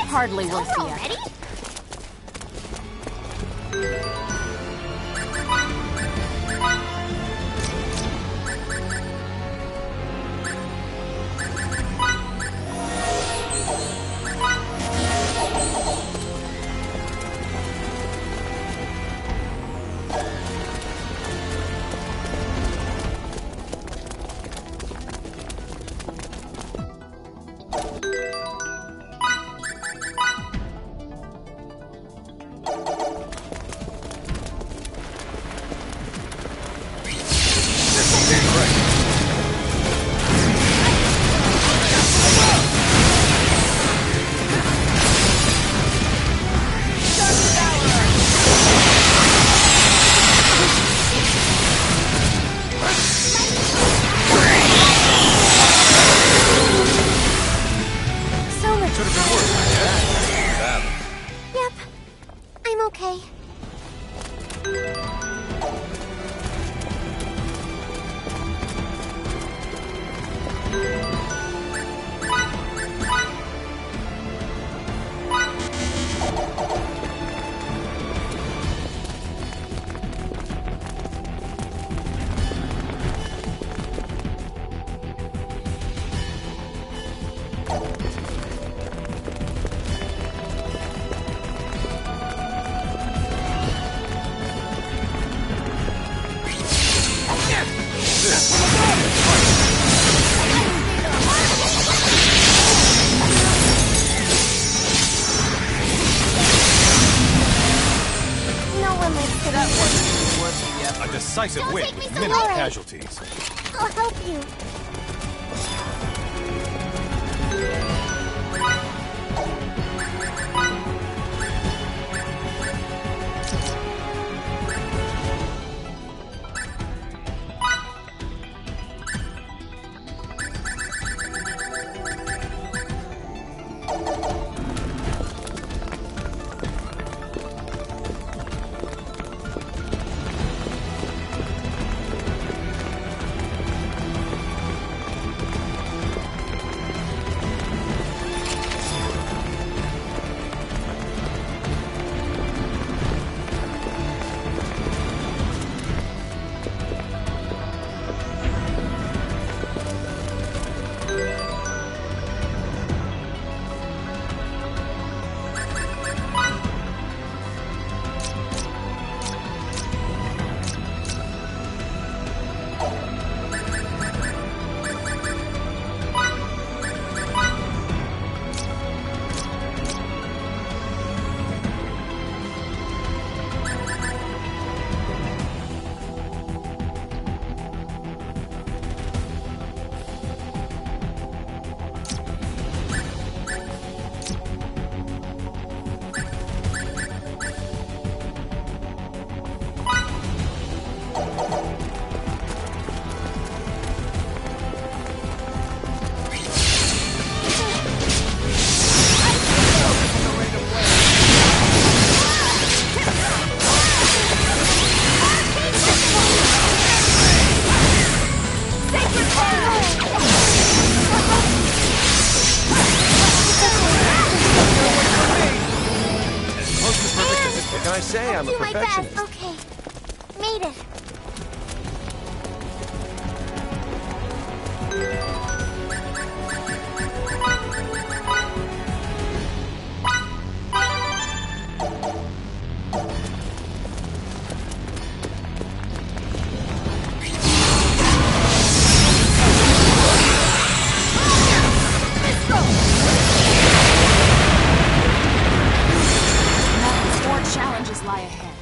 Hardly will see Already? decisive Don't win take me with so minimal late. casualties. I'll help you. Can I say I'm a Do my best. perfectionist? Okay. Made it. More challenges lie ahead.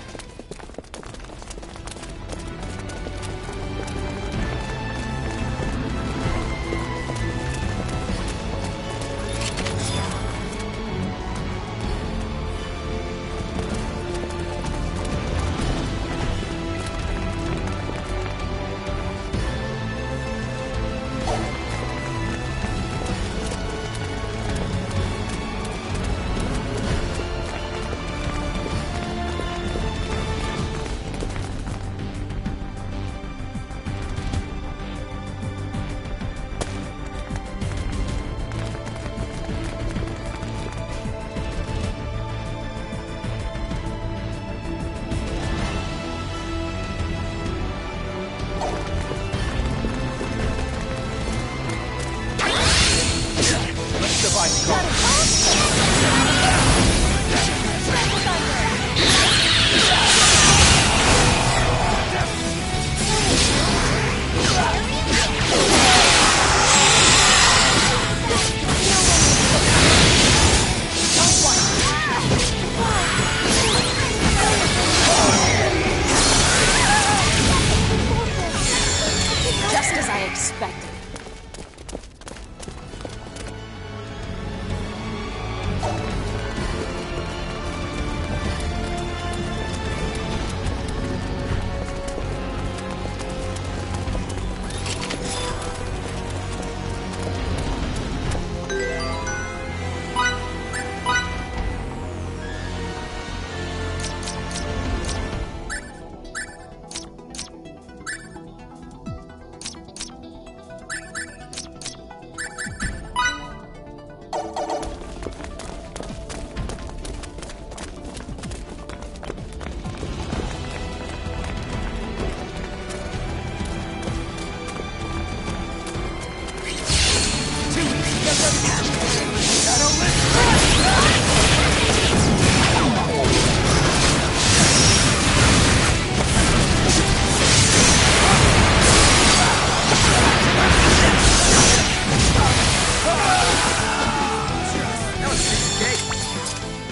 Just as I expected.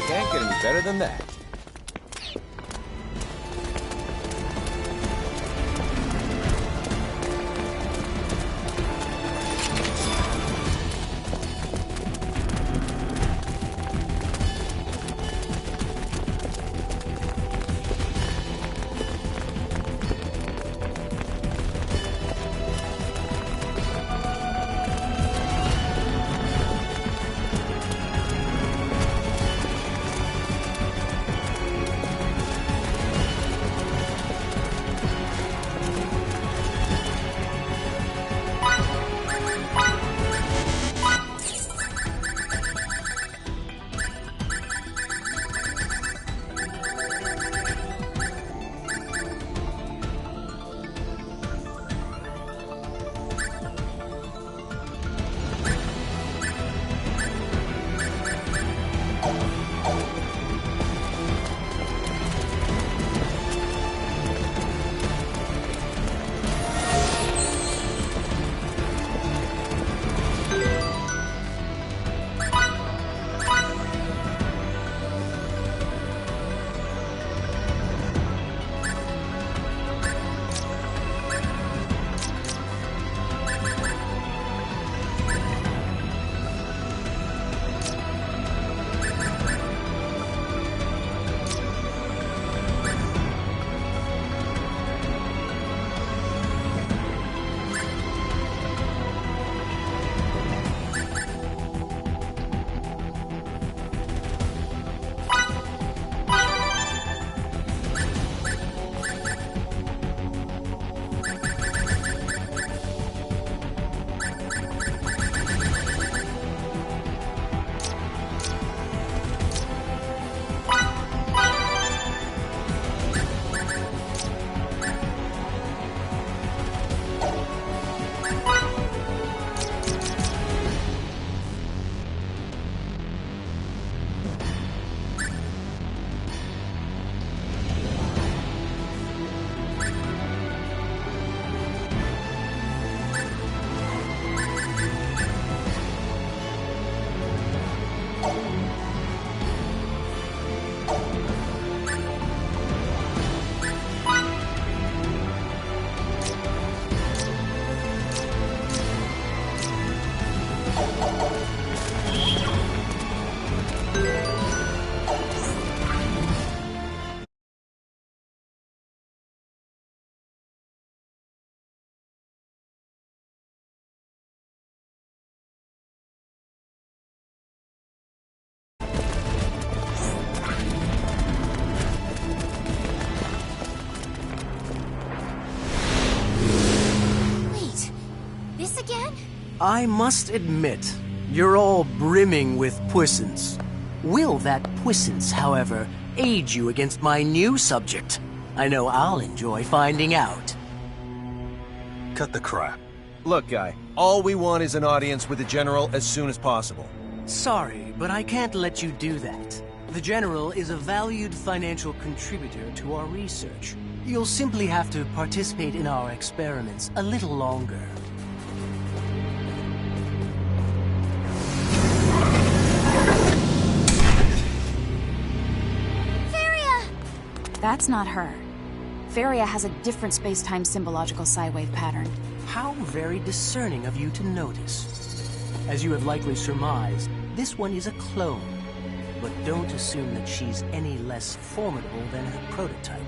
Can't get any better than that. I must admit, you're all brimming with puissance. Will that puissance, however, aid you against my new subject? I know I'll enjoy finding out. Cut the crap. Look, guy, all we want is an audience with the General as soon as possible. Sorry, but I can't let you do that. The General is a valued financial contributor to our research. You'll simply have to participate in our experiments a little longer. That's not her. Feria has a different space-time symbological psi-wave pattern. How very discerning of you to notice. As you have likely surmised, this one is a clone. But don't assume that she's any less formidable than her prototype.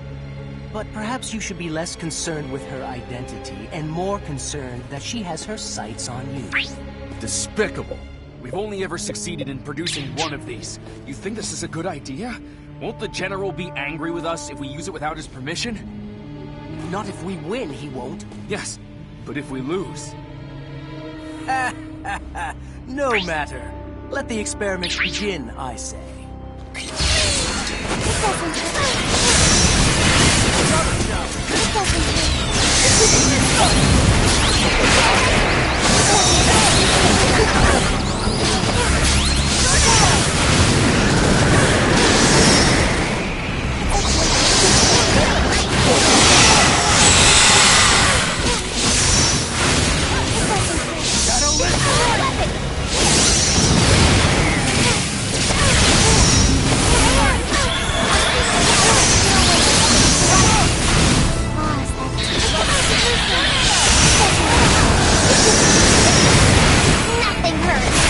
But perhaps you should be less concerned with her identity and more concerned that she has her sights on you. Despicable. We've only ever succeeded in producing one of these. You think this is a good idea? Won't the General be angry with us if we use it without his permission? Not if we win, he won't. Yes, but if we lose... No matter. Let the experiment begin, I say. Nothing hurts.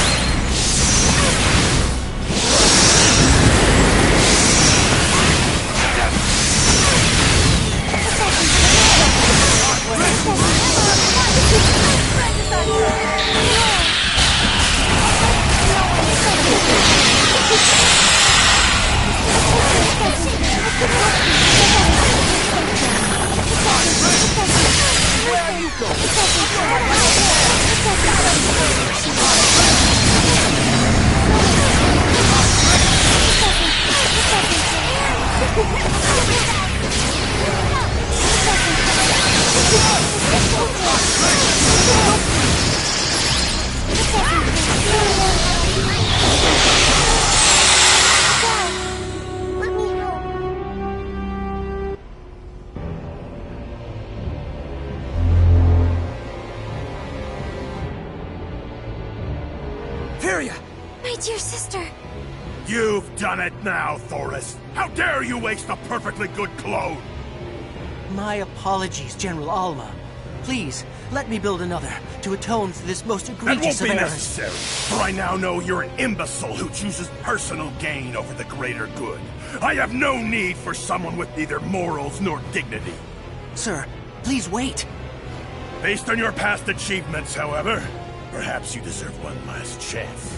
Where are you My dear sister. You've done it now, Thoris. How dare you waste a perfectly good clone? My apologies, General Alma. Please, let me build another to atone for this most egregious That won't be errors. necessary, for I now know you're an imbecile who chooses personal gain over the greater good. I have no need for someone with neither morals nor dignity. Sir, please wait. Based on your past achievements, however, perhaps you deserve one last chance.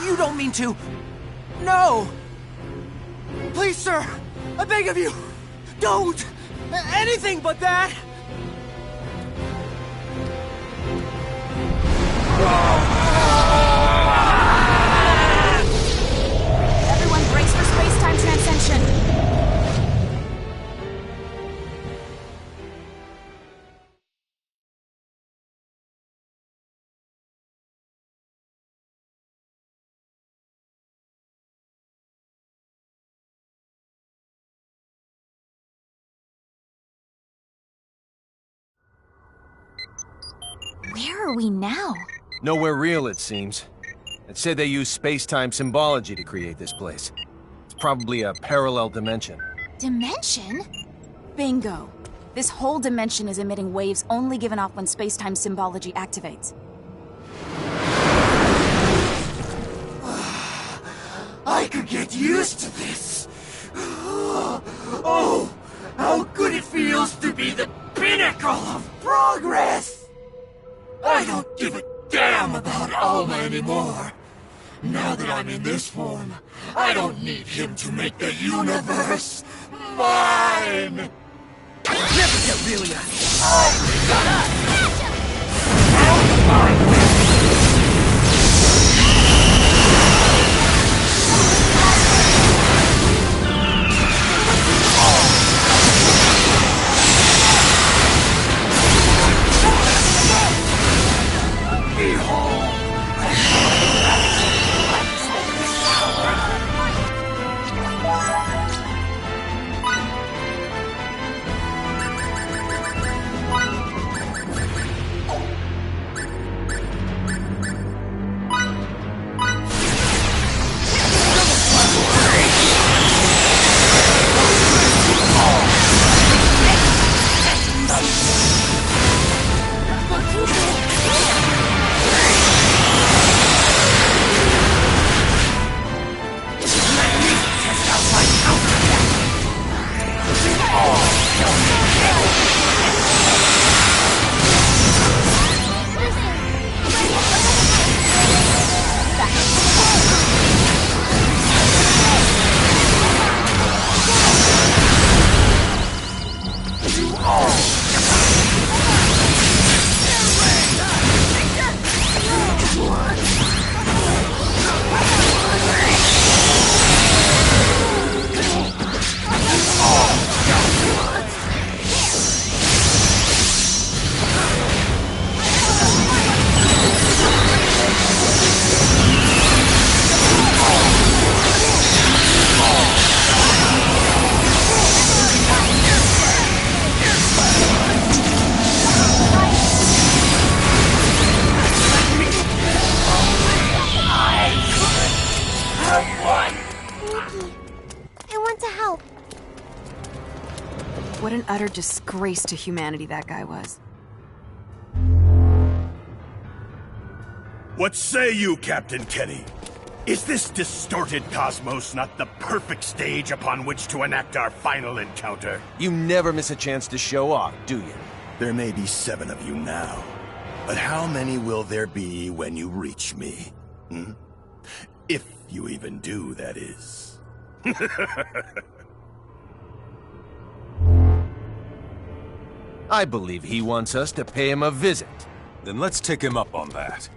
You don't mean to... No! Please, sir! I beg of you! Don't! Anything but that! Everyone brace for space-time transcension! Where are we now? Nowhere real, it seems. It said they use space-time symbology to create this place. It's probably a parallel dimension. Dimension? Bingo! This whole dimension is emitting waves only given off when space-time symbology activates. I could get used to this! Oh, how good it feels to be the pinnacle of progress! I don't give a damn about Alma anymore. Now that I'm in this form, I don't need him to make the universe mine! Never What an utter disgrace to humanity that guy was. What say you, Captain Kenny? Is this distorted cosmos not the perfect stage upon which to enact our final encounter? You never miss a chance to show off, do you? There may be 7 of you now, but how many will there be when you reach me? Hmm? If you even do, that is. I believe he wants us to pay him a visit. Then let's take him up on that.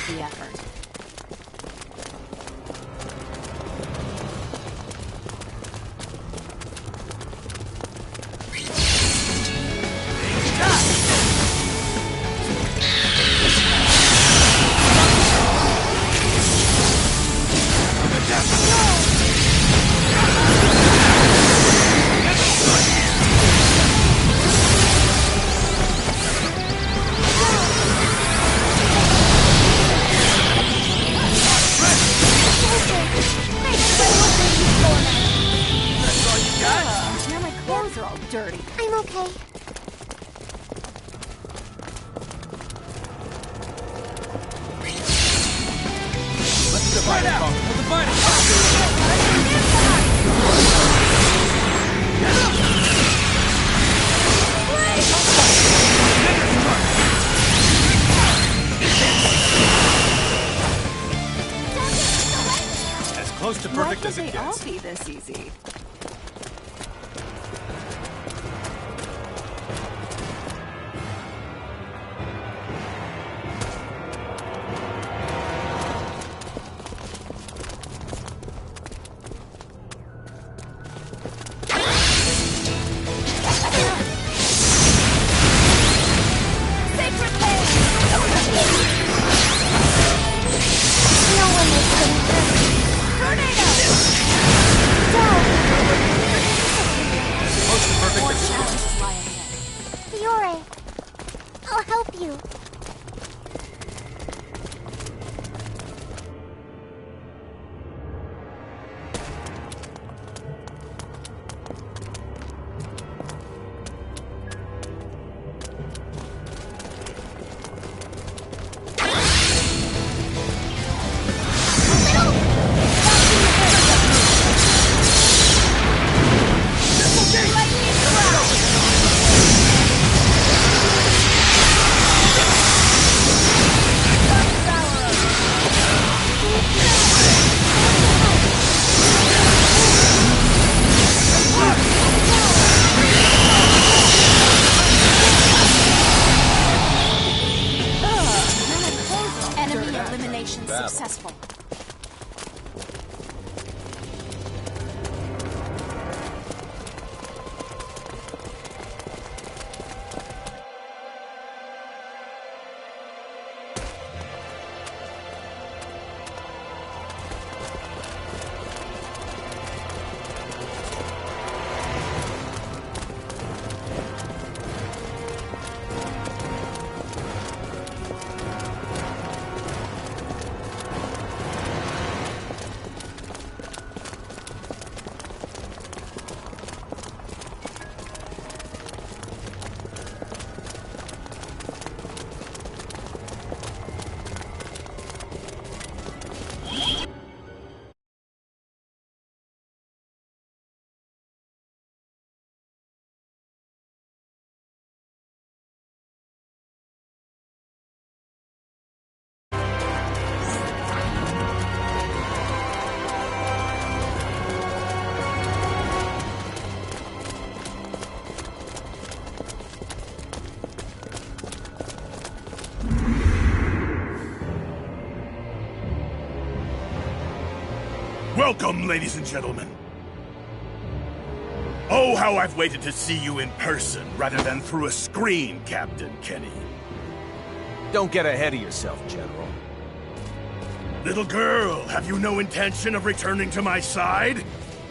the effort. Now my clothes are all dirty. I'm okay. Let's divide and conquer. We'll divide and conquer. As close to Why perfect can't as it they all gets. be this easy? More challenges lie ahead. Fiore, I'll help you. Enemy elimination successful. Welcome, ladies and gentlemen. Oh, how I've waited to see you in person rather than through a screen, Captain Kenny. Don't get ahead of yourself, General. Little girl, have you no intention of returning to my side?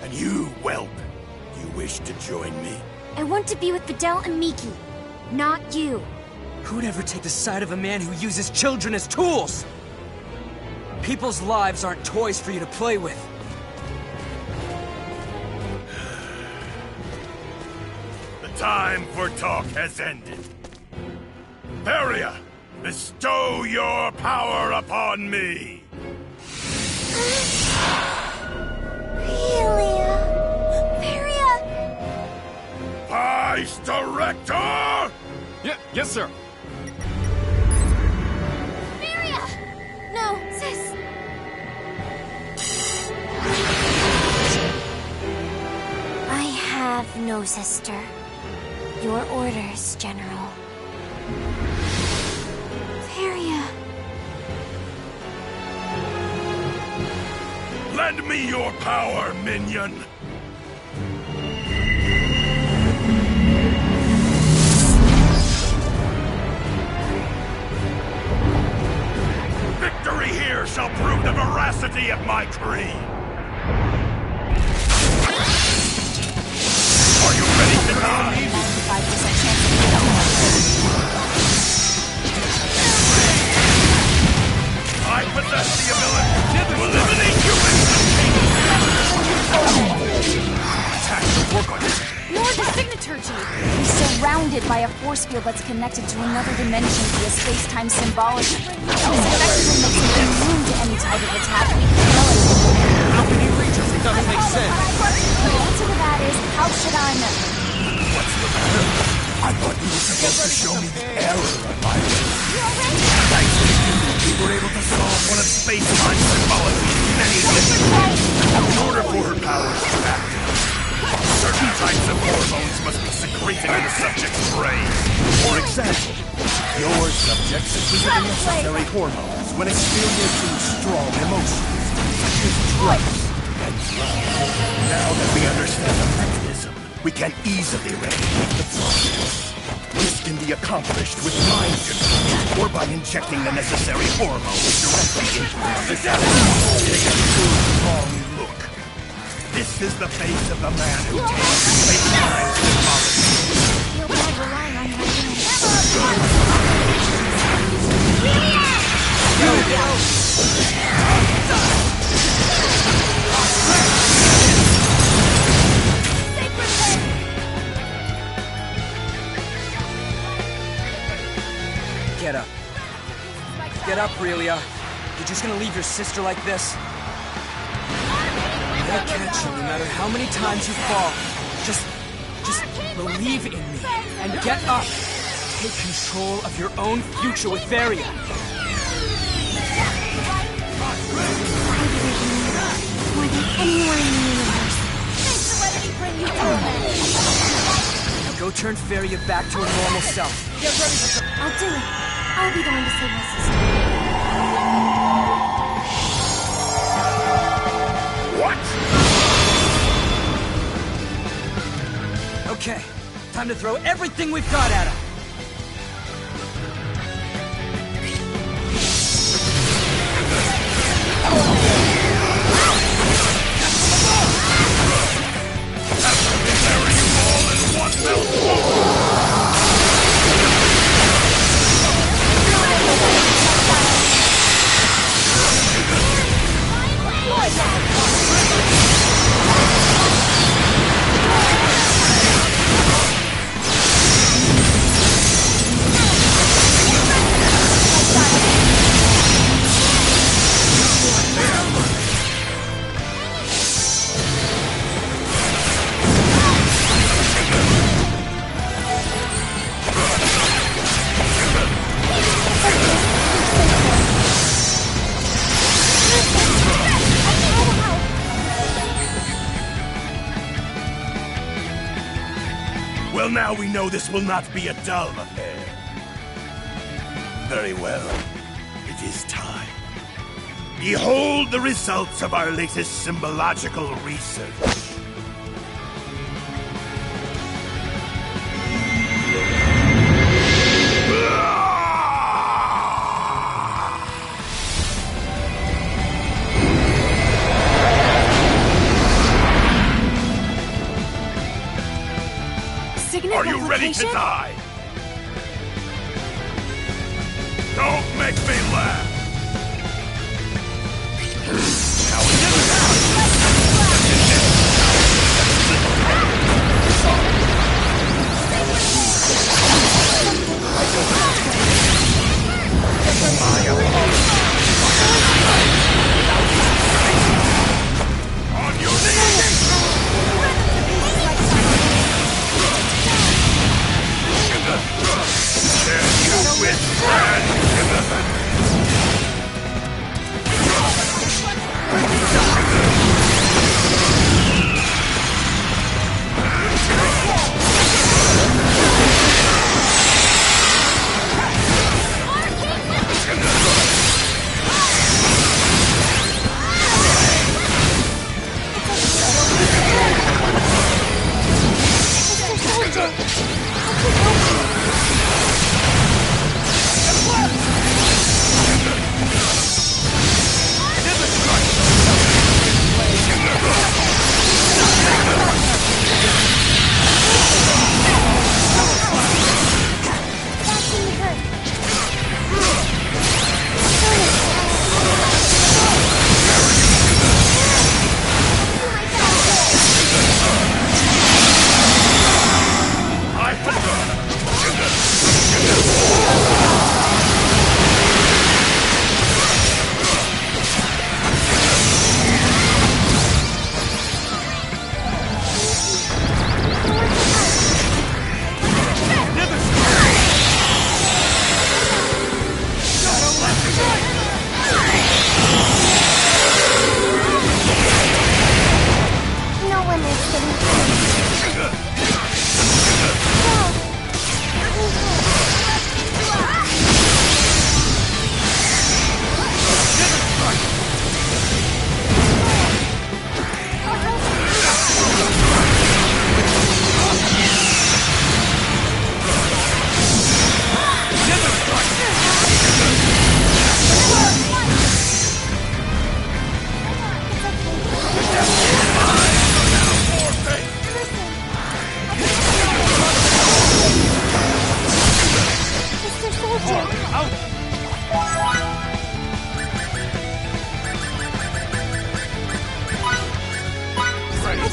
And you, whelp, do you wish to join me? I want to be with Videl and Miki, not you. Who'd ever take the side of a man who uses children as tools? People's lives aren't toys for you to play with. The time for talk has ended. Varia, bestow your power upon me! Vice Director! Yes, sir. No, sis. I have no sister. Your orders, General. Varia. Lend me your power, minion! Victory here shall prove the veracity of my creed! Are you ready to die? 5% chance of killing. I possess the ability to eliminate humans! Attack the work on it! You're the signaturgy! He's surrounded by a force field that's connected to another dimension via space-time symbology. This effectively makes him immune to any type of attack we can kill him. How can he reach us? It doesn't make sense. The answer to that is, how should I know? What's the matter? I thought you were supposed to show me the error of my way. Thanks to you, we were able to solve one of space-time symbology's many mysteries. In order for her powers to activate, certain types of hormones must be secreted in the subject's brain. For example, your subject secreted the necessary hormones when experiencing strong emotions, such as trust and love. Now that we understand the mechanism, we can easily replicate the process. This can be accomplished with mind control, or by injecting the necessary hormones directly into the system. Take a good, long look. This is the face of the man who takes space-time symbology. Feel bad relying on my Get up. Get up, Relia. You're just gonna leave your sister like this? I'll catch you no matter how many times you fall. Just believe in me and get up. Take control of your own future with Varia. More than anyone in the universe. Thanks for letting me bring you torment. Now go turn Varia back to her normal self. Get ready for I'll do it. I'll be the one to save my sister. What? Okay, time to throw everything we've got at him. Bury you all in one fell swoop! Well, now we know this will not be a dull affair. Very well. It is time. Behold the results of our latest symbological research. Are you ready to die? Don't make me laugh! On your knees! Can you withstand Timothy?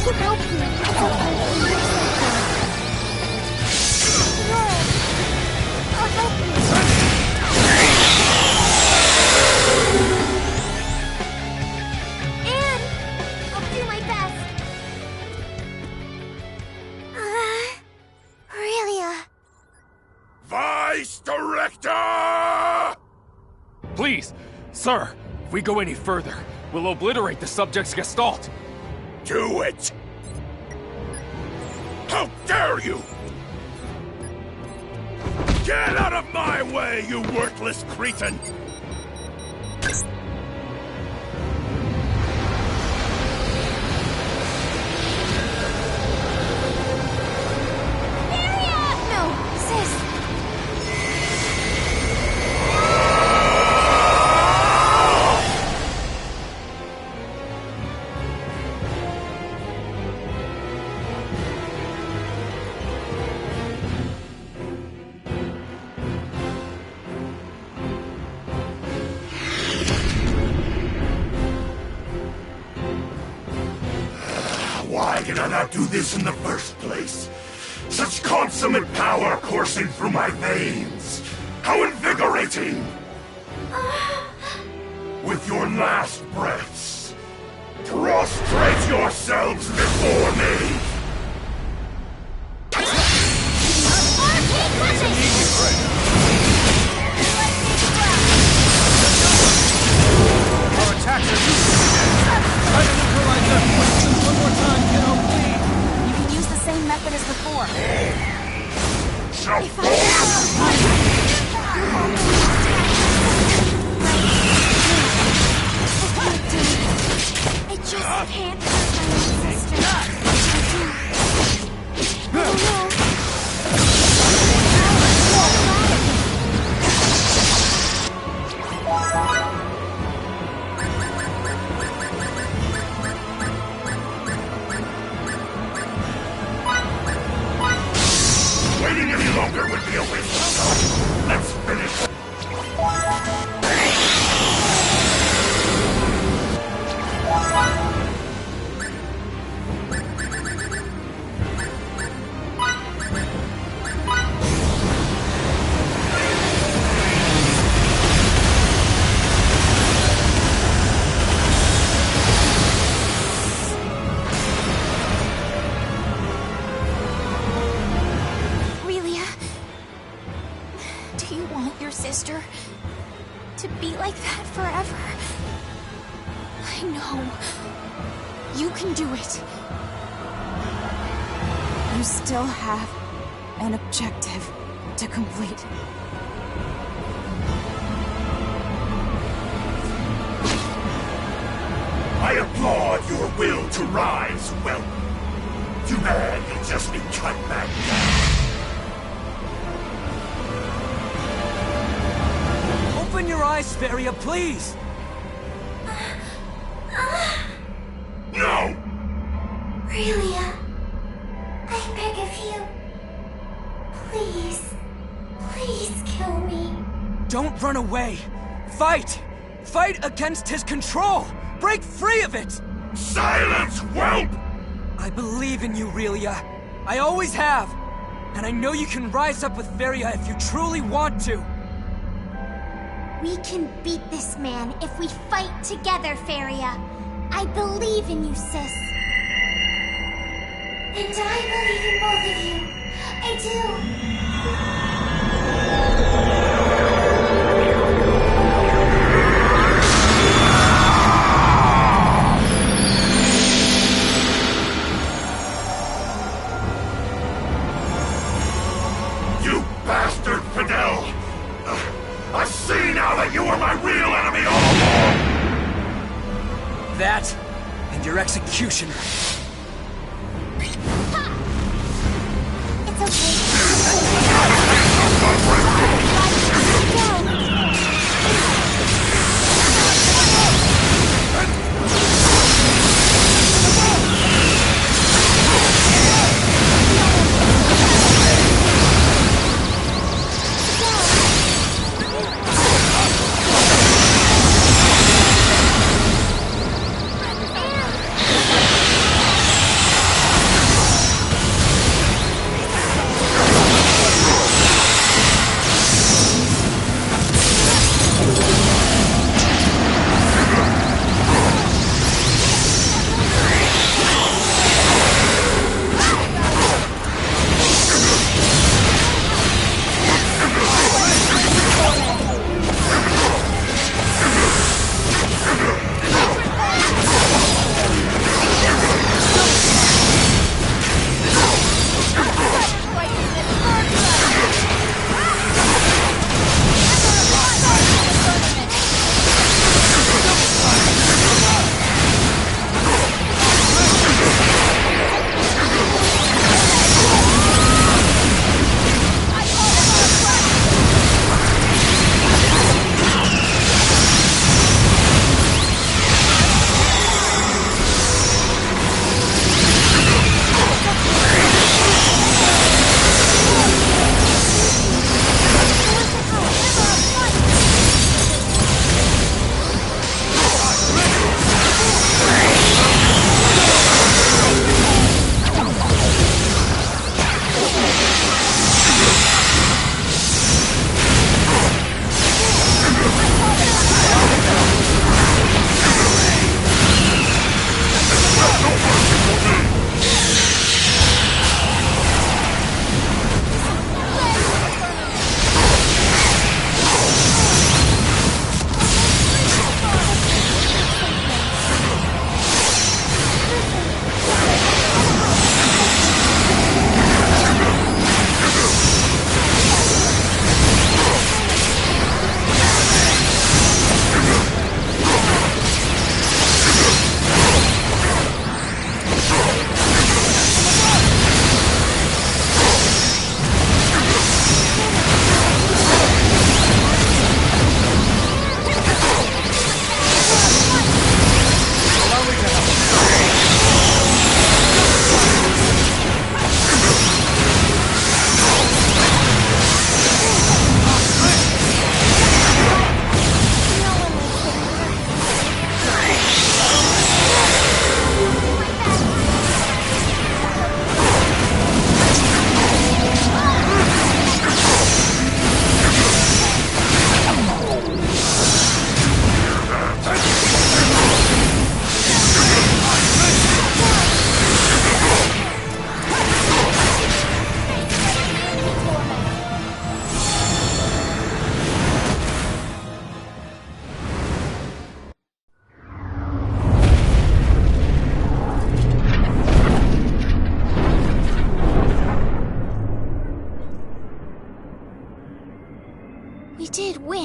can help you. It's okay. You're I'll help you. And I'll do my best. Aurelia. Vice Director! Please, sir, if we go any further, we'll obliterate the subject's gestalt. Do it! How dare you! Get out of my way, you worthless cretin! No, sis. Why did I not do this in the first place? Such consummate power coursing through my veins! How invigorating! With your last breaths, prostrate yourselves before me! Our attacks are useless again. Try to neutralize them. One more time, kiddo, please. You can use the same method as before. I just can't hurt my own sister. I don't know. Waiting any longer would be a waste of time. Let's finish. Aurelia, do you want your sister to be like that forever? I know. You can do it. You still have an objective to complete. I applaud your will to rise, well. Too bad you'll just be cut back down. Open your eyes, Feria, please! No! Aurelia, I beg of you. Please, please kill me. Don't run away! Fight! Fight against his control! Break free of it! Silence, whelp! I believe in you, Aurelia. I always have. And I know you can rise up with Feria if you truly want to. We can beat this man if we fight together, Feria. I believe in you, sis. And I believe in both of you. I You bastard, Fidel! I see now that you are my real enemy all along! That, and your executioner. It's okay.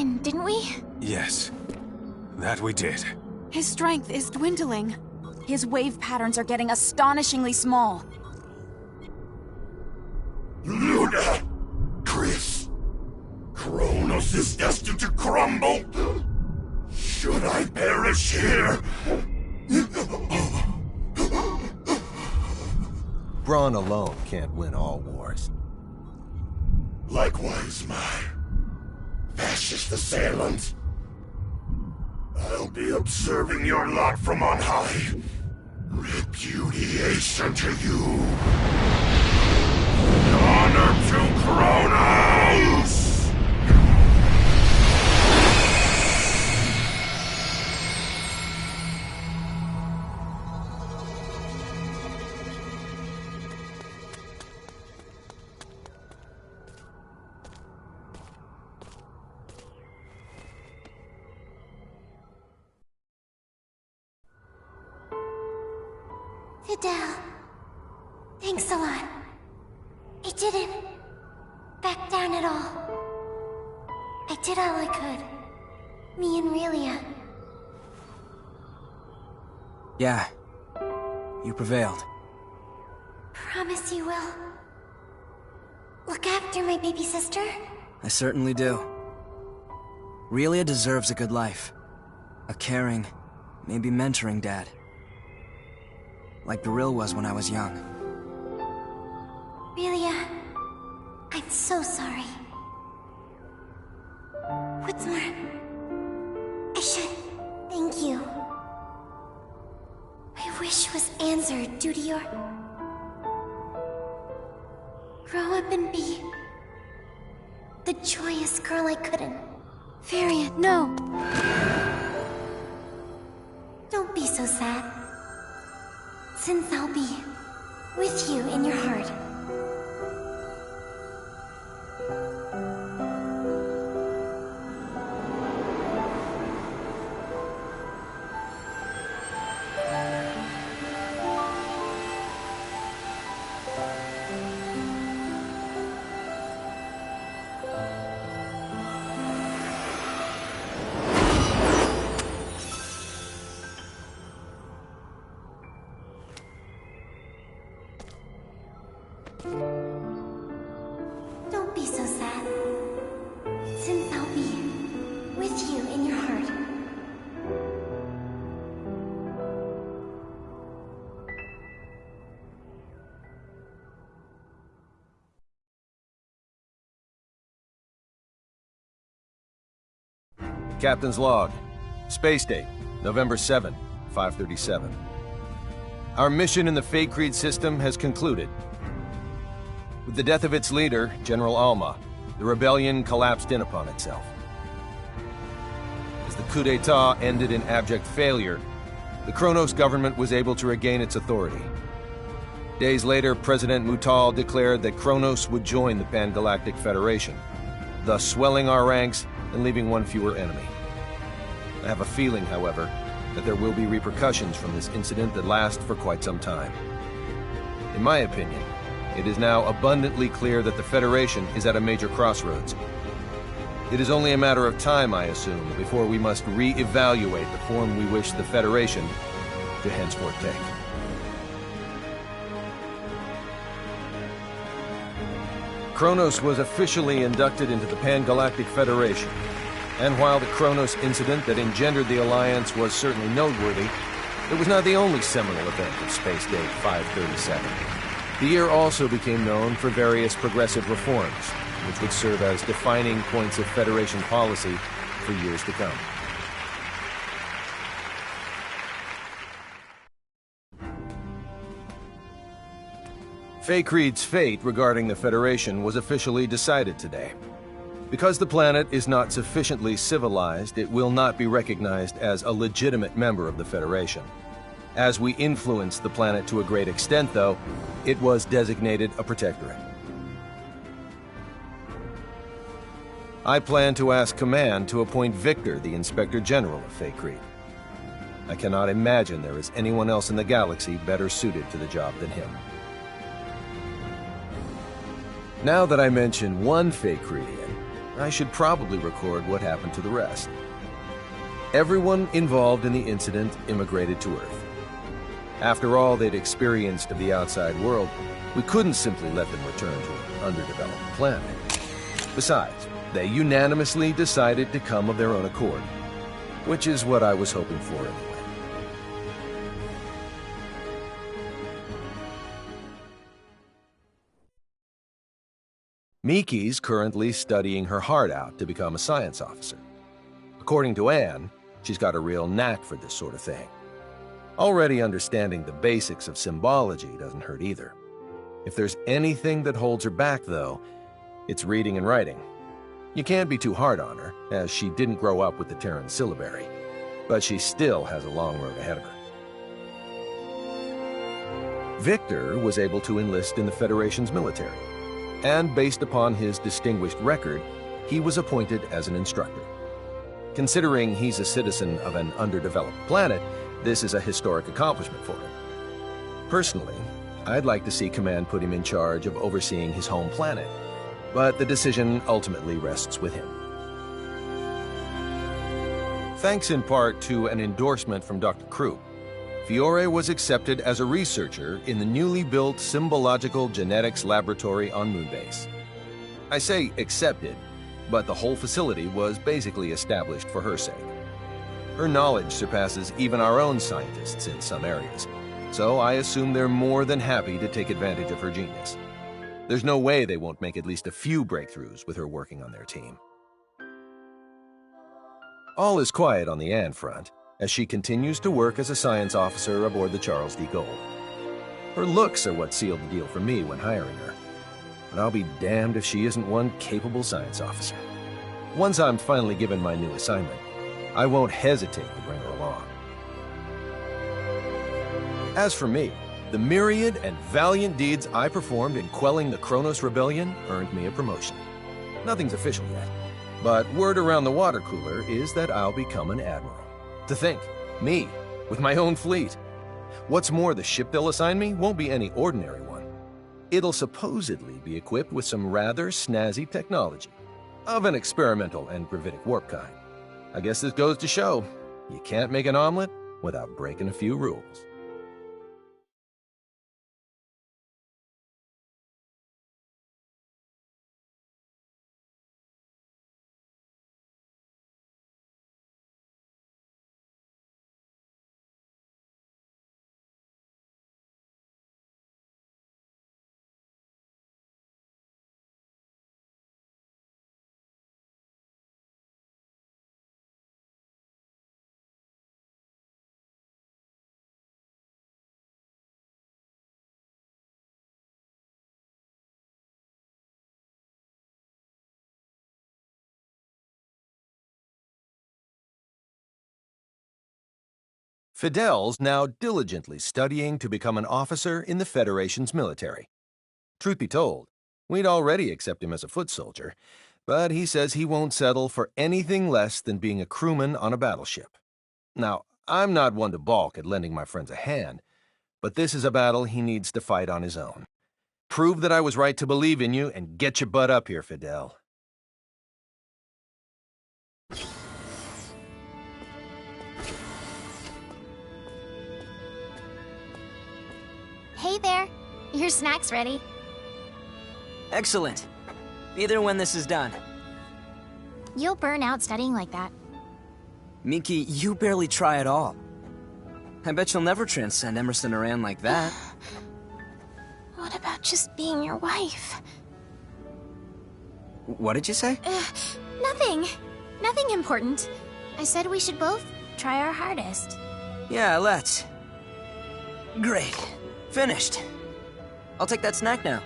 win, didn't we? Yes, that we did. His strength is dwindling. His wave patterns are getting astonishingly small. Luna! Chris! Kronos is destined to crumble! Should I perish here? Brawn alone can't win all wars. Likewise, my fascist assailant. I'll be observing your lot from on high. Repudiation to you. Honor to Kronos! Fidel, thanks a lot. I didn't back down at all. I did all I could. Me and Relia. Yeah. You prevailed. Promise you will. Look after my baby sister? I certainly do. Relia deserves a good life. A caring, maybe mentoring dad. Like Beryl was when I was young. Relia, I'm so sorry. What's more, I should thank you. My wish was answered due to your... grow up and be... the joyous girl I couldn't. Varia, no! Don't be so sad. Since I'll be with you in your heart. Don't be so sad. Since I'll be with you in your heart. Captain's log. Space date, November 7, 537. Our mission in the Fate Creed system has concluded. With the death of its leader, General Alma, the rebellion collapsed in upon itself. As the coup d'etat ended in abject failure, the Kronos government was able to regain its authority. Days later, President Mutal declared that Kronos would join the Pan-Galactic Federation, thus swelling our ranks and leaving one fewer enemy. I have a feeling, however, that there will be repercussions from this incident that last for quite some time. In my opinion, it is now abundantly clear that the Federation is at a major crossroads. It is only a matter of time, I assume, before we must re-evaluate the form we wish the Federation to henceforth take. Kronos was officially inducted into the Pan-Galactic Federation, and while the Kronos incident that engendered the Alliance was certainly noteworthy, it was not the only seminal event of Space Date 537. The year also became known for various progressive reforms, which would serve as defining points of Federation policy for years to come. Fate Creed's fate regarding the Federation was officially decided today. Because the planet is not sufficiently civilized, it will not be recognized as a legitimate member of the Federation. As we influenced the planet to a great extent, though, it was designated a protectorate. I plan to ask Command to appoint Victor the Inspector General of Fate Creed. I cannot imagine there is anyone else in the galaxy better suited to the job than him. Now that I mention one Fate Creedian, I should probably record what happened to the rest. Everyone involved in the incident immigrated to Earth. After all they'd experienced of the outside world, we couldn't simply let them return to an underdeveloped planet. Besides, they unanimously decided to come of their own accord, which is what I was hoping for anyway. Miki's currently studying her heart out to become a science officer. According to Anne, she's got a real knack for this sort of thing. Already understanding the basics of symbology doesn't hurt either. If there's anything that holds her back, though, it's reading and writing. You can't be too hard on her, as she didn't grow up with the Terran syllabary, but she still has a long road ahead of her. Victor was able to enlist in the Federation's military, and based upon his distinguished record, he was appointed as an instructor. Considering he's a citizen of an underdeveloped planet, this is a historic accomplishment for him. Personally, I'd like to see Command put him in charge of overseeing his home planet, but the decision ultimately rests with him. Thanks in part to an endorsement from Dr. Krupp, Fiore was accepted as a researcher in the newly built Symbological Genetics Laboratory on Moonbase. I say accepted, but the whole facility was basically established for her sake. Her knowledge surpasses even our own scientists in some areas, so I assume they're more than happy to take advantage of her genius. There's no way they won't make at least a few breakthroughs with her working on their team. All is quiet on the Anne front, as she continues to work as a science officer aboard the Charles D. Gold. Her looks are what sealed the deal for me when hiring her, but I'll be damned if she isn't one capable science officer. Once I'm finally given my new assignment, I won't hesitate to bring her along. As for me, the myriad and valiant deeds I performed in quelling the Kronos Rebellion earned me a promotion. Nothing's official yet, but word around the water cooler is that I'll become an admiral. To think, me, with my own fleet. What's more, the ship they'll assign me won't be any ordinary one. It'll supposedly be equipped with some rather snazzy technology, of an experimental and gravitic warp kind. I guess this goes to show, you can't make an omelet without breaking a few rules. Fidel's now diligently studying to become an officer in the Federation's military. Truth be told, we'd already accept him as a foot soldier, but he says he won't settle for anything less than being a crewman on a battleship. Now, I'm not one to balk at lending my friends a hand, but this is a battle he needs to fight on his own. Prove that I was right to believe in you and get your butt up here, Fidel. Hey there. Your snack's ready. Excellent. Be there when this is done. You'll burn out studying like that. Miki, you barely try at all. I bet you'll never transcend Emerson or Anne like that. What about just being your wife? What did you say? Nothing. Nothing important. I said we should both try our hardest. Yeah, let's. Great. Finished. I'll take that snack now.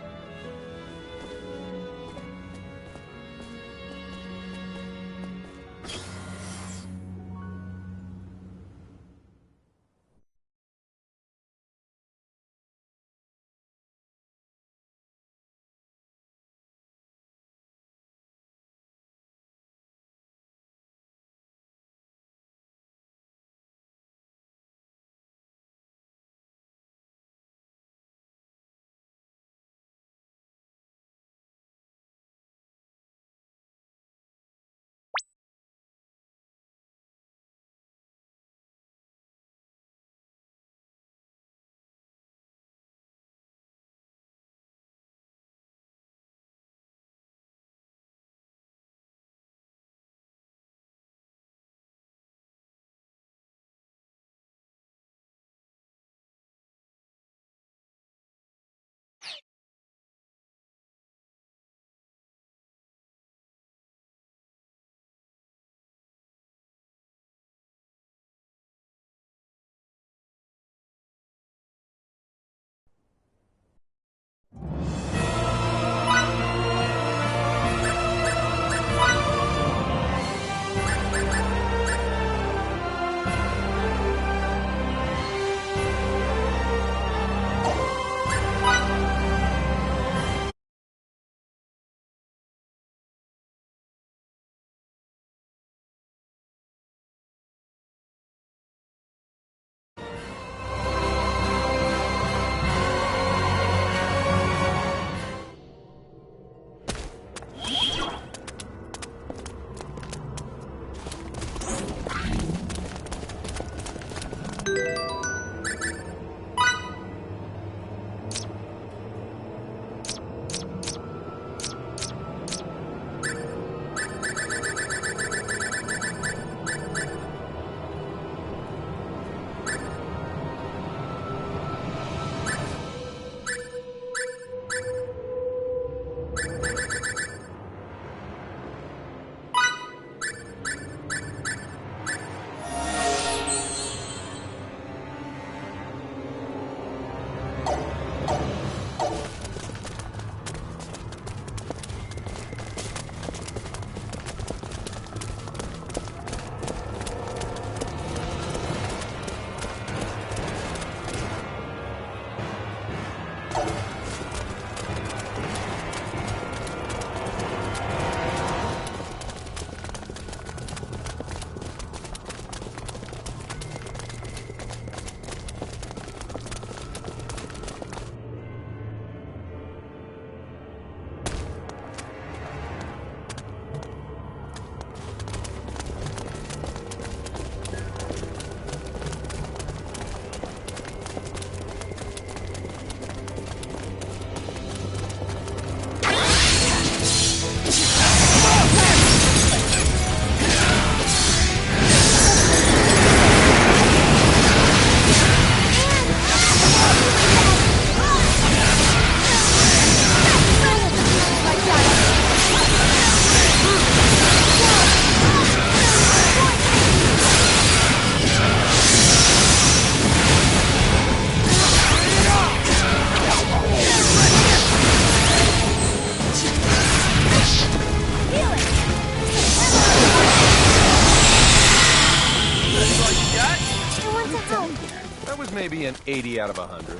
80 out of 100.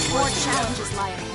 More challenges lie ahead.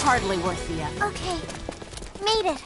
Hardly worth the effort. Okay. Made it.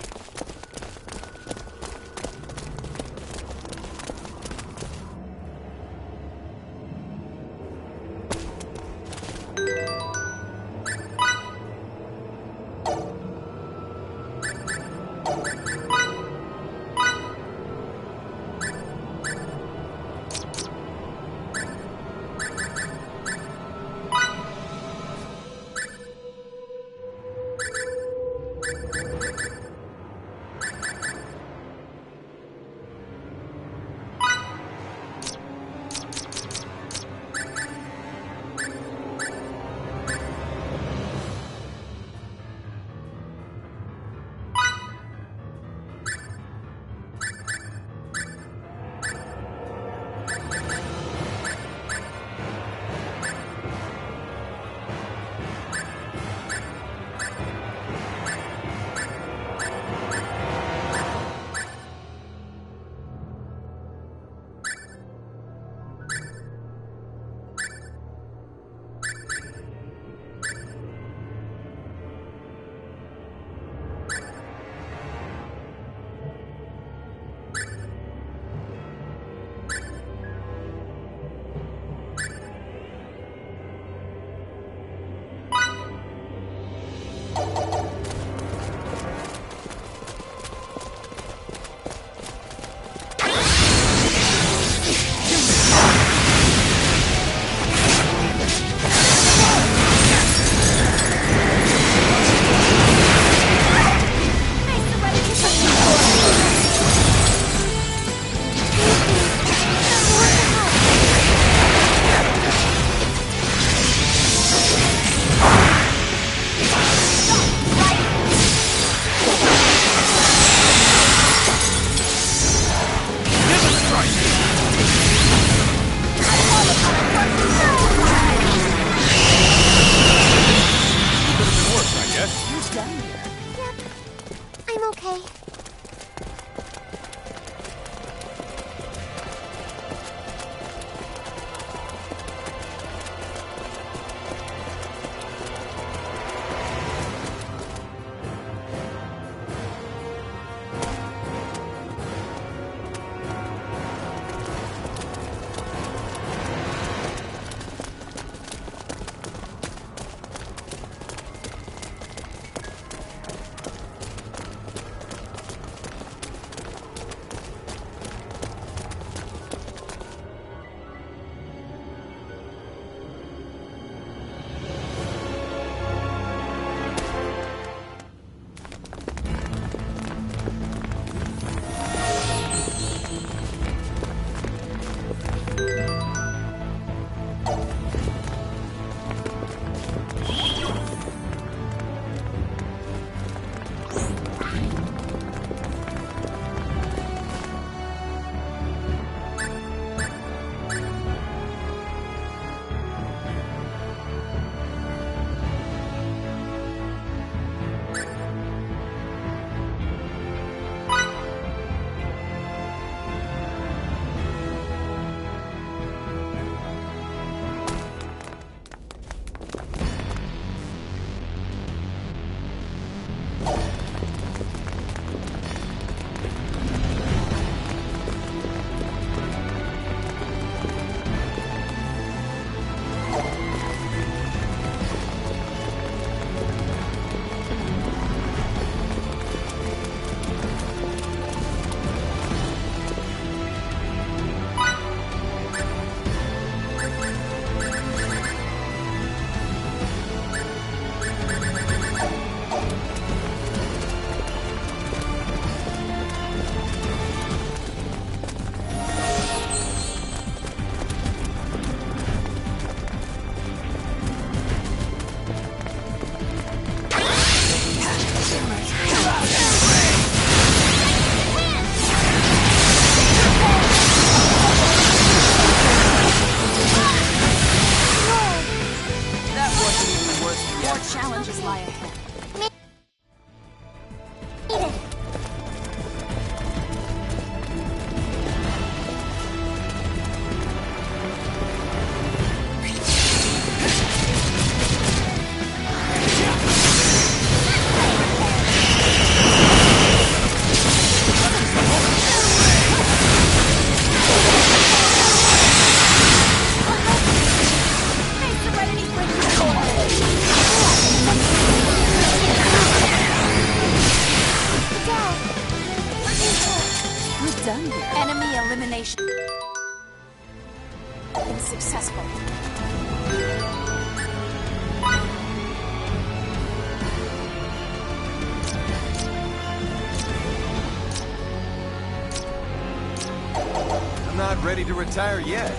ready to retire yet.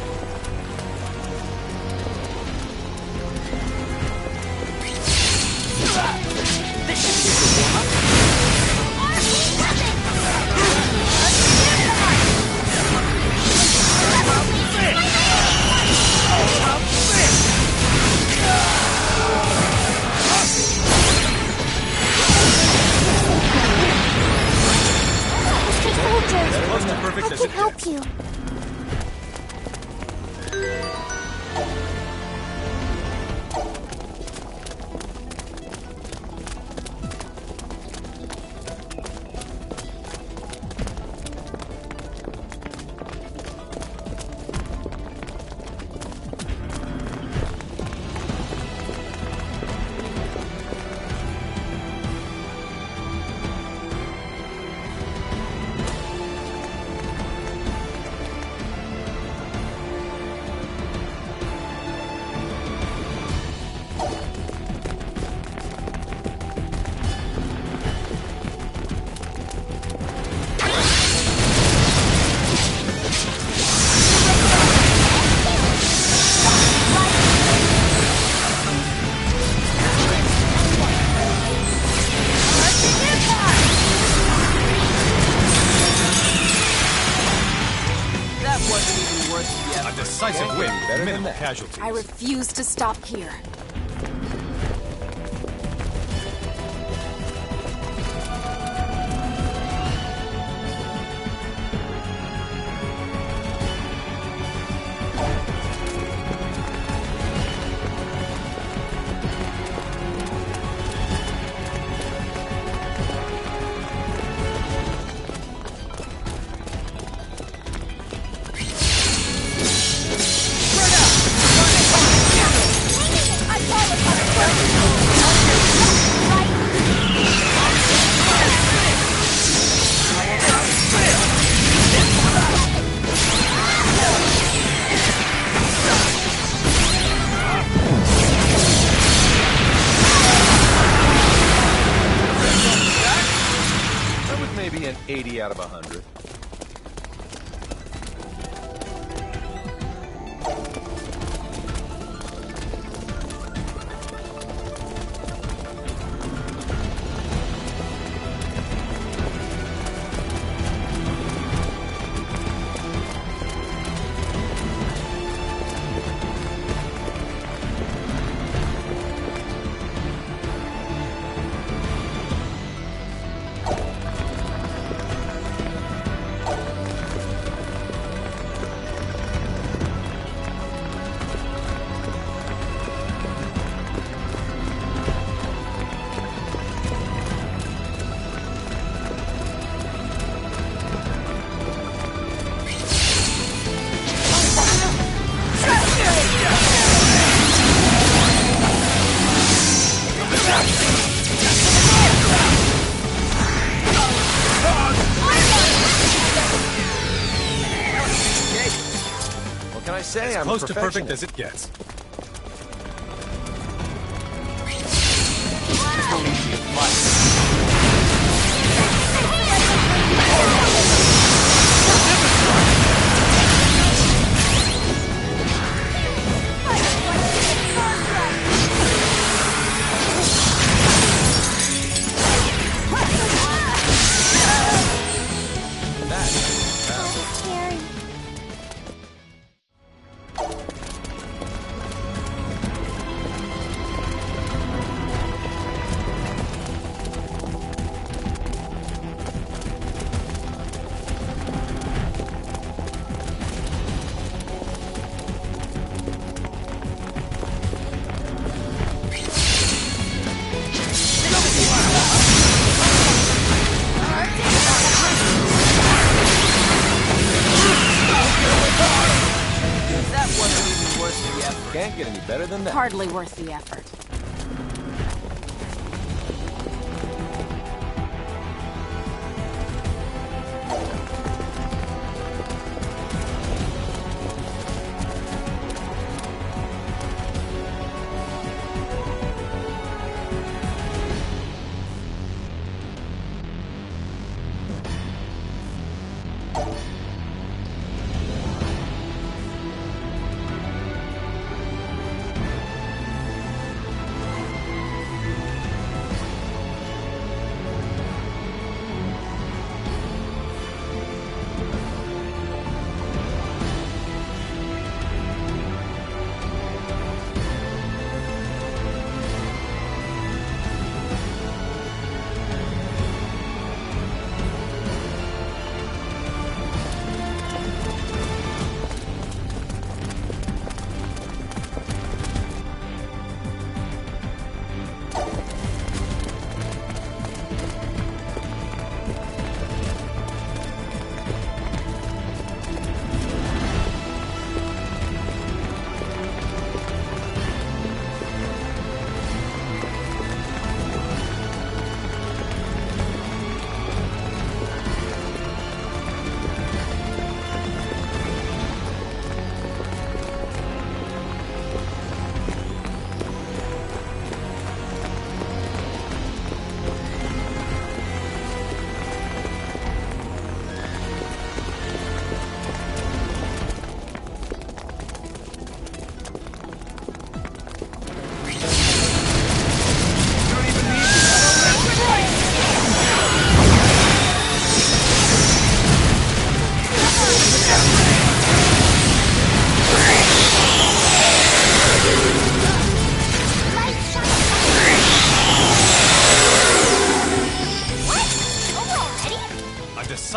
This should be a good warm-up. Close to perfect I as can it help gets. you. A decisive win with minimal casualties. I refuse to stop here. That was maybe an 80 out of 100. What can I say? I'm Close a to professional. perfect as it gets. Scary. That wasn't even worth the effort. Can't get any better than that. Hardly worth the effort.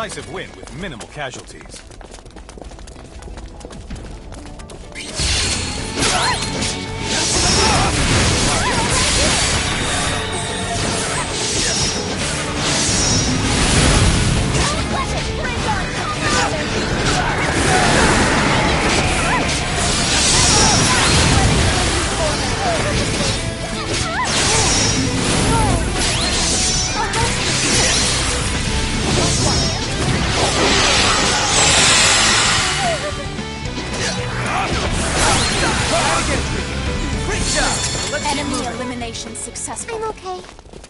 decisive win with minimal casualties. Enemy elimination successful. I'm okay.